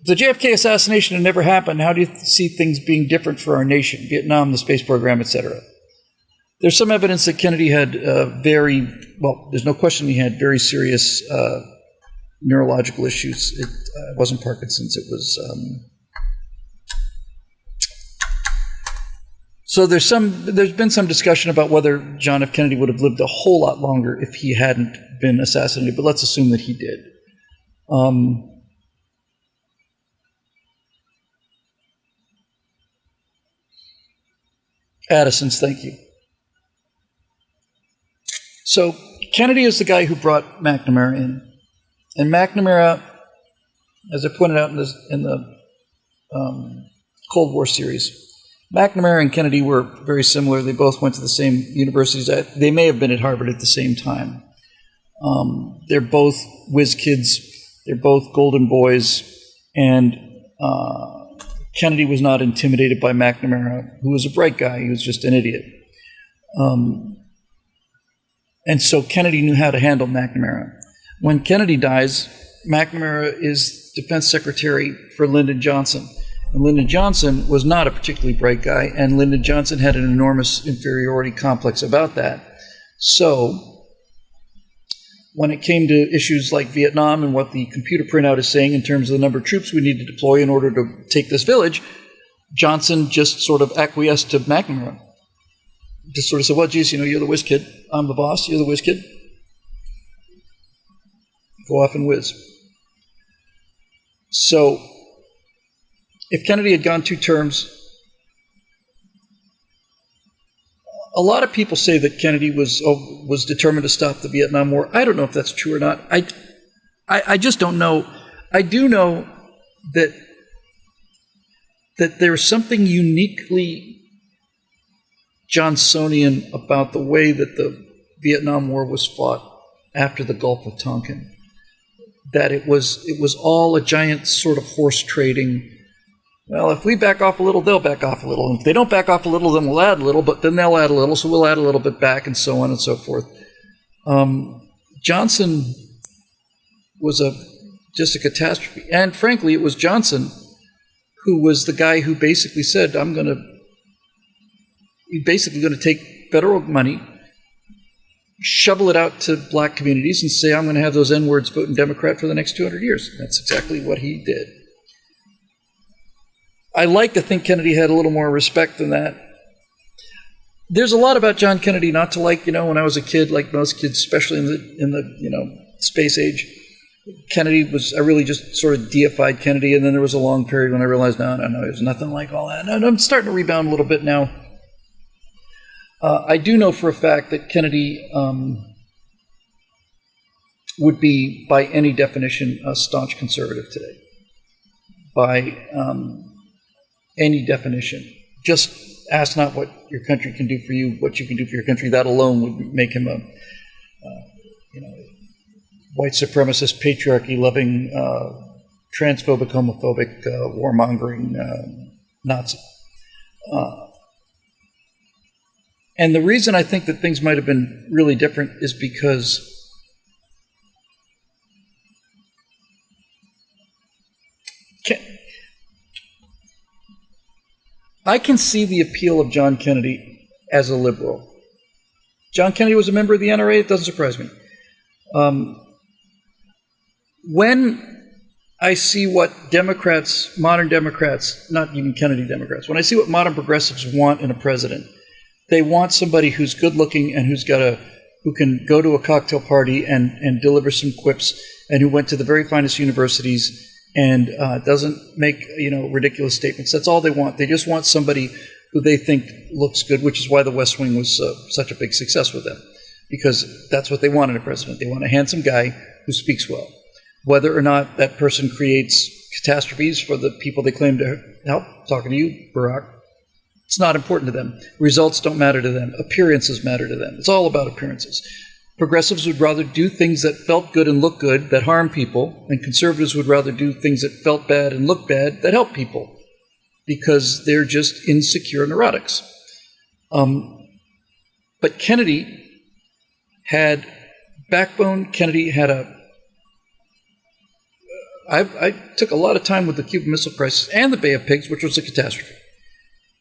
If the JFK assassination had never happened, how do you see things being different for our nation? Vietnam, the space program, etc. There's some evidence that Kennedy had there's no question he had very serious neurological issues. It wasn't Parkinson's, it was... So there's been some discussion about whether John F. Kennedy would have lived a whole lot longer if he hadn't been assassinated, but let's assume that he did. Addison's, thank you. So Kennedy is the guy who brought McNamara in. And McNamara, as I pointed out in the Cold War series, McNamara and Kennedy were very similar. They both went to the same universities. They may have been at Harvard at the same time. They're both whiz kids. They're both golden boys. And Kennedy was not intimidated by McNamara, who was a bright guy. He was just an idiot. And so Kennedy knew how to handle McNamara. When Kennedy dies, McNamara is defense secretary for Lyndon Johnson. And Lyndon Johnson was not a particularly bright guy, and Lyndon Johnson had an enormous inferiority complex about that. So when it came to issues like Vietnam and what the computer printout is saying in terms of the number of troops we need to deploy in order to take this village, Johnson just sort of acquiesced to McNamara. Just sort of said, well, geez, you're the whiz kid. I'm the boss. You're the whiz kid. Go off and whiz. So if Kennedy had gone 2 terms, a lot of people say that Kennedy was determined to stop the Vietnam War. I don't know if that's true or not. I just don't know. I do know that there's something uniquely Johnsonian about the way that the Vietnam War was fought after the Gulf of Tonkin. That it was all a giant sort of horse trading. Well, if we back off a little, they'll back off a little. And if they don't back off a little, then we'll add a little, but then they'll add a little, so we'll add a little bit back, and so on and so forth. Johnson was just a catastrophe. And frankly, it was Johnson who was the guy who basically said, he's basically going to take federal money, shovel it out to black communities, and say, I'm going to have those N-words voting Democrat for the next 200 years. That's exactly what he did. I like to think Kennedy had a little more respect than that. There's a lot about John Kennedy not to like. When I was a kid, like most kids, especially in the space age, Kennedy was, I really just sort of deified Kennedy, and then there was a long period when I realized, no, there's nothing like all that. And I'm starting to rebound a little bit now. I do know for a fact that Kennedy would be, by any definition, a staunch conservative today. By any definition. Just ask not what your country can do for you, what you can do for your country. That alone would make him a white supremacist, patriarchy-loving, transphobic, homophobic, warmongering Nazi. And the reason I think that things might have been really different is because I can see the appeal of John Kennedy as a liberal. John Kennedy was a member of the NRA. It doesn't surprise me. When I see what Democrats, modern Democrats, not even Kennedy Democrats, when I see what modern progressives want in a president, they want somebody who's good-looking and who can go to a cocktail party and deliver some quips, and who went to the very finest universities and doesn't make ridiculous statements. That's all they want. They just want somebody who they think looks good, which is why the West Wing was such a big success with them, because that's what they want in a president. They want a handsome guy who speaks well. Whether or not that person creates catastrophes for the people they claim to help, talking to you, Barack, it's not important to them. Results don't matter to them. Appearances matter to them. It's all about appearances. Progressives would rather do things that felt good and looked good that harm people, and conservatives would rather do things that felt bad and looked bad that help people, because they're just insecure neurotics. But Kennedy had backbone. Kennedy had I took a lot of time with the Cuban Missile Crisis and the Bay of Pigs, which was a catastrophe.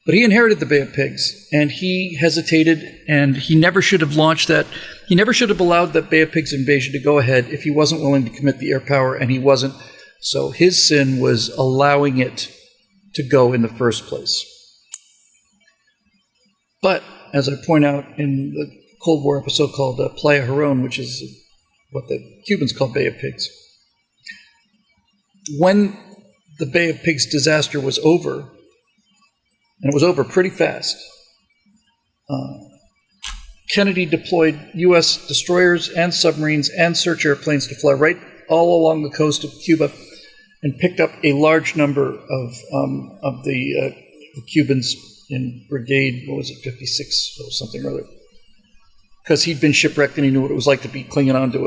But he inherited the Bay of Pigs, and he hesitated, and he never should have launched that. He never should have allowed that Bay of Pigs invasion to go ahead if he wasn't willing to commit the air power, and he wasn't. So his sin was allowing it to go in the first place. But, as I point out in the Cold War episode called Playa Girón, which is what the Cubans call Bay of Pigs, when the Bay of Pigs disaster was over, and it was over pretty fast, Kennedy deployed U.S. destroyers and submarines and search airplanes to fly right all along the coast of Cuba and picked up a large number of the Cubans in Brigade, 56 or something or other, because he'd been shipwrecked and he knew what it was like to be clinging onto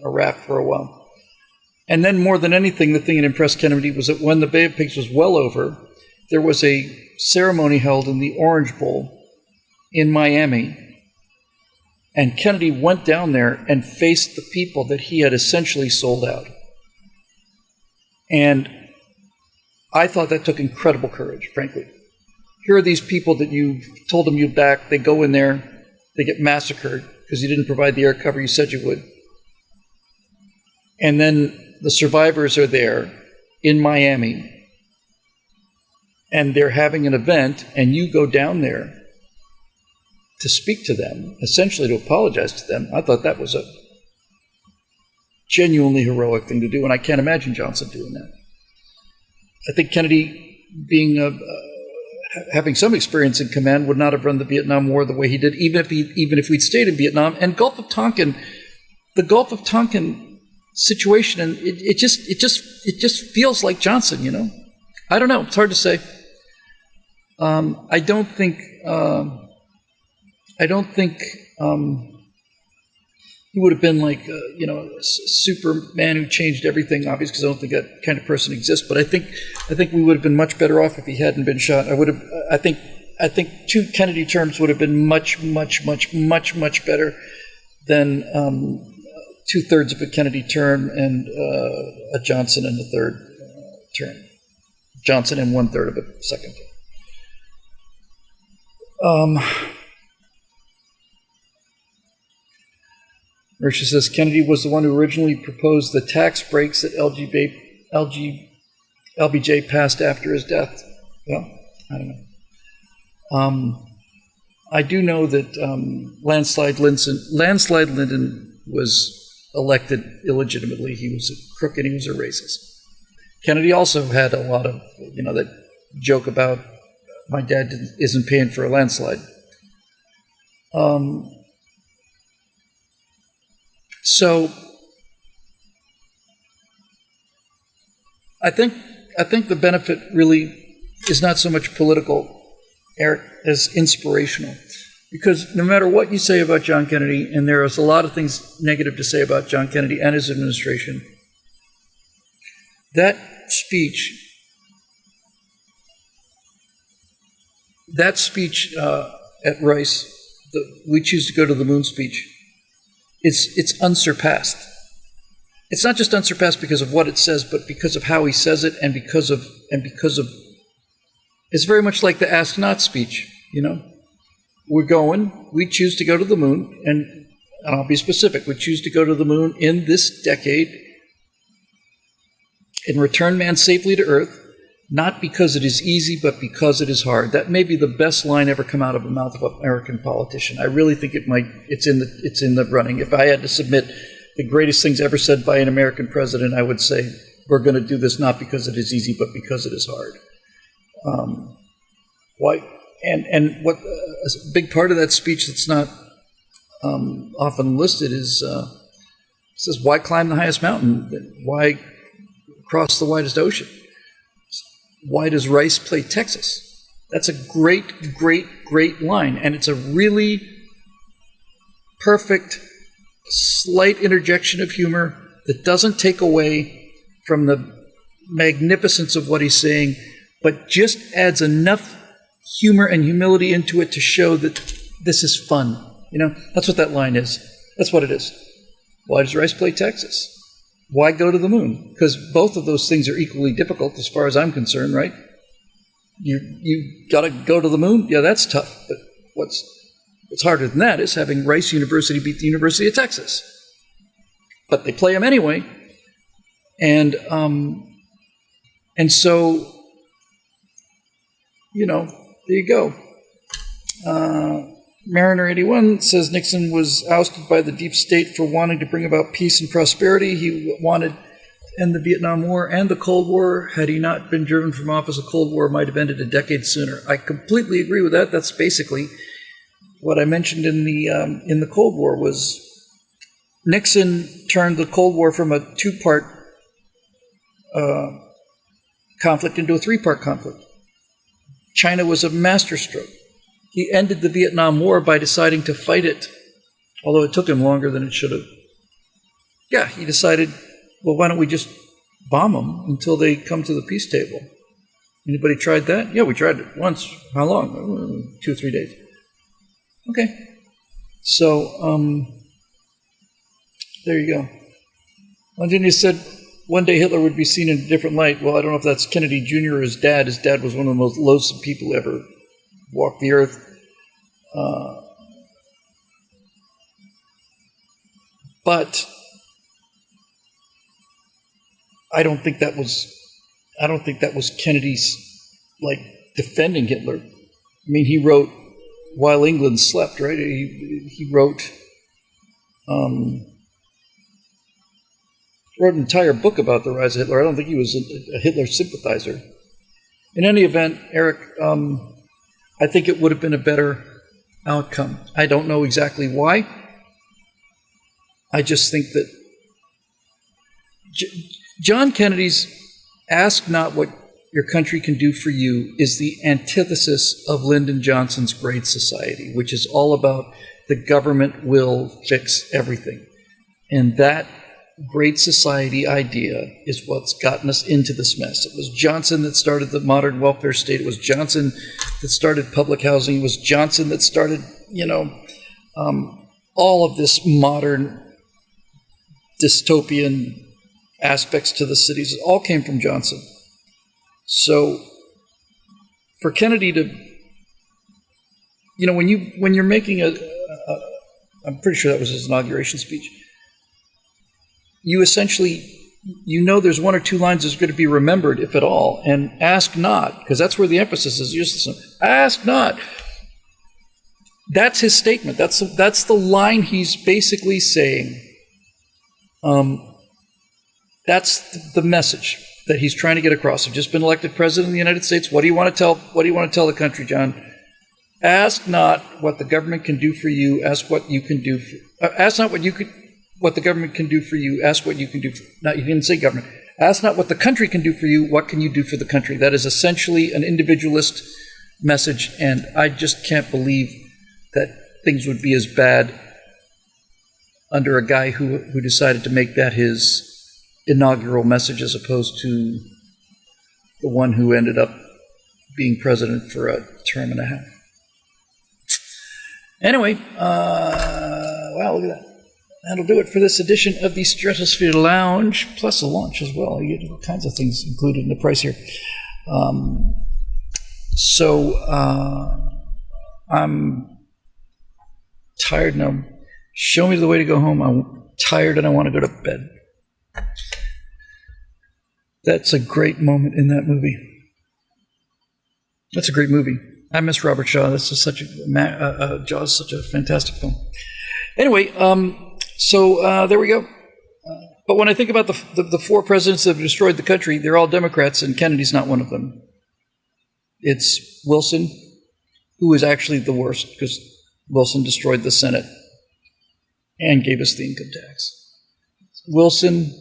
a raft for a while. And then more than anything, the thing that impressed Kennedy was that when the Bay of Pigs was well over, there was a ceremony held in the Orange Bowl in Miami, and Kennedy went down there and faced the people that he had essentially sold out. And I thought that took incredible courage, frankly. Here are these people that you told them you backed. They go in there, they get massacred because you didn't provide the air cover you said you would. And then the survivors are there in Miami, and they're having an event, and you go down there to speak to them, essentially to apologize to them. I thought that was a genuinely heroic thing to do, and I can't imagine Johnson doing that. I think Kennedy, being having some experience in command, would not have run the Vietnam War the way he did, even if we'd stayed in Vietnam. And the Gulf of Tonkin situation, and it just feels like Johnson, I don't know. It's hard to say. I don't think he would have been like a Superman who changed everything. Obviously, because I don't think that kind of person exists. But I think we would have been much better off if he hadn't been shot. I think 2 Kennedy terms would have been much better than 2/3 of a Kennedy term and a Johnson in the third term. Johnson and 1/3 of a second term. Marisha says Kennedy was the one who originally proposed the tax breaks that LBJ passed after his death. Well, I don't know. I do know that Landslide Lyndon was elected illegitimately. He was a crook and he was a racist. Kennedy also had a lot of, that joke about my dad isn't paying for a landslide. So I think the benefit really is not so much political, Eric, as inspirational. Because no matter what you say about John Kennedy, and there is a lot of things negative to say about John Kennedy and his administration, that speech at Rice, the "We choose to go to the moon" speech, it's unsurpassed. It's not just unsurpassed because of what it says, but because of how he says it, and because of it's very much like the "Ask Not" speech. We choose to go to the moon, and I'll be specific. We choose to go to the moon in this decade and return man safely to Earth, not because it is easy, but because it is hard. That may be the best line ever come out of the mouth of an American politician. I really think it's in the running. If I had to submit the greatest things ever said by an American president, I would say we're going to do this not because it is easy, but because it is hard. Why? And what a big part of that speech that's not often listed is says, why climb the highest mountain? Why cross the widest ocean? Why does Rice play Texas? That's a great, great, great line. And it's a really perfect, slight interjection of humor that doesn't take away from the magnificence of what he's saying, but just adds enough humor and humility into it to show that this is fun. That's what that line is. That's what it is. Why does Rice play Texas? Why go to the moon? Because both of those things are equally difficult as far as I'm concerned, right? You got to go to the moon? Yeah, that's tough. But what's harder than that is having Rice University beat the University of Texas. But they play them anyway. And so, there you go. Mariner 81 says Nixon was ousted by the deep state for wanting to bring about peace and prosperity. He wanted to end the Vietnam War and the Cold War. Had he not been driven from office, the Cold War might have ended a decade sooner. I completely agree with that. That's basically what I mentioned in the Cold War. Was Nixon turned the Cold War from a two-part conflict into a three-part conflict. China was a masterstroke. He ended the Vietnam War by deciding to fight it, although it took him longer than it should have. Yeah, he decided, well, why don't we just bomb them until they come to the peace table? Anybody tried that? Yeah, we tried it once. How long? 2 or 3 days. Okay. So, there you go. Londinius said one day Hitler would be seen in a different light. Well, I don't know if that's Kennedy Jr. or his dad. His dad was one of the most loathsome people who ever walked the earth. But I don't think that was Kennedy's defending Hitler. I mean, he wrote While England Slept, right? He wrote an entire book about the rise of Hitler. I don't think he was a Hitler sympathizer. In any event, Eric, I think it would have been a better outcome. I don't know exactly why. I just think that John Kennedy's "Ask Not What Your Country Can Do For You" is the antithesis of Lyndon Johnson's Great Society, which is all about the government will fix everything. And that Great Society idea is what's gotten us into this mess. It was Johnson that started the modern welfare state. It was Johnson that started public housing. It was Johnson that started, all of this modern dystopian aspects to the cities. It all came from Johnson. So for Kennedy to, when you're making I'm pretty sure that was his inauguration speech. You essentially you know there's one or two lines that's going to be remembered, if at all, and ask not, because that's where the emphasis is. Just ask not. That's his statement. That's the line he's basically saying. That's the message that he's trying to get across. I've just been elected president of the United States. What do you want to tell the country, John? Ask not what the government can do for you. Ask what you can do. Ask not what the government can do for you. Ask what you can do. You didn't say government. Ask not what the country can do for you. What can you do for the country? That is essentially an individualist message, and I just can't believe that things would be as bad under a guy who decided to make that his inaugural message, as opposed to the one who ended up being president for a term and a half. Anyway, wow, look at that. That'll do it for this edition of the Stratosphere Lounge, plus a lunch as well. You get all kinds of things included in the price here. I'm tired now. Show me the way to go home. I'm tired and I want to go to bed. That's a great moment in that movie. That's a great movie. I miss Robert Shaw. That's just Jaw's such a fantastic film. Anyway, there we go. But when I think about the four presidents that have destroyed the country, they're all Democrats, and Kennedy's not one of them. It's Wilson, who is actually the worst, because Wilson destroyed the Senate and gave us the income tax. Wilson,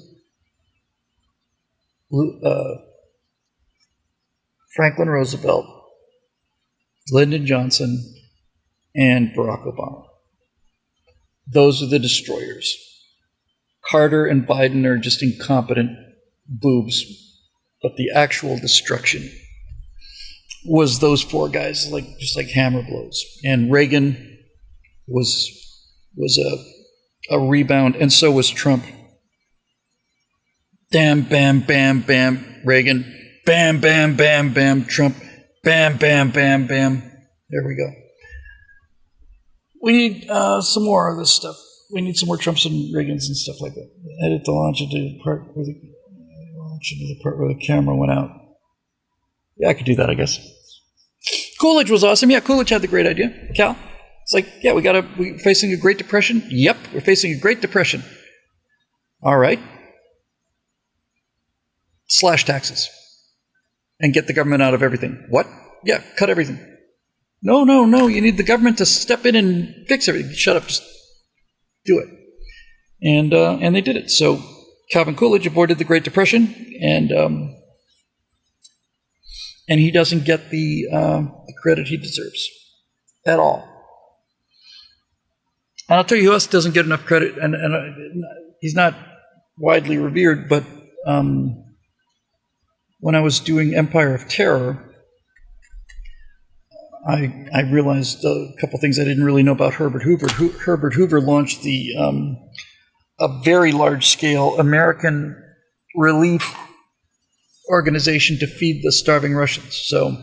Franklin Roosevelt, Lyndon Johnson, and Barack Obama. Those are the destroyers. Carter and Biden are just incompetent boobs, but the actual destruction was those four guys, just like hammer blows. And Reagan was a rebound, and so was Trump. Bam, bam, bam, bam, Reagan. Bam, bam, bam, bam, Trump. Bam, bam, bam, bam. There we go. We need some more of this stuff. We need some more Trumps and Reagans and stuff like that. Edit the launch into the part where the camera went out. Yeah, I could do that, I guess. Coolidge was awesome. Yeah, Coolidge had the great idea. Cal, it's like, yeah, we're facing a Great Depression. Yep, we're facing a Great Depression. All right. Slash taxes and get the government out of everything. What? Yeah, cut everything. No, you need the government to step in and fix everything. Shut up, just do it. And they did it. So Calvin Coolidge avoided the Great Depression, and he doesn't get the credit he deserves at all. And I'll tell you who else doesn't get enough credit, and he's not widely revered, but when I was doing Empire of Terror, I realized a couple things I didn't really know about Herbert Hoover. Herbert Hoover launched a very large-scale American relief organization to feed the starving Russians. So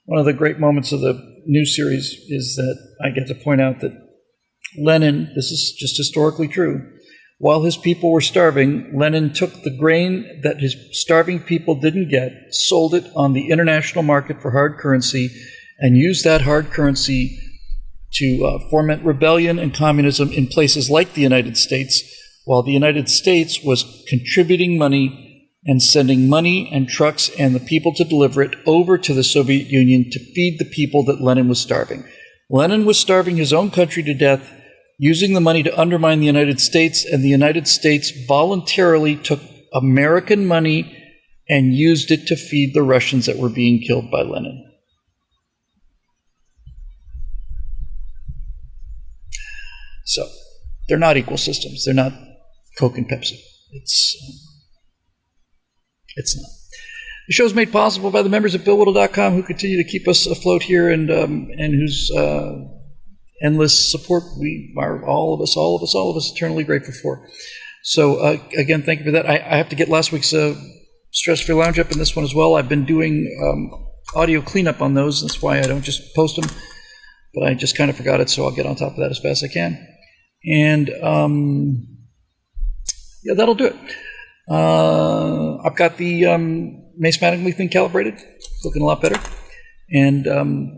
one of the great moments of the new series is that I get to point out that Lenin, this is just historically true, while his people were starving, Lenin took the grain that his starving people didn't get, sold it on the international market for hard currency, and used that hard currency to foment rebellion and communism in places like the United States, while the United States was contributing money and sending money and trucks and the people to deliver it over to the Soviet Union to feed the people that Lenin was starving. Lenin was starving his own country to death, using the money to undermine the United States, and the United States voluntarily took American money and used it to feed the Russians that were being killed by Lenin. So, they're not equal systems. They're not Coke and Pepsi. It's not. The show is made possible by the members of BillWhittle.com who continue to keep us afloat here and whose endless support we are all of us eternally grateful for. So, again, thank you for that. I have to get last week's Stratosphere Lounge up in this one as well. I've been doing audio cleanup on those. That's why I don't just post them. But I just kind of forgot it, so I'll get on top of that as fast as I can. And, yeah, that'll do it. I've got the Macematically thing calibrated, looking a lot better. And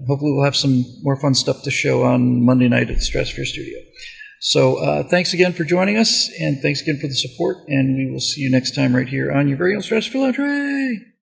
hopefully we'll have some more fun stuff to show on Monday night at the Stratosphere Studio. So thanks again for joining us, and thanks again for the support, and we will see you next time right here on your very own Stratosphere Lounge.